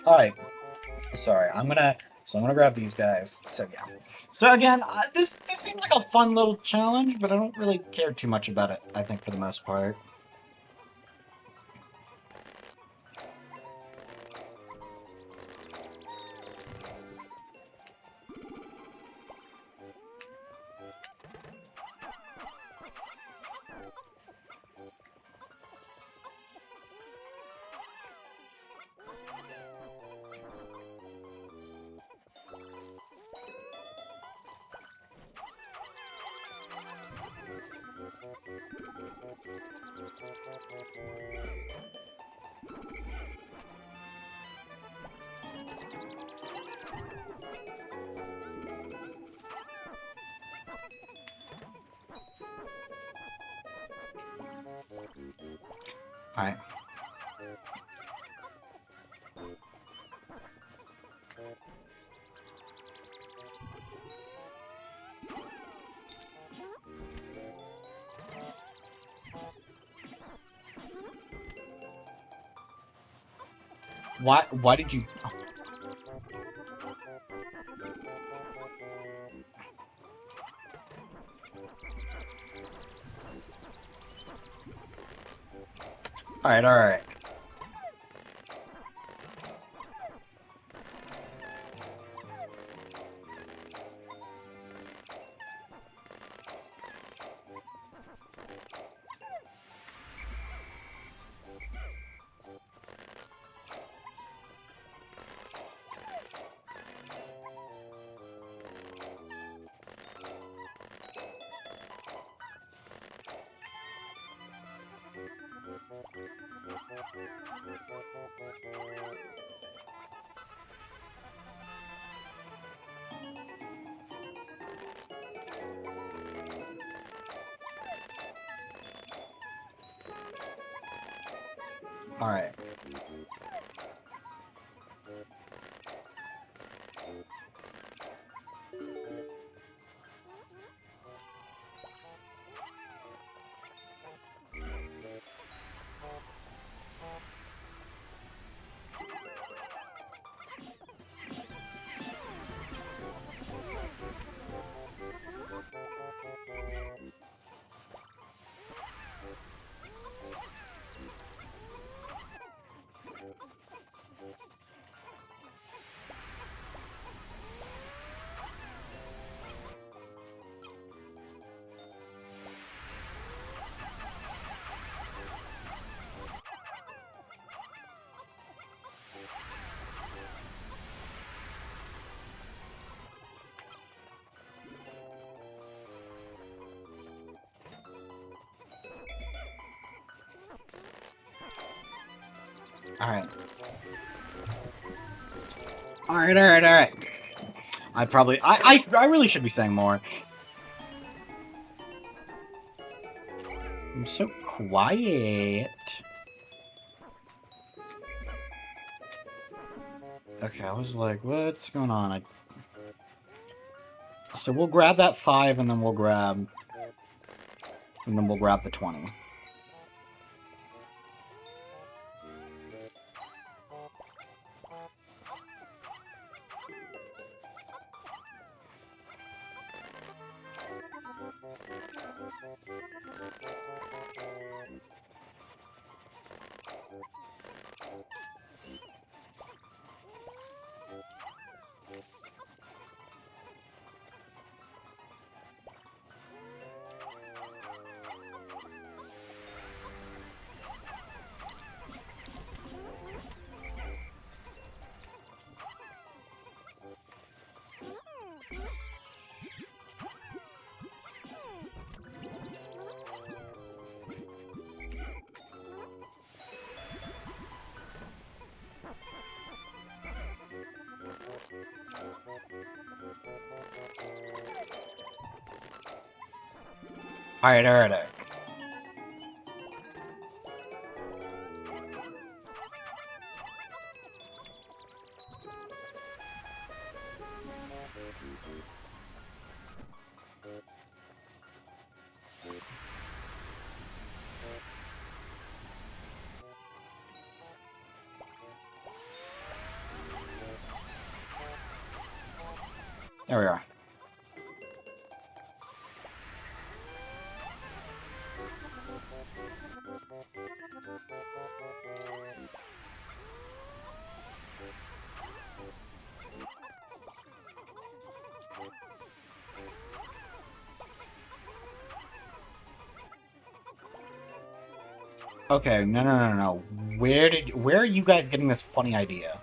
Alright, sorry, I'm gonna grab these guys. So yeah. So again, this seems like a fun little challenge, but I don't really care too much about it, I think, for the most part. Alright. Why did you... Alright, alright. Alright. Alright. Alright, alright, alright. I really should be saying more. I'm so quiet. Okay, I was like, what's going on? So we'll grab that 5 and then we'll grab the 20. Alright, alright, alright. There we are. Okay, no. Where are you guys getting this funny idea?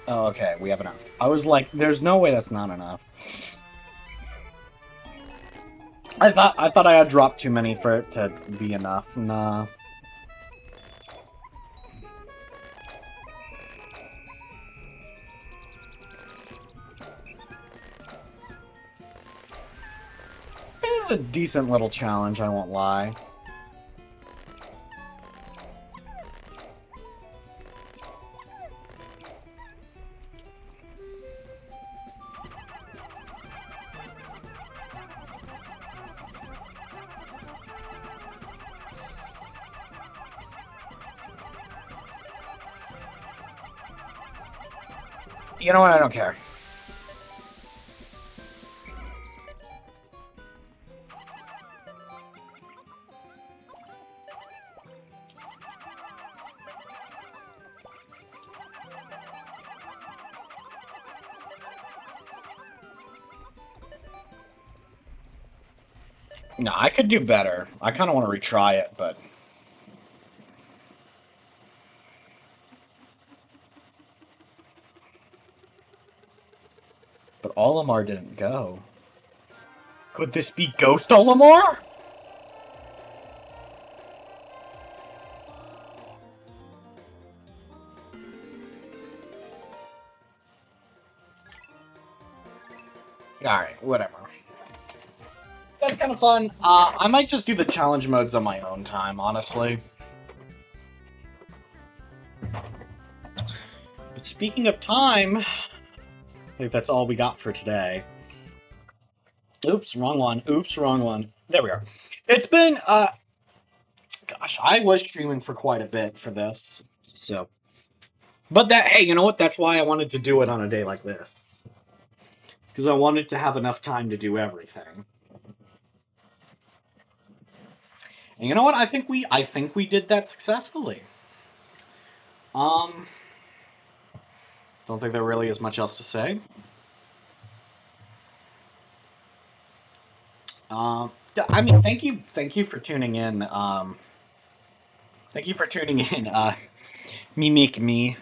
Oh, okay, we have enough. I was like, there's no way that's not enough. I thought I had dropped too many for it to be enough. Nah. This is a decent little challenge, I won't lie. You know what? I don't care. No, I could do better. I kind of want to retry it, but Olimar didn't go. Could this be Ghost Olimar? Alright, whatever. That's kind of fun. I might just do the challenge modes on my own time, honestly. But speaking of time, I think that's all we got for today. Oops, wrong one. Oops, wrong one. There we are. It's been, gosh, I was streaming for quite a bit for this. So, but that, hey, you know what? That's why I wanted to do it on a day like this. Because I wanted to have enough time to do everything. And you know what? I think we did that successfully. Um, don't think there really is much else to say. I mean, thank you for tuning in. Thank you for tuning in. Me make me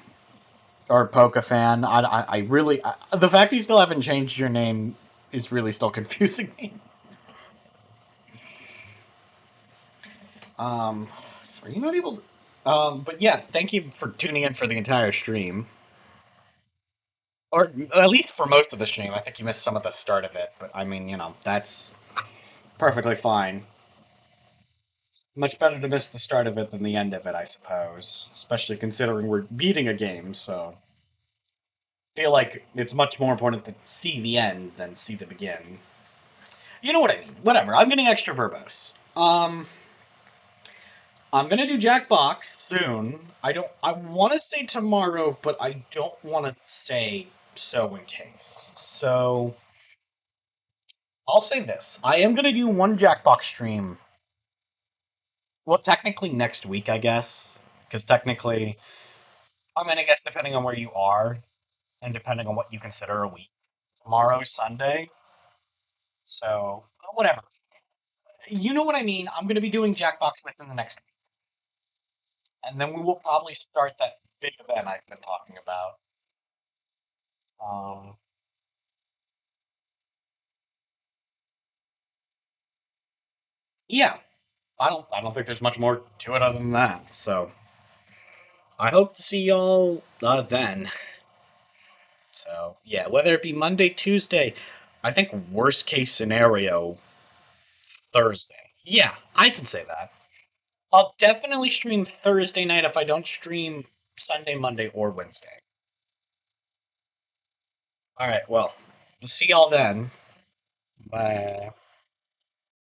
or Poke fan. I really the fact you still haven't changed your name is really still confusing me. Um, are you not able? But yeah, thank you for tuning in for the entire stream, or at least for most of the stream. I think you missed some of the start of it, but I mean, that's perfectly fine. Much better to miss the start of it than the end of it, I suppose. Especially considering we're beating a game, so I feel like it's much more important to see the end than see the begin. You know what I mean? Whatever. I'm getting extra verbose. I'm gonna do Jackbox soon. I want to say tomorrow, but I don't want to say so in case. So I'll say this: I am gonna do one Jackbox stream. Well, technically next week, I guess, because technically, I mean, I guess depending on where you are and depending on what you consider a week. Tomorrow's Sunday, so whatever. You know what I mean? I'm gonna be doing Jackbox within the next week, and then we will probably start that big event I've been talking about. Um, yeah, I don't think there's much more to it other than that. So I hope to see y'all then. So yeah, whether it be Monday, Tuesday, I think worst case scenario Thursday. Yeah, I can say that. I'll definitely stream Thursday night if I don't stream Sunday, Monday, or Wednesday. All right, well, we'll see y'all then. Bye.